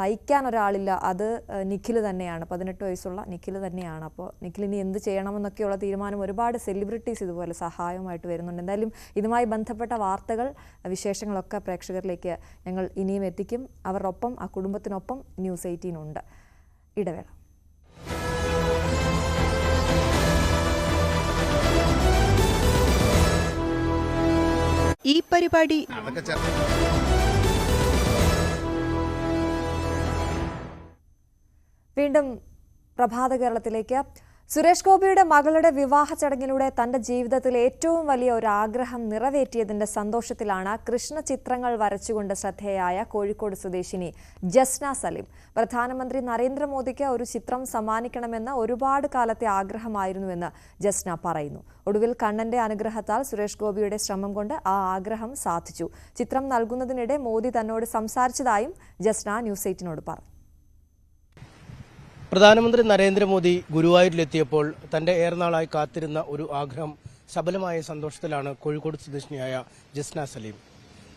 നയിക്കാൻ ഒരാളില്ല, അത് നിഖിൽ തന്നെയാണ്, 18 വയസ്സുള്ള നിഖിൽ തന്നെയാണ്. അപ്പോൾ നിഖിൽ ഇനി എന്ത് ചെയ്യണമെന്നൊക്കെയുള്ള തീരുമാനം ഒരുപാട് സെലിബ്രിറ്റീസ് ഇതുപോലെ സഹായവുമായിട്ട് വരുന്നുണ്ട്. എന്തായാലും ഇതുമായി ബന്ധപ്പെട്ട വാർത്തകൾ, വിശേഷങ്ങളൊക്കെ പ്രേക്ഷകരിലേക്ക് ഞങ്ങൾ ഇനിയും എത്തിക്കും. അവരോടൊപ്പം, ആ കുടുംബത്തിനൊപ്പം News 18 ഉണ്ട്. ഇടവേള. ഈ പരിപാടി വീണ്ടും പ്രഭാത കേരളത്തിലേക്ക്. സുരേഷ് ഗോപിയുടെ മകളുടെ വിവാഹ ചടങ്ങിലൂടെ തന്റെ ജീവിതത്തിൽ ഏറ്റവും വലിയ ഒരു ആഗ്രഹം നിറവേറ്റിയതിന്റെ സന്തോഷത്തിലാണ് കൃഷ്ണ ചിത്രങ്ങൾ വരച്ചുകൊണ്ട് ശ്രദ്ധേയായ കോഴിക്കോട് സ്വദേശിനി ജസ്ന സലീം. പ്രധാനമന്ത്രി നരേന്ദ്രമോദിക്ക് ഒരു ചിത്രം സമ്മാനിക്കണമെന്ന് ഒരുപാട് കാലത്തെ ആഗ്രഹമായിരുന്നുവെന്ന് ജസ്ന പറയുന്നു. ഒടുവിൽ കണ്ണന്റെ അനുഗ്രഹത്താൽ സുരേഷ് ഗോപിയുടെ ശ്രമം കൊണ്ട് ആ ആഗ്രഹം സാധിച്ചു. ചിത്രം നൽകുന്നതിനിടെ മോദി തന്നോട് സംസാരിച്ചതായും ജസ്ന ന്യൂസ് 8നോട് പറഞ്ഞു. പ്രധാനമന്ത്രി നരേന്ദ്രമോദി ഗുരുവായൂരിലെത്തിയപ്പോൾ തന്റെ ഏറെനാളായി കാത്തിരുന്ന ഒരു ആഗ്രഹം സഫലമായ സന്തോഷത്തിലാണ് കോഴിക്കോട് സ്വദേശിനിയായ ജസ്ന സലീം.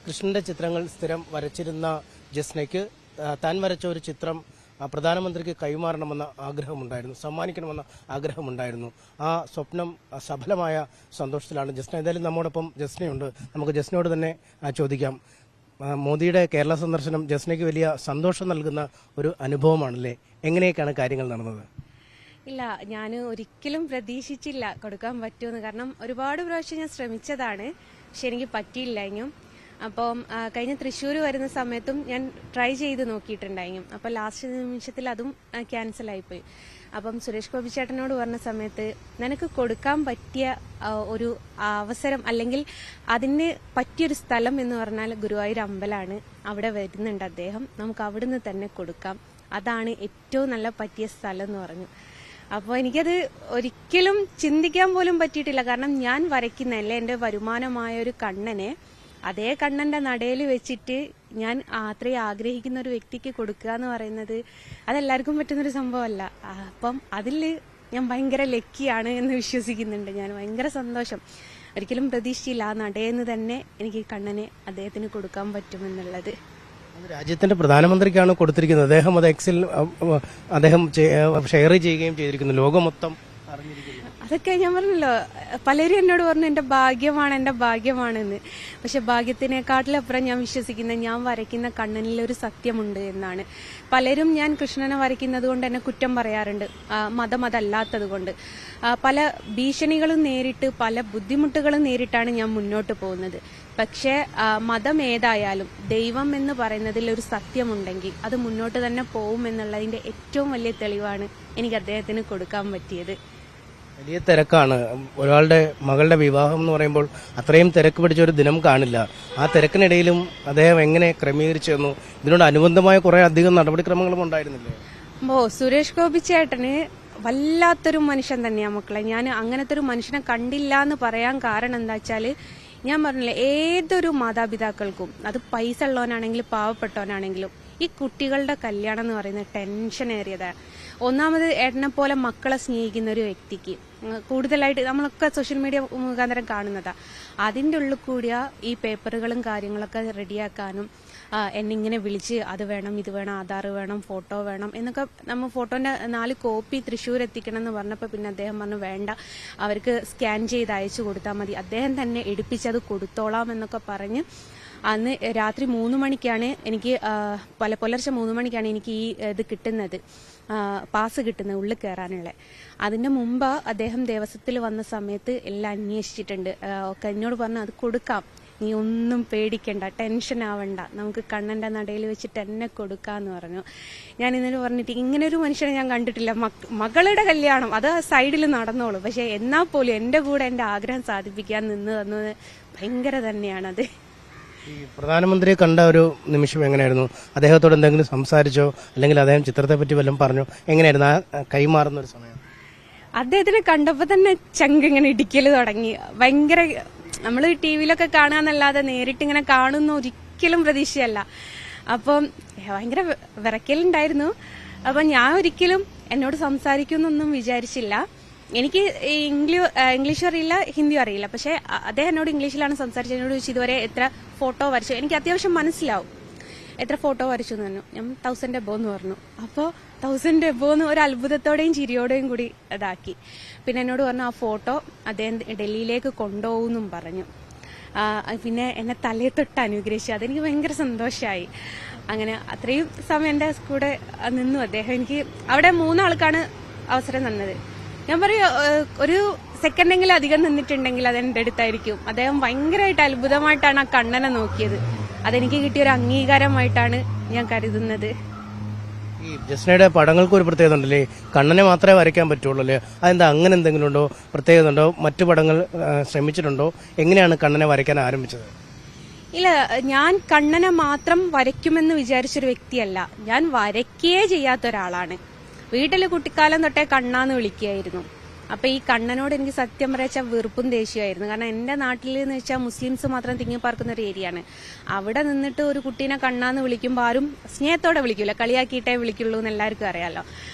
കൃഷ്ണന്റെ ചിത്രങ്ങൾ സ്ഥിരം വരച്ചിരുന്ന ജസ്നയ്ക്ക് താൻ വരച്ച ഒരു ചിത്രം പ്രധാനമന്ത്രിക്ക് കൈമാറണമെന്ന ആഗ്രഹമുണ്ടായിരുന്നു, സമ്മാനിക്കണമെന്ന ആഗ്രഹമുണ്ടായിരുന്നു. ആ സ്വപ്നം സഫലമായ സന്തോഷത്തിലാണ് ജസ്ന. എന്തായാലും നമ്മോടൊപ്പം ജസ്നയുണ്ട്. നമുക്ക് ജസ്നയോട് തന്നെ ചോദിക്കാം. മോദിയുടെ കേരള സന്ദർശനം ജസ്നയ്ക്ക് വലിയ സന്തോഷം നൽകുന്ന ഒരു അനുഭവമാണല്ലേ? എങ്ങനെയൊക്കെയാണ് കാര്യങ്ങൾ നടന്നത്? ഇല്ല, ഞാൻ ഒരിക്കലും പ്രതീക്ഷിച്ചില്ല കൊടുക്കാൻ പറ്റുമെന്ന്. കാരണം ഒരുപാട് പ്രാവശ്യം ഞാൻ ശ്രമിച്ചതാണ്, പക്ഷെ എനിക്ക് പറ്റിയില്ലായിരുന്നു. അപ്പം കഴിഞ്ഞ തൃശ്ശൂർ വരുന്ന സമയത്തും ഞാൻ ട്രൈ ചെയ്ത് നോക്കിയിട്ടുണ്ടായിരുന്നു. അപ്പം ലാസ്റ്റ് നിമിഷത്തിൽ അതും ക്യാൻസലായിപ്പോയി. അപ്പം സുരേഷ് ഗോപി ചേട്ടനോട് പറഞ്ഞ സമയത്ത് നിനക്ക് കൊടുക്കാൻ പറ്റിയ ഒരു അവസരം, അല്ലെങ്കിൽ അതിന് പറ്റിയൊരു സ്ഥലം എന്ന് പറഞ്ഞാൽ ഗുരുവായൂർ അമ്പലമാണ്. അവിടെ വരുന്നുണ്ട് അദ്ദേഹം, നമുക്ക് അവിടുന്ന് തന്നെ കൊടുക്കാം, അതാണ് ഏറ്റവും നല്ല പറ്റിയ സ്ഥലം എന്ന് പറഞ്ഞു. അപ്പോൾ എനിക്കത് ഒരിക്കലും ചിന്തിക്കാൻ പോലും പറ്റിയിട്ടില്ല. കാരണം ഞാൻ വരയ്ക്കുന്നതല്ലേ എൻ്റെ വരുമാനമായ ഒരു കണ്ണനെ അതേ കണ്ണന്റെ നടയിൽ വെച്ചിട്ട് ഞാൻ അത്രയും ആഗ്രഹിക്കുന്ന ഒരു വ്യക്തിക്ക് കൊടുക്കുക എന്ന് പറയുന്നത് അതെല്ലാവർക്കും പറ്റുന്നൊരു സംഭവമല്ല. അപ്പം അതിൽ ഞാൻ ഭയങ്കര ലക്കിയാണ് എന്ന് വിശ്വസിക്കുന്നുണ്ട്. ഞാൻ ഭയങ്കര സന്തോഷം. ഒരിക്കലും പ്രതീക്ഷിച്ചില്ല ആ നടയെന്ന് തന്നെ എനിക്ക് കണ്ണനെ അദ്ദേഹത്തിന് കൊടുക്കാൻ പറ്റുമെന്നുള്ളത്. രാജ്യത്തിന്റെ പ്രധാനമന്ത്രിക്കാണ് കൊടുത്തിരിക്കുന്നത്. അദ്ദേഹം അത് എക്സിൽ അദ്ദേഹം ഷെയർ ചെയ്യുകയും ചെയ്തിരിക്കുന്നു. ലോകം മൊത്തം അതൊക്കെ ഞാൻ പറഞ്ഞല്ലോ, പലരും എന്നോട് പറഞ്ഞു എൻ്റെ ഭാഗ്യമാണെന്ന്. പക്ഷെ ഭാഗ്യത്തിനെക്കാട്ടിലപ്പുറം ഞാൻ വിശ്വസിക്കുന്നത് ഞാൻ വരയ്ക്കുന്ന കണ്ണനിൽ ഒരു സത്യമുണ്ട് എന്നാണ്. പലരും ഞാൻ കൃഷ്ണനെ വരയ്ക്കുന്നത് കൊണ്ട് എന്നെ കുറ്റം പറയാറുണ്ട്, മതം അതല്ലാത്തത് കൊണ്ട്. പല ഭീഷണികളും നേരിട്ട് പല ബുദ്ധിമുട്ടുകളും നേരിട്ടാണ് ഞാൻ മുന്നോട്ട് പോകുന്നത്. പക്ഷേ മതം ഏതായാലും ദൈവം എന്ന് പറയുന്നതിൽ ഒരു സത്യമുണ്ടെങ്കിൽ അത് മുന്നോട്ട് തന്നെ പോകും എന്നുള്ളതിന്റെ ഏറ്റവും വലിയ തെളിവാണ് എനിക്ക് അദ്ദേഹത്തിന് കൊടുക്കാൻ പറ്റിയത്. വലിയ തിരക്കാണ്. ഒരാളുടെ മകളുടെ വിവാഹം എന്ന് പറയുമ്പോൾ അത്രയും തിരക്ക് പിടിച്ച ഒരു ദിനം കാണില്ല. ആ തിരക്കിനിടയിലും അദ്ദേഹം എങ്ങനെ ക്രമീകരിച്ചു തന്നു? ഇതിനോട് അനുബന്ധമായ കുറെ അധികം നടപടിക്രമങ്ങളും ഉണ്ടായിരുന്നില്ലേ? സുരേഷ് ഗോപി ചേട്ടന് വല്ലാത്തൊരു മനുഷ്യൻ തന്നെയാണ് മക്കളെ. ഞാൻ അങ്ങനത്തെ ഒരു മനുഷ്യനെ കണ്ടില്ല എന്ന് പറയാൻ കാരണം എന്താ വെച്ചാല്, ഞാൻ പറഞ്ഞില്ലേ, ഏതൊരു മാതാപിതാക്കൾക്കും അത് പൈസ ഉള്ളവനാണെങ്കിലും പാവപ്പെട്ടവനാണെങ്കിലും ഈ കുട്ടികളുടെ കല്യാണം എന്ന് പറയുന്നത് ടെൻഷൻ ഏറിയതാണ്. ഒന്നാമത് ഏട്ടനെ പോലെ മക്കളെ സ്നേഹിക്കുന്ന ഒരു വ്യക്തിക്ക് കൂടുതലായിട്ട് നമ്മളൊക്കെ സോഷ്യൽ മീഡിയ മുഖാന്തരം കാണുന്നതാ. അതിൻ്റെ ഉള്ളിൽ കൂടിയ ഈ പേപ്പറുകളും കാര്യങ്ങളൊക്കെ റെഡിയാക്കാനും എന്നിങ്ങനെ വിളിച്ച് അത് വേണം ഇത് വേണം ആധാർ വേണം ഫോട്ടോ വേണം എന്നൊക്കെ, നമ്മൾ ഫോട്ടോന്റെ 4 കോപ്പി തൃശ്ശൂർ എത്തിക്കണം എന്ന് പറഞ്ഞപ്പോൾ പിന്നെ അദ്ദേഹം പറഞ്ഞു വേണ്ട, അവർക്ക് സ്കാൻ ചെയ്ത് അയച്ചു കൊടുത്താൽ മതി, അദ്ദേഹം തന്നെ എടുപ്പിച്ചത് കൊടുത്തോളാം എന്നൊക്കെ പറഞ്ഞ് അന്ന് രാത്രി 3 മണിക്കാണ് എനിക്ക് പുലർച്ചെ 3 മണിക്കാണ് എനിക്ക് ഈ ഇത് കിട്ടുന്നത്, പാസ് കിട്ടുന്നത് ഉള്ളിൽ കയറാനുള്ള. അതിന്റെ മുമ്പ് അദ്ദേഹം ദേവസ്വത്തിൽ വന്ന സമയത്ത് എല്ലാം അന്വേഷിച്ചിട്ടുണ്ട്. ഒക്കെ എന്നോട് പറഞ്ഞു അത് കൊടുക്കാം, നീ ഒന്നും പേടിക്കണ്ട, ടെൻഷൻ ആവണ്ട, നമുക്ക് കണ്ണന്റെ നടയിൽ വെച്ചിട്ട് എന്നെ കൊടുക്കാന്ന് പറഞ്ഞു. ഞാൻ ഇന്നലെ പറഞ്ഞിട്ട് ഇങ്ങനെ ഒരു മനുഷ്യനെ ഞാൻ കണ്ടിട്ടില്ല. മകളുടെ കല്യാണം അത് സൈഡിൽ നടന്നോളൂ, പക്ഷെ എന്നാൽ പോലും എന്റെ കൂടെ എന്റെ ആഗ്രഹം സാധിപ്പിക്കാൻ നിന്ന് തന്നത് ഭയങ്കര തന്നെയാണത്. ഈ പ്രധാനമന്ത്രിയെ കണ്ട ഒരു നിമിഷം എങ്ങനെയായിരുന്നു? അദ്ദേഹത്തോട് എന്തെങ്കിലും സംസാരിച്ചോ, അല്ലെങ്കിൽ അദ്ദേഹം ചിത്രത്തെ പറ്റി വല്ലതും പറഞ്ഞോ? എങ്ങനെയായിരുന്നു ആ കൈമാറുന്ന ഒരു സമയം? അദ്ദേഹത്തിനെ കണ്ടപ്പോ തന്നെ ചങ്ക് ഇങ്ങനെ ഇടിക്കല് തുടങ്ങി. ഭയങ്കര, നമ്മൾ ടിവിയിലൊക്കെ കാണാന്നല്ലാതെ നേരിട്ട് ഇങ്ങനെ കാണുന്ന ഒരിക്കലും പ്രതീക്ഷയല്ല. അപ്പം ഭയങ്കര വിറക്കലുണ്ടായിരുന്നു. അപ്പൊ ഞാൻ ഒരിക്കലും എന്നോട് സംസാരിക്കുമെന്നൊന്നും വിചാരിച്ചില്ല. എനിക്ക് ഇംഗ്ലീഷും അറിയില്ല ഹിന്ദിയും അറിയില്ല. പക്ഷെ അദ്ദേഹം എന്നോട് ഇംഗ്ലീഷിലാണ് സംസാരിച്ചത്. എന്നോട് ചോദിച്ചു ഇതുവരെ എത്ര ഫോട്ടോ വരച്ചു. എനിക്ക് അത്യാവശ്യം മനസ്സിലാവും എത്ര ഫോട്ടോ വരച്ചു എന്ന് പറഞ്ഞു. ഞാൻ 1000 എബോ എന്ന് പറഞ്ഞു. അപ്പോൾ 1000 എബോ എന്ന് ഒരു അത്ഭുതത്തോടെയും ചിരിയോടെയും കൂടി ഇതാക്കി. പിന്നെ എന്നോട് പറഞ്ഞു ആ ഫോട്ടോ അദ്ദേഹം ഡൽഹിയിലേക്ക് കൊണ്ടുപോകുമെന്നും പറഞ്ഞു. പിന്നെ എന്നെ തലയെ തൊട്ട് അനുഗ്രഹിച്ചു. അതെനിക്ക് ഭയങ്കര സന്തോഷമായി. അങ്ങനെ അത്രയും സമയം എൻ്റെ കൂടെ നിന്നു അദ്ദേഹം. എനിക്ക് അവിടെ 3 ആൾക്കാണ് അവസരം തന്നത്. ഞാൻ പറയും ഒരു സെക്കൻഡെങ്കിലും അധികം നിന്നിട്ടുണ്ടെങ്കിൽ അതെന്റെ അടുത്തായിരിക്കും. അദ്ദേഹം ഭയങ്കരമായിട്ട് അത്ഭുതമായിട്ടാണ് ആ കണ്ണനെ നോക്കിയത്. അതെനിക്ക് കിട്ടിയൊരു അംഗീകാരമായിട്ടാണ് ഞാൻ കരുതുന്നത്. ഈ ജസ്നയുടെ പടങ്ങൾക്ക് ഒരു പ്രത്യേകത ഉണ്ടല്ലേ, കണ്ണനെ മാത്രമേ വരയ്ക്കാൻ പറ്റുള്ളൂ അല്ലേ? അതെന്താ, അങ്ങനെ എന്തെങ്കിലും ഉണ്ടോ, പ്രത്യേകത ഉണ്ടോ? മറ്റു പടങ്ങൾ ശ്രമിച്ചിട്ടുണ്ടോ? എങ്ങനെയാണ് കണ്ണനെ വരയ്ക്കാൻ ആരംഭിച്ചത്? ഇല്ല, ഞാൻ കണ്ണനെ മാത്രം വരയ്ക്കുമെന്ന് വിചാരിച്ചൊരു വ്യക്തിയല്ല. ഞാൻ വരയ്ക്കുകയേ ചെയ്യാത്ത ഒരാളാണ്. വീട്ടില് കുട്ടിക്കാലം തൊട്ടേ കണ്ണാന്ന് വിളിക്കുകയായിരുന്നു. അപ്പൊ ഈ കണ്ണനോട് എനിക്ക് സത്യം പറയാച്ചാൽ വെറുപ്പും ദേഷ്യമായിരുന്നു. കാരണം എന്റെ നാട്ടിൽ എന്ന് വെച്ചാൽ മുസ്ലിംസ് മാത്രം തിങ്ങിപ്പാർക്കുന്ന ഒരു ഏരിയയാണ്. അവിടെ നിന്നിട്ട് ഒരു കുട്ടീനെ കണ്ണാന്ന് വിളിക്കുമ്പോൾ ആരും സ്നേഹത്തോടെ വിളിക്കൂല, കളിയാക്കിയിട്ടേ വിളിക്കുള്ളൂ എന്ന് എല്ലാവർക്കും അറിയാലോ.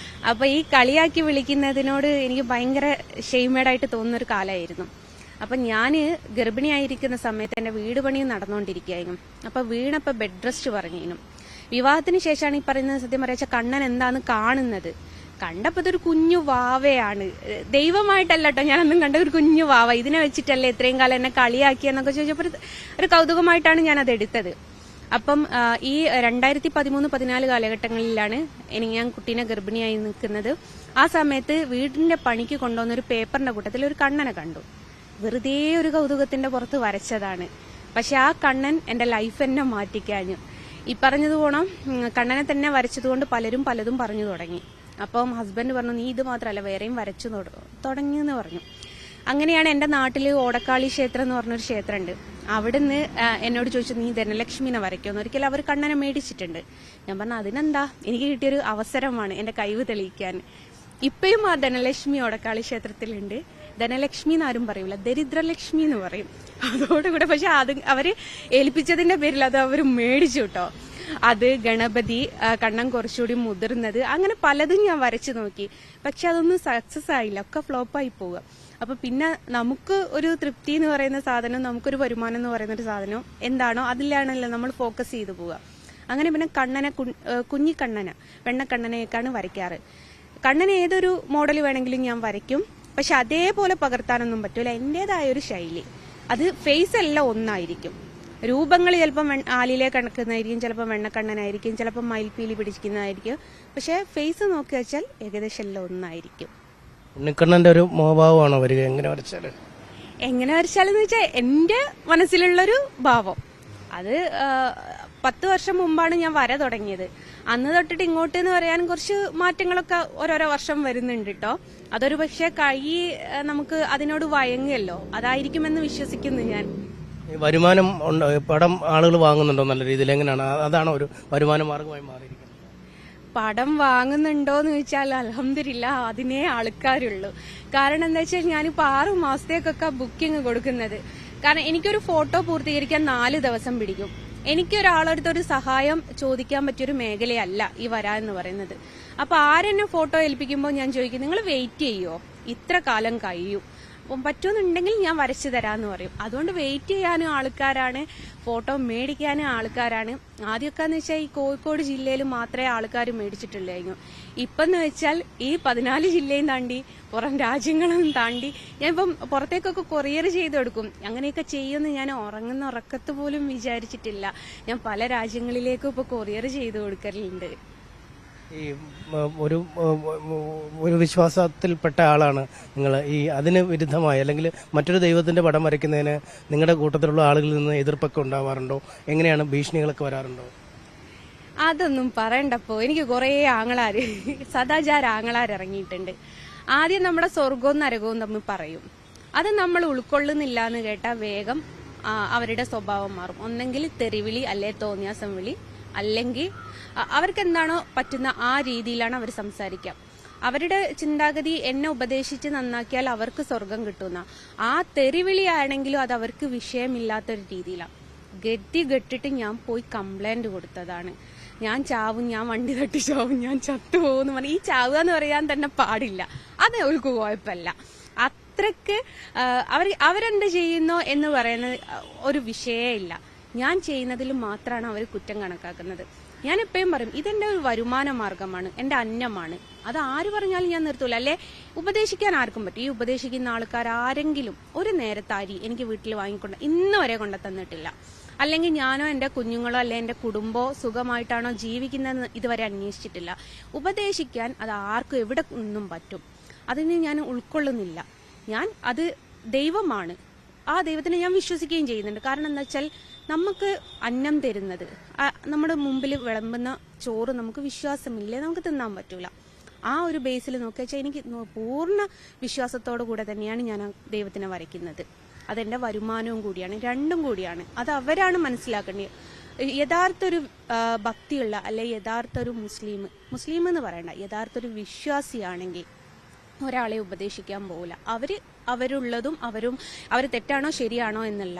അപ്പൊ ഈ കളിയാക്കി വിളിക്കുന്നതിനോട് എനിക്ക് ഭയങ്കര ഷെയ്മേഡായിട്ട് തോന്നുന്ന ഒരു കാലമായിരുന്നു. അപ്പൊ ഞാൻ ഗർഭിണിയായിരിക്കുന്ന സമയത്ത് എന്റെ വീട് പണിയും നടന്നുകൊണ്ടിരിക്കുകയായിരുന്നു. അപ്പൊ വീണപ്പോ ബെഡ് റെസ്റ്റ് പറഞ്ഞിരുന്നു. വിവാഹത്തിന് ശേഷമാണ് ഈ പറയുന്നത് സത്യം പറയാച്ച കണ്ണൻ എന്താന്ന് കാണുന്നത്. കണ്ടപ്പോ ഇതൊരു കുഞ്ഞു വാവയാണ്, ദൈവമായിട്ടല്ല കേട്ടോ ഞാനൊന്നും കണ്ട, ഒരു കുഞ്ഞു വാവ. ഇതിനെ വെച്ചിട്ടല്ലേ ഇത്രയും കാലം എന്നെ കളിയാക്കിയെന്നൊക്കെ ചോദിച്ചപ്പോൾ ഒരു കൗതുകമായിട്ടാണ് ഞാൻ അത് എടുത്തത്. അപ്പം ഈ 2013-14 കാലഘട്ടങ്ങളിലാണ് ഞാൻ കുട്ടീനെ ഗർഭിണിയായി നിൽക്കുന്നത്. ആ സമയത്ത് വീടിന്റെ പണിക്ക് കൊണ്ടുവന്ന ഒരു പേപ്പറിന്റെ കൂട്ടത്തിൽ ഒരു കണ്ണനെ കണ്ടു. വെറുതെ ഒരു കൗതുകത്തിന്റെ പുറത്ത് വരച്ചതാണ്. പക്ഷെ ആ കണ്ണൻ എന്റെ ലൈഫ് എന്നെ മാറ്റിക്കഴിഞ്ഞു. ഈ പറഞ്ഞത് പോണം കണ്ണനെ തന്നെ വരച്ചതുകൊണ്ട് പലരും പലതും പറഞ്ഞു തുടങ്ങി. അപ്പം ഹസ്ബൻഡ് പറഞ്ഞു നീ ഇത് മാത്രമല്ല വേറെയും വരച്ചു തുടങ്ങിയെന്ന് പറഞ്ഞു. അങ്ങനെയാണ് എൻ്റെ നാട്ടിൽ ഓടക്കാളി ക്ഷേത്രം എന്ന് പറഞ്ഞൊരു ക്ഷേത്രമുണ്ട്. അവിടുന്ന് എന്നോട് ചോദിച്ചു നീ ധനലക്ഷ്മിനെ വരയ്ക്കുമെന്ന്. ഒരിക്കലും അവർ കണ്ണനെ മേടിച്ചിട്ടുണ്ട്. ഞാൻ പറഞ്ഞു അതിനെന്താ, എനിക്ക് കിട്ടിയൊരു അവസരമാണ് എൻ്റെ കഴിവ് തെളിയിക്കാൻ. ഇപ്പോഴും ആ ധനലക്ഷ്മി ഓടക്കാളി ക്ഷേത്രത്തിലുണ്ട്. ധനലക്ഷ്മി എന്നാരും പറയൂല, ദരിദ്രലക്ഷ്മി എന്ന് പറയും. അതോടുകൂടെ പക്ഷെ അത് അവര് ഏൽപ്പിച്ചതിന്റെ പേരിൽ അത് അവർ മേടിച്ചു കേട്ടോ. അത് ഗണപതി, കണ്ണൻ കുറച്ചുകൂടി മുതിർന്നത്, അങ്ങനെ പലതും ഞാൻ വരച്ചു നോക്കി. പക്ഷെ അതൊന്നും സക്സസ് ആയില്ല, ഒക്കെ ഫ്ലോപ്പായി പോവുക. അപ്പൊ പിന്നെ നമുക്ക് ഒരു തൃപ്തി എന്ന് പറയുന്ന സാധനം, നമുക്കൊരു വരുമാനം എന്ന് പറയുന്ന ഒരു സാധനം എന്താണോ അതിലാണല്ലോ നമ്മൾ ഫോക്കസ് ചെയ്തു പോവുക. അങ്ങനെ പിന്നെ കണ്ണനെ, കുഞ്ഞിക്കണ്ണനെ, വെണ്ണക്കണ്ണനെയൊക്കെയാണ് വരയ്ക്കാറ്. കണ്ണനെ ഏതൊരു മോഡൽ വേണമെങ്കിലും ഞാൻ വരയ്ക്കും. പക്ഷെ അതേപോലെ പകർത്താനൊന്നും പറ്റൂല. എന്റേതായ ഒരു ശൈലി, അത് ഫേസ് എല്ലാം ഒന്നായിരിക്കും. രൂപങ്ങൾ ചിലപ്പം ആലിലെ കണക്കുന്നതായിരിക്കും, ചിലപ്പോൾ വെണ്ണക്കണ്ണനായിരിക്കും, ചിലപ്പോൾ മയിൽപ്പീലി പിടിക്കുന്നതായിരിക്കും. പക്ഷെ ഫേസ് നോക്കി വെച്ചാൽ ഏകദേശം എല്ലാം ഒന്നായിരിക്കും. ഉണ്ണിക്കണ്ണന്റെ ഒരു മോഹഭാവമാണോ വരിക? എങ്ങനെ വരച്ചാലെന്ന് വെച്ചാൽ എന്റെ മനസ്സിലുള്ളൊരു ഭാവം. അത് 10 വർഷം മുമ്പാണ് ഞാൻ വര തുടങ്ങിയത്. അന്ന് തൊട്ടിട്ട് ഇങ്ങോട്ട് എന്ന് പറയാൻ കുറച്ച് മാറ്റങ്ങളൊക്കെ ഓരോരോ വർഷം വരുന്നുണ്ട് കേട്ടോ. അതൊരു പക്ഷെ നമുക്ക് അതിനോട് വഴങ്ങുമല്ലോ, അതായിരിക്കുമെന്ന് വിശ്വസിക്കുന്നു ഞാൻ. വരുമാനം പടം ആളുകൾ വാങ്ങുന്നുണ്ടോ നല്ല രീതിയിൽ? എങ്ങനെയാണ്? അതാണോ ഒരു വരുമാന മാർഗമായി മാറിയിരിക്കുന്നത്? പടം വാങ്ങുന്നുണ്ടോന്ന് ചോദിച്ചാൽ അൽഹംദുലില്ലാ അതിനേ ആൾക്കാരുള്ളൂ. കാരണം എന്താ വെച്ചാൽ ഞാനിപ്പോൾ 6 മാസത്തേക്കൊക്കെ ബുക്കിംഗ് കൊടുക്കുന്നത്. കാരണം എനിക്കൊരു ഫോട്ടോ പൂർത്തീകരിക്കാൻ 4 ദിവസം പിടിക്കും. എനിക്ക് ഒരാളടുത്തൊരു സഹായം ചോദിക്കാൻ പറ്റിയൊരു മേഖലയല്ല ഈ വര എന്ന് പറയുന്നത്. അപ്പൊ ആരെന്നെ ഫോട്ടോ ഏൽപ്പിക്കുമ്പോൾ ഞാൻ ചോദിക്കും, നിങ്ങൾ വെയിറ്റ് ചെയ്യോ, ഇത്ര കാലം കഴിയും, അപ്പം പറ്റുമെന്നുണ്ടെങ്കിൽ ഞാൻ വരച്ചു തരാമെന്ന് പറയും. അതുകൊണ്ട് വെയിറ്റ് ചെയ്യാനും ആൾക്കാരാണ്, ഫോട്ടോ മേടിക്കാനും ആൾക്കാരാണ്. ആദ്യമൊക്കെ എന്ന് വെച്ചാൽ ഈ കോഴിക്കോട് ജില്ലയിൽ മാത്രമേ ആൾക്കാർ മേടിച്ചിട്ടുള്ളൂ. ഇപ്പം എന്ന് വെച്ചാൽ ഈ 14 ജില്ലയും താണ്ടി പുറം രാജ്യങ്ങളും താണ്ടി ഞാൻ ഇപ്പം പുറത്തേക്കൊക്കെ കൊറിയർ ചെയ്ത് കൊടുക്കും. അങ്ങനെയൊക്കെ ചെയ്യുമെന്ന് ഞാൻ ഉറങ്ങുന്ന ഉറക്കത്ത് പോലും വിചാരിച്ചിട്ടില്ല. ഞാൻ പല രാജ്യങ്ങളിലേക്കും ഇപ്പോൾ കൊറിയർ ചെയ്ത് കൊടുക്കലുണ്ട്. ഈ ഒരു വിശ്വാസത്തിൽപ്പെട്ട ആളാണ് നിങ്ങൾ. ഈ അതിന് വിരുദ്ധമായി അല്ലെങ്കിൽ മറ്റൊരു ദൈവത്തിന്റെ പടം വരയ്ക്കുന്നതിന് നിങ്ങളുടെ കൂട്ടത്തിലുള്ള ആളുകളിൽ നിന്ന് എതിർപ്പൊക്കെ ഉണ്ടാവാറുണ്ടോ? എങ്ങനെയാണ്? ഭീഷണികളൊക്കെ വരാറുണ്ടോ? അതൊന്നും പറയണ്ടപ്പോ. എനിക്ക് കുറേ ആങ്ങളാര്, സദാചാര ആങ്ങളാർ ഇറങ്ങിയിട്ടുണ്ട്. ആദ്യം നമ്മുടെ സ്വർഗവും നരകവും തമ്മിൽ പറയും. അത് നമ്മൾ ഉൾക്കൊള്ളുന്നില്ല എന്ന് കേട്ടാൽ വേഗം അവരുടെ സ്വഭാവം മാറും. ഒന്നെങ്കിൽ തെറിവിളി, അല്ലെ തോന്നിയാസം വിളി, അല്ലെങ്കിൽ അവർക്ക് എന്താണോ പറ്റുന്ന ആ രീതിയിലാണ് അവർ സംസാരിക്കുക. അവരുടെ ചിന്താഗതി എന്നെ ഉപദേശിച്ച് നന്നാക്കിയാൽ അവർക്ക് സ്വർഗം കിട്ടുന്ന ആ തെറിവിളിയാണെങ്കിലും അത് അവർക്ക് വിഷയമില്ലാത്തൊരു രീതിയിലാണ്. ഗെട്ടിട്ട് ഞാൻ പോയി കംപ്ലൈന്റ് കൊടുത്തതാണ്. ഞാൻ ചാവും, ഞാൻ വണ്ടി തട്ടി ചാവും, ഞാൻ ചത്തുപോകുന്നു പറഞ്ഞ് ഈ ചാവുക എന്ന് പറയാൻ തന്നെ പാടില്ല. അത് അവർക്ക് കുഴപ്പമില്ല. അത്രക്ക് അവരെന്ത് ചെയ്യുന്നോ എന്ന് പറയുന്നത് ഒരു വിഷയമില്ല. ഞാൻ ചെയ്യുന്നതിൽ മാത്രമാണ് അവർ കുറ്റം കണക്കാക്കുന്നത്. ഞാൻ എപ്പോഴും പറയും, ഇതെന്റെ ഒരു വരുമാന മാർഗമാണ്, എന്റെ അന്നമാണ്. അത് ആര് പറഞ്ഞാലും ഞാൻ നിർത്തൂല. അല്ലെ ഉപദേശിക്കാൻ ആർക്കും പറ്റും. ഈ ഉപദേശിക്കുന്ന ആൾക്കാർ ആരെങ്കിലും ഒരു നേരത്തെ അരി എനിക്ക് വീട്ടിൽ വാങ്ങിക്കൊണ്ട് ഇന്ന് വരെ കൊണ്ടു തന്നിട്ടില്ല. അല്ലെങ്കിൽ ഞാനോ എന്റെ കുഞ്ഞുങ്ങളോ അല്ലെ എന്റെ കുടുംബമോ സുഖമായിട്ടാണോ ജീവിക്കുന്നതെന്ന് ഇതുവരെ അന്വേഷിച്ചിട്ടില്ല. ഉപദേശിക്കാൻ അത് ആർക്കും എവിടെ ഒന്നും പറ്റും. അതിന് ഞാൻ ഉൾക്കൊള്ളുന്നില്ല. അത് ദൈവമാണ്, ആ ദൈവത്തിനെ ഞാൻ വിശ്വസിക്കുകയും ചെയ്യുന്നുണ്ട്. കാരണം എന്താ വെച്ചാൽ നമുക്ക് അന്നം തരുന്നത്, നമ്മുടെ മുമ്പിൽ വിളമ്പുന്ന ചോറ് നമുക്ക് വിശ്വാസമില്ലേ നമുക്ക് തിന്നാൻ പറ്റൂല. ആ ഒരു ബേസിൽ നോക്കിയാൽ വെച്ചാൽ എനിക്ക് പൂർണ്ണ വിശ്വാസത്തോടു കൂടെ തന്നെയാണ് ഞാൻ ദൈവത്തിനെ വരയ്ക്കുന്നത്. അതെന്റെ വരുമാനവും കൂടിയാണ്, രണ്ടും കൂടിയാണ്. അത് അവരാണ് മനസ്സിലാക്കേണ്ടത്. യഥാർത്ഥ ഒരു ഭക്തിയുള്ള അല്ലെ യഥാർത്ഥ ഒരു മുസ്ലിം എന്ന് പറയണ്ട, യഥാർത്ഥ ഒരു വിശ്വാസിയാണെങ്കിൽ ഒരാളെ ഉപദേശിക്കാൻ പോകില്ല. അവരുള്ളതും അവർ തെറ്റാണോ ശരിയാണോ എന്നല്ല,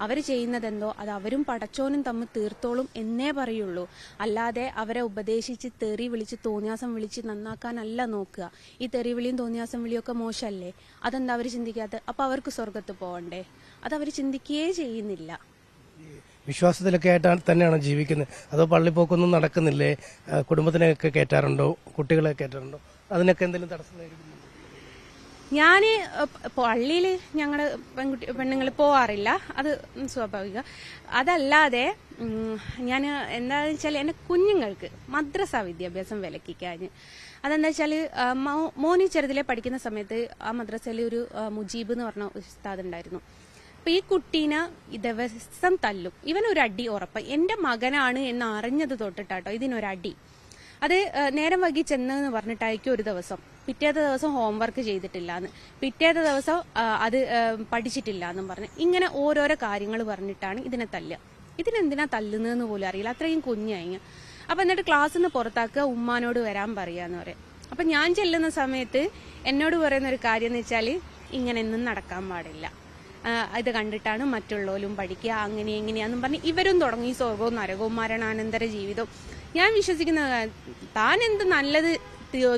അവർ ചെയ്യുന്നതെന്തോ അത് അവരും പടച്ചോനും തമ്മിൽ തീർത്തോളും എന്നേ പറയുള്ളൂ. അല്ലാതെ അവരെ ഉപദേശിച്ച് തെറി വിളിച്ച് തോന്നിയാസം വിളിച്ച് നന്നാക്കാനല്ല നോക്കുക. ഈ തെറി വിളിയും തോന്നിയാസം വിളിയൊക്കെ മോശമല്ലേ? അതെന്താ അവർ ചിന്തിക്കാത്ത? അപ്പൊ അവർക്ക് സ്വർഗത്ത് പോകണ്ടേ? അതവർ ചിന്തിക്കുകയേ ചെയ്യുന്നില്ല. വിശ്വാസത്തിലൊക്കെ ആയിട്ടാണ് തന്നെയാണോ ജീവിക്കുന്നത്? അതോ പള്ളിപ്പോക്കൊന്നും നടക്കുന്നില്ലേ? കുടുംബത്തിനെയൊക്കെ കയറ്റാറുണ്ടോ? കുട്ടികളെ കയറ്റാറുണ്ടോ? അതിനൊക്കെ എന്തെങ്കിലും തടസ്സം നേരിടുന്നു? ഞാന് പള്ളിയിൽ ഞങ്ങളുടെ പെണ്ണുങ്ങൾ പോവാറില്ല, അത് സ്വാഭാവിക. അതല്ലാതെ ഞാൻ എന്താണെന്ന് വെച്ചാൽ എൻ്റെ കുഞ്ഞുങ്ങൾക്ക് മദ്രസ വിദ്യാഭ്യാസം വിലക്കിക്കാൻ. അതെന്താ വെച്ചാൽ മോനി ചെറുതിലെ പഠിക്കുന്ന സമയത്ത് ആ മദ്രസയിൽ ഒരു മുജീബ് എന്ന് പറഞ്ഞ ഉസ്താദ് ഉണ്ടായിരുന്നു. അപ്പൊ ഈ കുട്ടീനെ ദിവസം തല്ലും. ഇവനൊരു അടി ഉറപ്പ്. എന്റെ മകനാണ് എന്ന് അറിഞ്ഞത് തൊട്ടിട്ടാട്ടോ ഇതിനൊരടി. അത് നേരം വൈകി ചെന്നെന്ന് പറഞ്ഞിട്ടായിരിക്കും ഒരു ദിവസം. പിറ്റേത്തെ ദിവസം ഹോംവർക്ക് ചെയ്തിട്ടില്ല എന്ന്, പിറ്റേത്തെ ദിവസം അത് പഠിച്ചിട്ടില്ല എന്നും പറഞ്ഞ് ഇങ്ങനെ ഓരോരോ കാര്യങ്ങൾ പറഞ്ഞിട്ടാണ് ഇതിനെ തല്ലുക. ഇതിനെന്തിനാ തല്ലുന്നതെന്ന് പോലും അറിയില്ല, അത്രയും കുഞ്ഞായി. അപ്പൊ എന്നിട്ട് ക്ലാസ്സിൽ നിന്ന് പുറത്താക്കുക, ഉമ്മാനോട് വരാൻ പറയാന്ന് പറയാം. അപ്പൊ ഞാൻ ചെല്ലുന്ന സമയത്ത് എന്നോട് പറയുന്ന ഒരു കാര്യം എന്ന് വെച്ചാൽ ഇങ്ങനെയൊന്നും നടക്കാൻ പാടില്ല, ഇത് കണ്ടിട്ടാണ് മറ്റുള്ളവരും പഠിക്കുക, അങ്ങനെ എങ്ങനെയാന്നും പറഞ്ഞ് ഇവരും തുടങ്ങി സ്വർഗവും നരകവും മരണാനന്തര ജീവിതവും. ഞാൻ വിശ്വസിക്കുന്ന താൻ എന്ത് നല്ലത്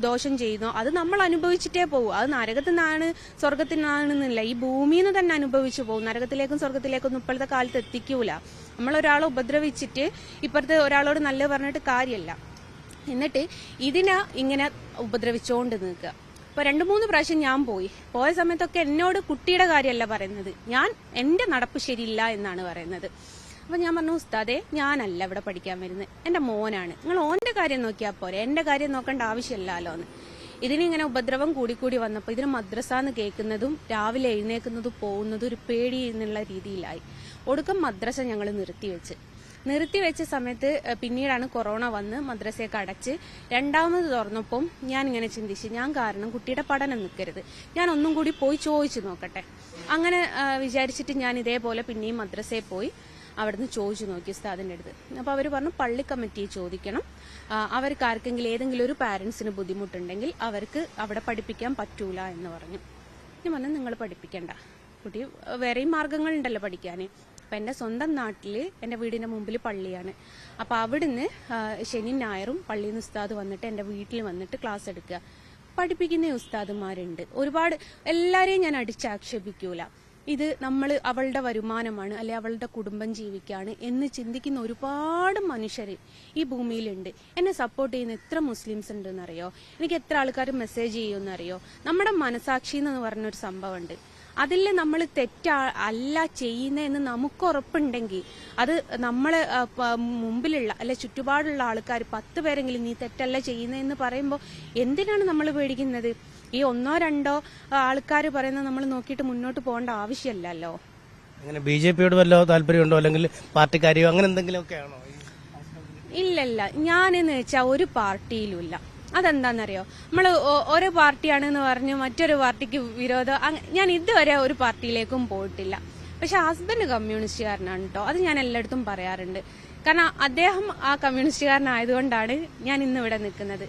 ദോഷം ചെയ്യുന്നോ അത് നമ്മൾ അനുഭവിച്ചിട്ടേ പോകും. അത് നരകത്തിൽ നിന്നാണ് സ്വർഗത്തിൽ നിന്നാണെന്നില്ല, ഈ ഭൂമിയിൽ നിന്ന് തന്നെ അനുഭവിച്ചു പോകും. നരകത്തിലേക്കും സ്വർഗത്തിലേക്കൊന്നും ഇപ്പോഴത്തെ കാലത്ത് എത്തിക്കൂല. നമ്മളൊരാളെ ഉപദ്രവിച്ചിട്ട് ഇപ്പുറത്തെ ഒരാളോട് നല്ലത് പറഞ്ഞിട്ട് കാര്യമല്ല. എന്നിട്ട് ഇതിനെ ഇങ്ങനെ ഉപദ്രവിച്ചുകൊണ്ട് നിൽക്കുക. അപ്പോൾ 2-3 പ്രാവശ്യം ഞാൻ പോയ സമയത്തൊക്കെ എന്നോട് കുട്ടിയുടെ കാര്യമല്ല പറയുന്നത്, എൻ്റെ നടപ്പ് ശരിയില്ല എന്നാണ് പറയുന്നത്. അപ്പോൾ ഞാൻ പറഞ്ഞു, ഉസ്താദേ ഞാനല്ല ഇവിടെ പഠിക്കാൻ വരുന്നത്, എൻ്റെ മോനാണ്, നിങ്ങൾ ഓൻ്റെ കാര്യം നോക്കിയാൽ പോരെ, എൻ്റെ കാര്യം നോക്കേണ്ട ആവശ്യമില്ലല്ലോ എന്ന്. ഇതിനിങ്ങനെ ഉപദ്രവം കൂടിക്കൂടി വന്നപ്പോൾ ഇതിന് മദ്രസ എന്ന് കേൾക്കുന്നതും രാവിലെ എഴുന്നേൽക്കുന്നതും പോകുന്നതും ഒരു പേടി എന്നുള്ള രീതിയിലായി. ഒടുക്കം മദ്രസ ഞങ്ങൾ നിർത്തിവെച്ച സമയത്ത് പിന്നീടാണ് കൊറോണ വന്ന് മദ്രസയൊക്കെ അടച്ച് രണ്ടാമത് തുറന്നപ്പം ഞാൻ ഇങ്ങനെ ചിന്തിച്ച്, ഞാൻ കാരണം കുട്ടിയുടെ പഠനം നിൽക്കരുത്, ഞാൻ ഒന്നും കൂടി പോയി ചോദിച്ചു നോക്കട്ടെ. അങ്ങനെ വിചാരിച്ചിട്ട് ഞാൻ ഇതേപോലെ പിന്നെയും മദ്രസയിൽ പോയി അവിടുന്ന് ചോദിച്ചു നോക്കി ഉസ്താദിൻ്റെ അടുത്ത്. അപ്പോൾ അവർ പറഞ്ഞു പള്ളി കമ്മിറ്റിയെ ചോദിക്കണം, അവർക്ക് ആർക്കെങ്കിലും ഏതെങ്കിലും ഒരു പാരൻസിന് ബുദ്ധിമുട്ടുണ്ടെങ്കിൽ അവർക്ക് അവിടെ പഠിപ്പിക്കാൻ പറ്റൂല എന്ന് പറഞ്ഞു. ഞാൻ പറഞ്ഞു നിങ്ങൾ പഠിപ്പിക്കണ്ട, കുട്ടി വേറെയും മാർഗങ്ങളുണ്ടല്ലോ പഠിക്കാൻ. അപ്പം എൻ്റെ സ്വന്തം നാട്ടിൽ എൻ്റെ വീടിൻ്റെ മുമ്പിൽ പള്ളിയാണ്. അപ്പോൾ അവിടുന്ന് ശനിയും ഞായറും പള്ളിയിൽ നിന്ന് ഉസ്താദ് വന്നിട്ട് എൻ്റെ വീട്ടിൽ വന്നിട്ട് ക്ലാസ് എടുക്കുക. പഠിപ്പിക്കുന്ന ഉസ്താദുമാരുണ്ട് ഒരുപാട്. എല്ലാവരെയും ഞാൻ അടിച്ചാക്ഷേപിക്കൂല. ഇത് അവളുടെ വരുമാനമാണ്, അല്ലെ അവളുടെ കുടുംബം ജീവിക്കാണ് എന്ന് ചിന്തിക്കുന്ന ഒരുപാട് മനുഷ്യർ ഈ ഭൂമിയിലുണ്ട്. എന്നെ സപ്പോർട്ട് ചെയ്യുന്ന എത്ര മുസ്ലിംസ് ഉണ്ടെന്നറിയോ, എനിക്ക് എത്ര ആൾക്കാർ മെസ്സേജ് ചെയ്യുമെന്നറിയോ. നമ്മുടെ മനസാക്ഷി എന്ന് പറഞ്ഞൊരു സംഭവമുണ്ട്, അതിൽ നമ്മൾ അല്ല ചെയ്യുന്നതെന്ന് നമുക്ക് ഉറപ്പുണ്ടെങ്കിൽ അത് നമ്മളെ മുമ്പിലുള്ള അല്ലെ ചുറ്റുപാടുള്ള ആൾക്കാർ 10 പേരെങ്കിലും നീ തെറ്റല്ല ചെയ്യുന്നതെന്ന് പറയുമ്പോൾ എന്തിനാണ് നമ്മൾ പേടിക്കുന്നത്? ഈ 1-2 ആൾക്കാർ പറയുന്നത് നമ്മൾ നോക്കിയിട്ട് മുന്നോട്ട് പോകേണ്ട ആവശ്യമില്ലല്ലോ. അങ്ങനെ BJP-യോട് വല്ല താല്പര്യമുണ്ടോ, അല്ലെങ്കിൽ പാർട്ടിക്കാരിയോ അങ്ങനെ എന്തെങ്കിലുമൊക്കെ ആണോ? ഇല്ലല്ല, ഞാനെന്ന് വെച്ചാൽ ഒരു പാർട്ടിയിലുമില്ല. അതെന്താണെന്നറിയോ, നമ്മൾ ഓരോ പാർട്ടിയാണെന്ന് പറഞ്ഞ് മറ്റൊരു പാർട്ടിക്ക് വിരോധം, ഞാൻ ഇതുവരെ ഒരു പാർട്ടിയിലേക്കും പോയിട്ടില്ല. പക്ഷെ ഹസ്ബൻഡ് കമ്മ്യൂണിസ്റ്റുകാരനാണ് കേട്ടോ, അത് ഞാൻ എല്ലായിടത്തും പറയാറുണ്ട്. കാരണം അദ്ദേഹം ആ കമ്മ്യൂണിസ്റ്റുകാരനായതുകൊണ്ടാണ് ഞാൻ ഇന്ന് ഇവിടെ നിൽക്കുന്നത്.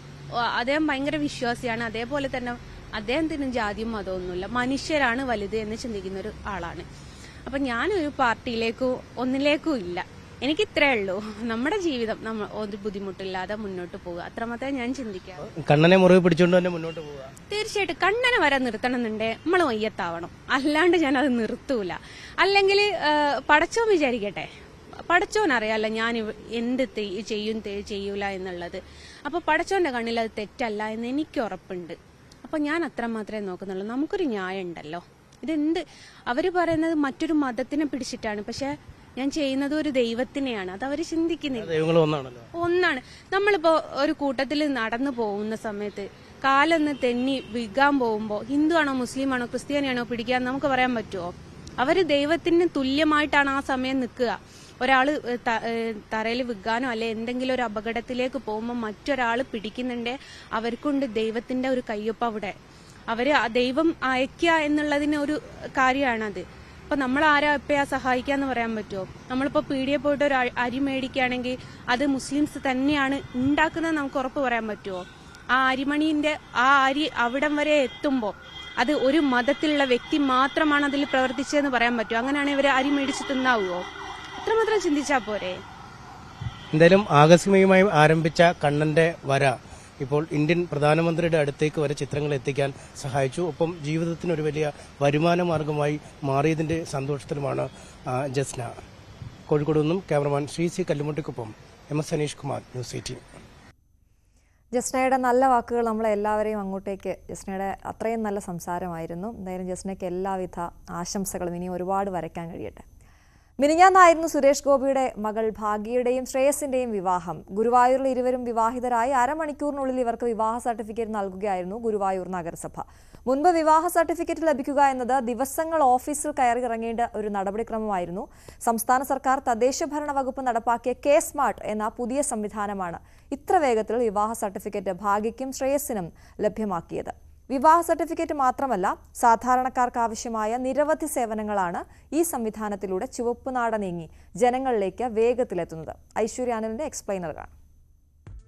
അദ്ദേഹം ഭയങ്കര വിശ്വാസിയാണ്. അതേപോലെ തന്നെ അദ്ദേഹത്തിന് ജാതിയും മതമൊന്നുമില്ല, മനുഷ്യരാണ് വലുത് എന്ന് ചിന്തിക്കുന്ന ഒരു ആളാണ്. അപ്പം ഞാനൊരു പാർട്ടിയിലേക്കും ഒന്നിലേക്കും ഇല്ല. എനിക്ക് ഇത്രേ ഉള്ളൂ, നമ്മുടെ ജീവിതം നമ്മൾ ഒരു ബുദ്ധിമുട്ടില്ലാതെ മുന്നോട്ട് പോവുക, അത്രമാത്രമേ ഞാൻ ചിന്തിക്കാം. കണ്ണനെ മുറിവ് പിടിച്ചുകൊണ്ട് തന്നെ മുന്നോട്ട് പോവുക. തീർച്ചയായിട്ടും കണ്ണനെ വരെ നിർത്തണമെന്നുണ്ടേ നമ്മൾ മയ്യത്താവണം, അല്ലാണ്ട് ഞാനത് നിർത്തൂല. അല്ലെങ്കിൽ പടച്ചോൻ വിചാരിക്കട്ടെ, പടച്ചോനറിയാലോ ഞാൻ എന്ത് ചെയ്യൂല എന്നുള്ളത്. അപ്പോൾ പടച്ചോന്റെ കണ്ണിൽ അത് തെറ്റല്ല എന്ന് എനിക്ക് ഉറപ്പുണ്ട്. അപ്പോൾ ഞാൻ അത്ര മാത്രമേ നോക്കുന്നുള്ളൂ. നമുക്കൊരു ന്യായം ഉണ്ടല്ലോ. ഇതെന്ത് അവർ പറയുന്നത് മറ്റൊരു മതത്തിനെ പിടിച്ചിട്ടാണ്, പക്ഷെ ഞാൻ ചെയ്യുന്നത് ഒരു ദൈവത്തിനെയാണ്. അത് അവർ ചിന്തിക്കുന്നില്ല. ഒന്നാണ്. നമ്മളിപ്പോ ഒരു കൂട്ടത്തിൽ നടന്നു പോകുന്ന സമയത്ത് കാലൊന്ന് തെന്നി വിൽക്കാൻ പോകുമ്പോൾ ഹിന്ദു ആണോ മുസ്ലിം ആണോ ക്രിസ്ത്യാനിയാണോ പിടിക്കാൻ നമുക്ക് പറയാൻ പറ്റുമോ? അവര് ദൈവത്തിന് തുല്യമായിട്ടാണ് ആ സമയം നിൽക്കുക. ഒരാള് തറയിൽ വിൽക്കാനോ അല്ലെ എന്തെങ്കിലും ഒരു അപകടത്തിലേക്ക് പോകുമ്പോൾ മറ്റൊരാൾ പിടിക്കുന്നുണ്ടേ അവർക്കുണ്ട് ദൈവത്തിന്റെ ഒരു കയ്യൊപ്പ് അവിടെ. അവര് ദൈവം അയക്കുക എന്നുള്ളതിന് ഒരു കാര്യമാണത്. അപ്പൊ നമ്മൾ ആരാ എപ്പോഴാ സഹായിക്കാന്ന് പറയാൻ പറ്റുമോ? നമ്മളിപ്പോ പീടിയെ പോയിട്ട് ഒരു അരി മേടിക്കുകയാണെങ്കിൽ അത് മുസ്ലിംസ് തന്നെയാണ് ഉണ്ടാക്കുന്നത് നമുക്ക് ഉറപ്പ് പറയാൻ പറ്റുമോ? ആ അരിമണീന്റെ ആ അരി അവിടം വരെ എത്തുമ്പോൾ അത് ഒരു മതത്തിലുള്ള വ്യക്തി മാത്രമാണ് അതിൽ പ്രവർത്തിച്ചതെന്ന് പറയാൻ പറ്റുമോ? അങ്ങനെയാണെങ്കിൽ ഇവര് അരി മേടിച്ച് തിന്നാവുമോ? അത്രമാത്രം ചിന്തിച്ചാ പോരെ. എന്തായാലും ആകസ്മികമായി ആരംഭിച്ച കണ്ണന്റെ വര ഇപ്പോൾ ഇന്ത്യൻ പ്രധാനമന്ത്രിയുടെ അടുത്തേക്ക് വരെ ചിത്രങ്ങൾ എത്തിക്കാൻ സഹായിച്ചു. ഒപ്പം ജീവിതത്തിന് ഒരു വലിയ വരുമാന മാർഗമായി മാറിയതിന്റെ സന്തോഷത്തിലുമാണ് ജസ്ന. കോഴിക്കോട് നിന്നും ക്യാമറമാൻ ശ്രീ കല്ലുമുട്ടിക്കൊപ്പം MS അനീഷ് കുമാർ, ന്യൂസ് 18. ജസ്നയുടെ നല്ല വാക്കുകൾ നമ്മളെല്ലാവരെയും അങ്ങോട്ടേക്ക്, ജസ്നയുടെ അത്രയും നല്ല സംസാരമായിരുന്നു. എന്തായാലും ജസ്നയ്ക്ക് എല്ലാവിധ ആശംസകളും, ഇനി ഒരുപാട് വരയ്ക്കാൻ കഴിയട്ടെ. മിനിഞ്ഞാന്നായിരുന്നു സുരേഷ് ഗോപിയുടെ മകൾ ഭാഗ്യയുടെയും ശ്രേയസിന്റെയും വിവാഹം. ഗുരുവായൂരിൽ ഇരുവരും വിവാഹിതരായി അരമണിക്കൂറിനുള്ളിൽ ഇവർക്ക് വിവാഹ സർട്ടിഫിക്കറ്റ് നൽകുകയായിരുന്നു ഗുരുവായൂർ നഗരസഭ. മുൻപ് വിവാഹ സർട്ടിഫിക്കറ്റ് ലഭിക്കുക എന്നത് ദിവസങ്ങൾ ഓഫീസിൽ കയറി ഇറങ്ങേണ്ട ഒരു നടപടിക്രമമായിരുന്നു. സംസ്ഥാന സർക്കാർ തദ്ദേശ ഭരണ വകുപ്പ് നടപ്പാക്കിയ K-Smart എന്ന പുതിയ സംവിധാനമാണ് ഇത്ര വേഗത്തിൽ വിവാഹ സർട്ടിഫിക്കറ്റ് ഭാഗ്യയ്ക്കും ശ്രേയസിനും ലഭ്യമാക്കിയത്. വിവാഹ സർട്ടിഫിക്കറ്റ് മാത്രമല്ല, സാധാരണക്കാർക്ക് ആവശ്യമായ നിരവധി സേവനങ്ങളാണ് ഈ സംവിധാനത്തിലൂടെ ചുവപ്പുനാട നീങ്ങി ജനങ്ങളിലേക്ക് വേഗത്തിലെത്തുന്നത്. ഐശ്വര്യ അനിലിന്റെ എക്സ്പ്ലെയിനർ കാണാം.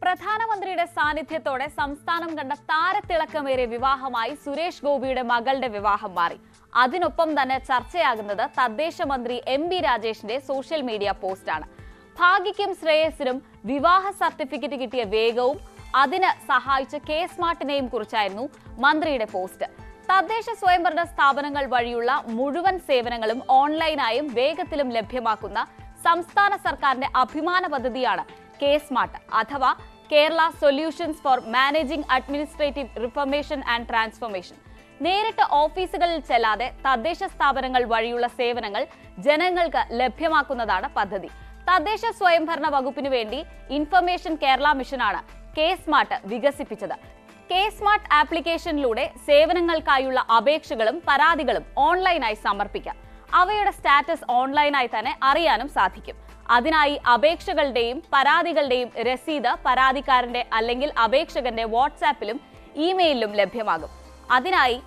പ്രധാനമന്ത്രിയുടെ സാന്നിധ്യത്തോടെ സംസ്ഥാനം കണ്ട താരത്തിളക്കമേറിയ വിവാഹമായി സുരേഷ് ഗോപിയുടെ മകളുടെ വിവാഹം മാറി. അതിനൊപ്പം തന്നെ ചർച്ചയാകുന്നത് തദ്ദേശ മന്ത്രി MB രാജേഷിന്റെ സോഷ്യൽ മീഡിയ പോസ്റ്റാണ്. ഭാഗ്യയ്ക്കും ശ്രേയസിനും വിവാഹ സർട്ടിഫിക്കറ്റ് കിട്ടിയ വേഗവും അതിന് സഹായിച്ച K-Smartനെയും കുറിച്ചായിരുന്നു മന്ത്രിയുടെ പോസ്റ്റ്. തദ്ദേശ സ്വയംഭരണ സ്ഥാപനങ്ങൾ വഴിയുള്ള മുഴുവൻ സേവനങ്ങളും ഓൺലൈനായും വേഗത്തിലും ലഭ്യമാക്കുന്ന സംസ്ഥാന സർക്കാരിന്റെ അഭിമാന പദ്ധതിയാണ് K-Smart അഥവാ Kerala solutions for managing administrative reformation and transformation. നേരിട്ട് ഓഫീസുകളിൽ ചെല്ലാതെ തദ്ദേശ സ്ഥാപനങ്ങൾ വഴിയുള്ള സേവനങ്ങൾ ജനങ്ങൾക്ക് ലഭ്യമാക്കുന്നതാണ് പദ്ധതി. തദ്ദേശ സ്വയംഭരണ വകുപ്പിനു വേണ്ടി ഇൻഫർമേഷൻ കേരള മിഷനാണ് കെ സ്മാർട്ട് വികസിപ്പിച്ചത്. കെ സ്മാർട്ട് ആപ്ലിക്കേഷനിലൂടെ സേവനങ്ങൾക്കായുള്ള അപേക്ഷകളും പരാതികളും ഓൺലൈനായി സമർപ്പിക്കാം. അവയുടെ സ്റ്റാറ്റസ് ഓൺലൈനായി തന്നെ അറിയാനും സാധിക്കും. അതിനായി അപേക്ഷകളുടെയും പരാതികളുടെയും രസീത് പരാതിക്കാരന്റെ അല്ലെങ്കിൽ അപേക്ഷകന്റെ വാട്സാപ്പിലും ഇമെയിലിലും ലഭ്യമാകും. അതിനായി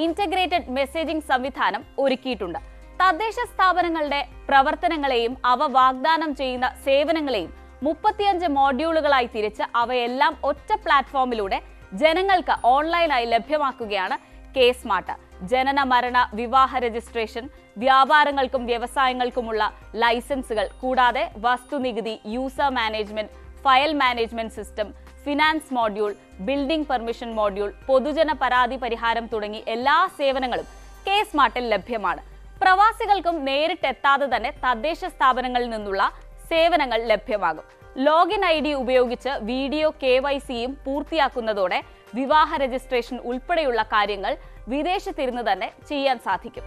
ഇന്റഗ്രേറ്റഡ് മെസ്സേജിംഗ് സംവിധാനം ഒരുക്കിയിട്ടുണ്ട്. തദ്ദേശ സ്ഥാപനങ്ങളുടെ പ്രവർത്തനങ്ങളെയും അവ വാഗ്ദാനം ചെയ്യുന്ന സേവനങ്ങളെയും 35 മോഡ്യൂളുകളായി തിരിച്ച് അവയെല്ലാം ഒറ്റ പ്ലാറ്റ്ഫോമിലൂടെ ജനങ്ങൾക്ക് ഓൺലൈനായി ലഭ്യമാക്കുകയാണ് കെ സ്മാർട്ട്. ജനന മരണ വിവാഹ രജിസ്ട്രേഷൻ, വ്യാപാരങ്ങൾക്കും വ്യവസായങ്ങൾക്കുമുള്ള ലൈസൻസുകൾ, കൂടാതെ വസ്തുനികുതി, user management, file management system, finance module, building permission module, പൊതുജന പരാതി പരിഹാരം തുടങ്ങി എല്ലാ സേവനങ്ങളും കെ സ്മാർട്ടിൽ ലഭ്യമാണ്. പ്രവാസികൾക്കും നേരിട്ടെത്താതെ തന്നെ തദ്ദേശ സ്ഥാപനങ്ങളിൽ നിന്നുള്ള സേവനങ്ങൾ ലഭ്യമാകും. ലോഗിൻ ID ഉപയോഗിച്ച് വീഡിയോ KYCയും പൂർത്തിയാക്കുന്നതോടെ വിവാഹ രജിസ്ട്രേഷൻ ഉൾപ്പെടെയുള്ള കാര്യങ്ങൾ വിദേശത്തിരുന്ന് തന്നെ ചെയ്യാൻ സാധിക്കും.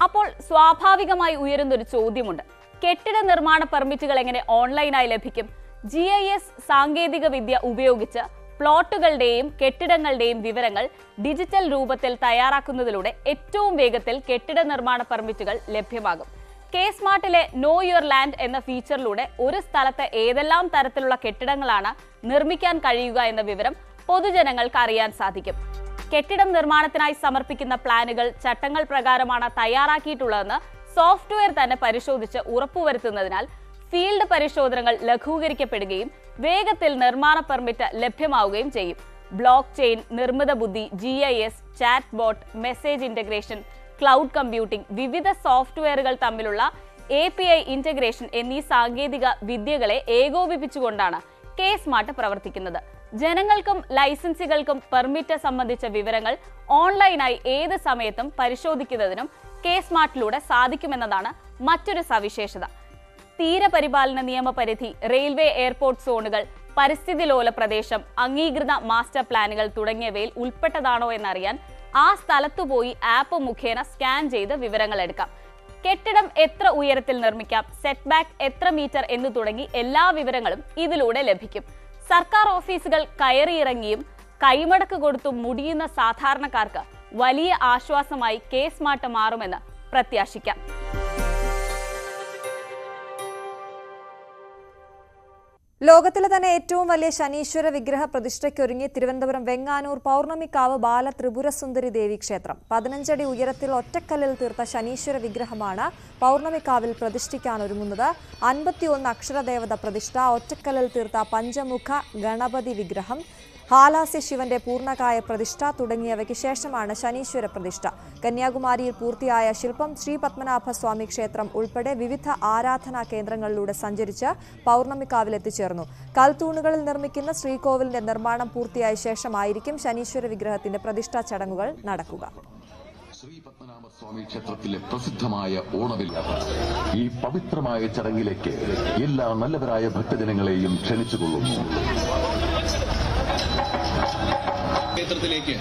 അപ്പോൾ സ്വാഭാവികമായി ഉയരുന്നൊരു ചോദ്യമുണ്ട്: കെട്ടിട നിർമ്മാണ പെർമിറ്റുകൾ എങ്ങനെ ഓൺലൈനായി ലഭിക്കും? GIS സാങ്കേതിക വിദ്യ ഉപയോഗിച്ച് പ്ലോട്ടുകളുടെയും കെട്ടിടങ്ങളുടെയും വിവരങ്ങൾ ഡിജിറ്റൽ രൂപത്തിൽ തയ്യാറാക്കുന്നതിലൂടെ ഏറ്റവും വേഗത്തിൽ കെട്ടിട നിർമ്മാണ പെർമിറ്റുകൾ ലഭ്യമാകും. കെ സ്മാർട്ടിലെ നോ യുവർ ലാൻഡ് എന്ന ഫീച്ചറിലൂടെ ഒരു സ്ഥലത്ത് ഏതെല്ലാം തരത്തിലുള്ള കെട്ടിടങ്ങളാണ് നിർമ്മിക്കാൻ കഴിയുക എന്ന വിവരം പൊതുജനങ്ങൾക്ക് അറിയാൻ സാധിക്കും. കെട്ടിടം നിർമ്മാണത്തിനായി സമർപ്പിക്കുന്ന പ്ലാനുകൾ ചട്ടങ്ങൾ പ്രകാരമാണ് തയ്യാറാക്കിയിട്ടുള്ളതെന്ന് സോഫ്റ്റ്വെയർ തന്നെ പരിശോധിച്ച് ഉറപ്പുവരുത്തുന്നതിനാൽ ഫീൽഡ് പരിശോധനകൾ ലഘൂകരിക്കപ്പെടുകയും വേഗത്തിൽ നിർമ്മാണ പെർമിറ്റ് ലഭ്യമാവുകയും ചെയ്യും. ബ്ലോക്ക് ചെയിൻ, നിർമ്മിത ബുദ്ധി, GIS, chat bot, message integration, cloud computing, വിവിധ സോഫ്റ്റ്വെയറുകൾ തമ്മിലുള്ള API ഇന്റഗ്രേഷൻ എന്നീ സാങ്കേതിക വിദ്യകളെ ഏകോപിപ്പിച്ചുകൊണ്ടാണ് കെ സ്മാർട്ട് പ്രവർത്തിക്കുന്നത്. ജനങ്ങൾക്കും ലൈസൻസുകൾക്കും പെർമിറ്റ് സംബന്ധിച്ച വിവരങ്ങൾ ഓൺലൈനായി ഏത് സമയത്തും പരിശോധിക്കുന്നതിനും കെ സ്മാർട്ടിലൂടെ സാധിക്കുമെന്നതാണ് മറ്റൊരു സവിശേഷത. തീരപരിപാലന നിയമപരിധി, റെയിൽവേ എയർപോർട്ട് സോണുകൾ, പരിസ്ഥിതി ലോല പ്രദേശം, അംഗീകൃത മാസ്റ്റർ പ്ലാനുകൾ തുടങ്ങിയവയിൽ ഉൾപ്പെട്ടതാണോ എന്നറിയാൻ ആ സ്ഥലത്തു പോയി ആപ്പ് മുഖേന സ്കാൻ ചെയ്ത് വിവരങ്ങൾ എടുക്കാം. കെട്ടിടം എത്ര ഉയരത്തിൽ നിർമ്മിക്കാം, സെറ്റ് ബാക്ക് എത്ര മീറ്റർ എന്നു തുടങ്ങി എല്ലാ വിവരങ്ങളും ഇതിലൂടെ ലഭിക്കും. സർക്കാർ ഓഫീസുകൾ കയറിയിറങ്ങിയും കൈമടക്ക് കൊടുത്തും മുടിയുന്ന സാധാരണക്കാർക്ക് വലിയ ആശ്വാസമായി കെ സ്മാർട്ട് മാറുമെന്ന് പ്രത്യാശിക്കാം. ലോകത്തിലെ തന്നെ ഏറ്റവും വലിയ ശനീശ്വര വിഗ്രഹ പ്രതിഷ്ഠയ്ക്കൊരുങ്ങി തിരുവനന്തപുരം വെങ്ങാനൂർ പൗർണമിക്കാവ് ബാല ത്രിപുരസുന്ദരി ദേവി ക്ഷേത്രം. 15 അടി ഉയരത്തിൽ ഒറ്റക്കല്ലിൽ തീർത്ത ശനീശ്വര വിഗ്രഹമാണ് പൗർണമിക്കാവിൽ പ്രതിഷ്ഠിക്കാനൊരുങ്ങുന്നത്. 51 അക്ഷരദേവത പ്രതിഷ്ഠ, ഒറ്റക്കല്ലിൽ തീർത്ത പഞ്ചമുഖ ഗണപതി വിഗ്രഹം, ഹാലാസ്യ ശിവന്റെ പൂർണ്ണകായ പ്രതിഷ്ഠ തുടങ്ങിയവയ്ക്ക് ശേഷമാണ് ശനീശ്വര പ്രതിഷ്ഠ. കന്യാകുമാരിയിൽ പൂർത്തിയായ ശില്പം ശ്രീ പത്മനാഭ സ്വാമി ക്ഷേത്രം ഉൾപ്പെടെ വിവിധ ആരാധനാ കേന്ദ്രങ്ങളിലൂടെ സഞ്ചരിച്ച് പൗർണമിക്കാവിൽ എത്തിച്ചേർന്നു. കൽത്തൂണുകളിൽ നിർമ്മിക്കുന്ന ശ്രീകോവിലിന്റെ നിർമ്മാണം പൂർത്തിയായ ശേഷമായിരിക്കും ശനീശ്വര വിഗ്രഹത്തിന്റെ പ്രതിഷ്ഠാ ചടങ്ങുകൾ നടക്കുക. ശ്രീ പത്മനാഭസ്വാമി ക്ഷേത്രത്തിലെ പ്രസിദ്ധമായ ഓണവില്ല ഈ പവിത്രമായ ചടങ്ങിലേക്ക് എല്ലാ നല്ലവരായ ഭക്തജനങ്ങളെയും ക്ഷണിച്ചുകൊള്ളുന്നു. ക്ഷേത്രത്തിലേക്ക്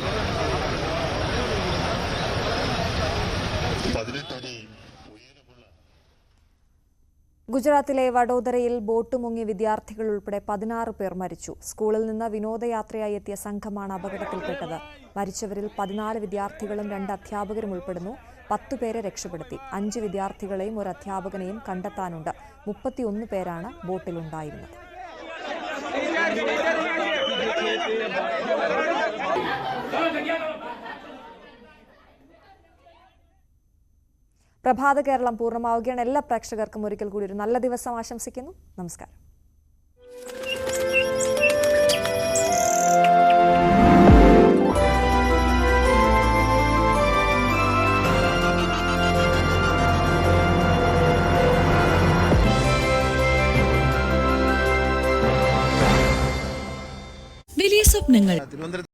ഗുജറാത്തിലെ വഡോദരയിൽ ബോട്ട് മുങ്ങി വിദ്യാർത്ഥികൾ ഉൾപ്പെടെ 16 പേർ മരിച്ചു. സ്കൂളിൽ നിന്ന് വിനോദയാത്രയായി എത്തിയ സംഘമാണ് അപകടത്തിൽപ്പെട്ടത്. മരിച്ചവരിൽ 14 വിദ്യാർത്ഥികളും 2 അധ്യാപകരും ഉൾപ്പെടുന്നു. 10 പേരെ രക്ഷപ്പെടുത്തി. 5 വിദ്യാർത്ഥികളെയും 1 അധ്യാപകനെയും കണ്ടെത്താനുണ്ട്. 31 പേരാണ് ബോട്ടിലുണ്ടായിരുന്നത്. പ്രഭാത കേരളം പൂർണ്ണമാവുകയാണ്. എല്ലാ പ്രേക്ഷകർക്കും ഒരിക്കൽ കൂടി ഒരു നല്ല ദിവസം ആശംസിക്കുന്നു. നമസ്കാരം. വലിയ സ്വപ്നങ്ങൾ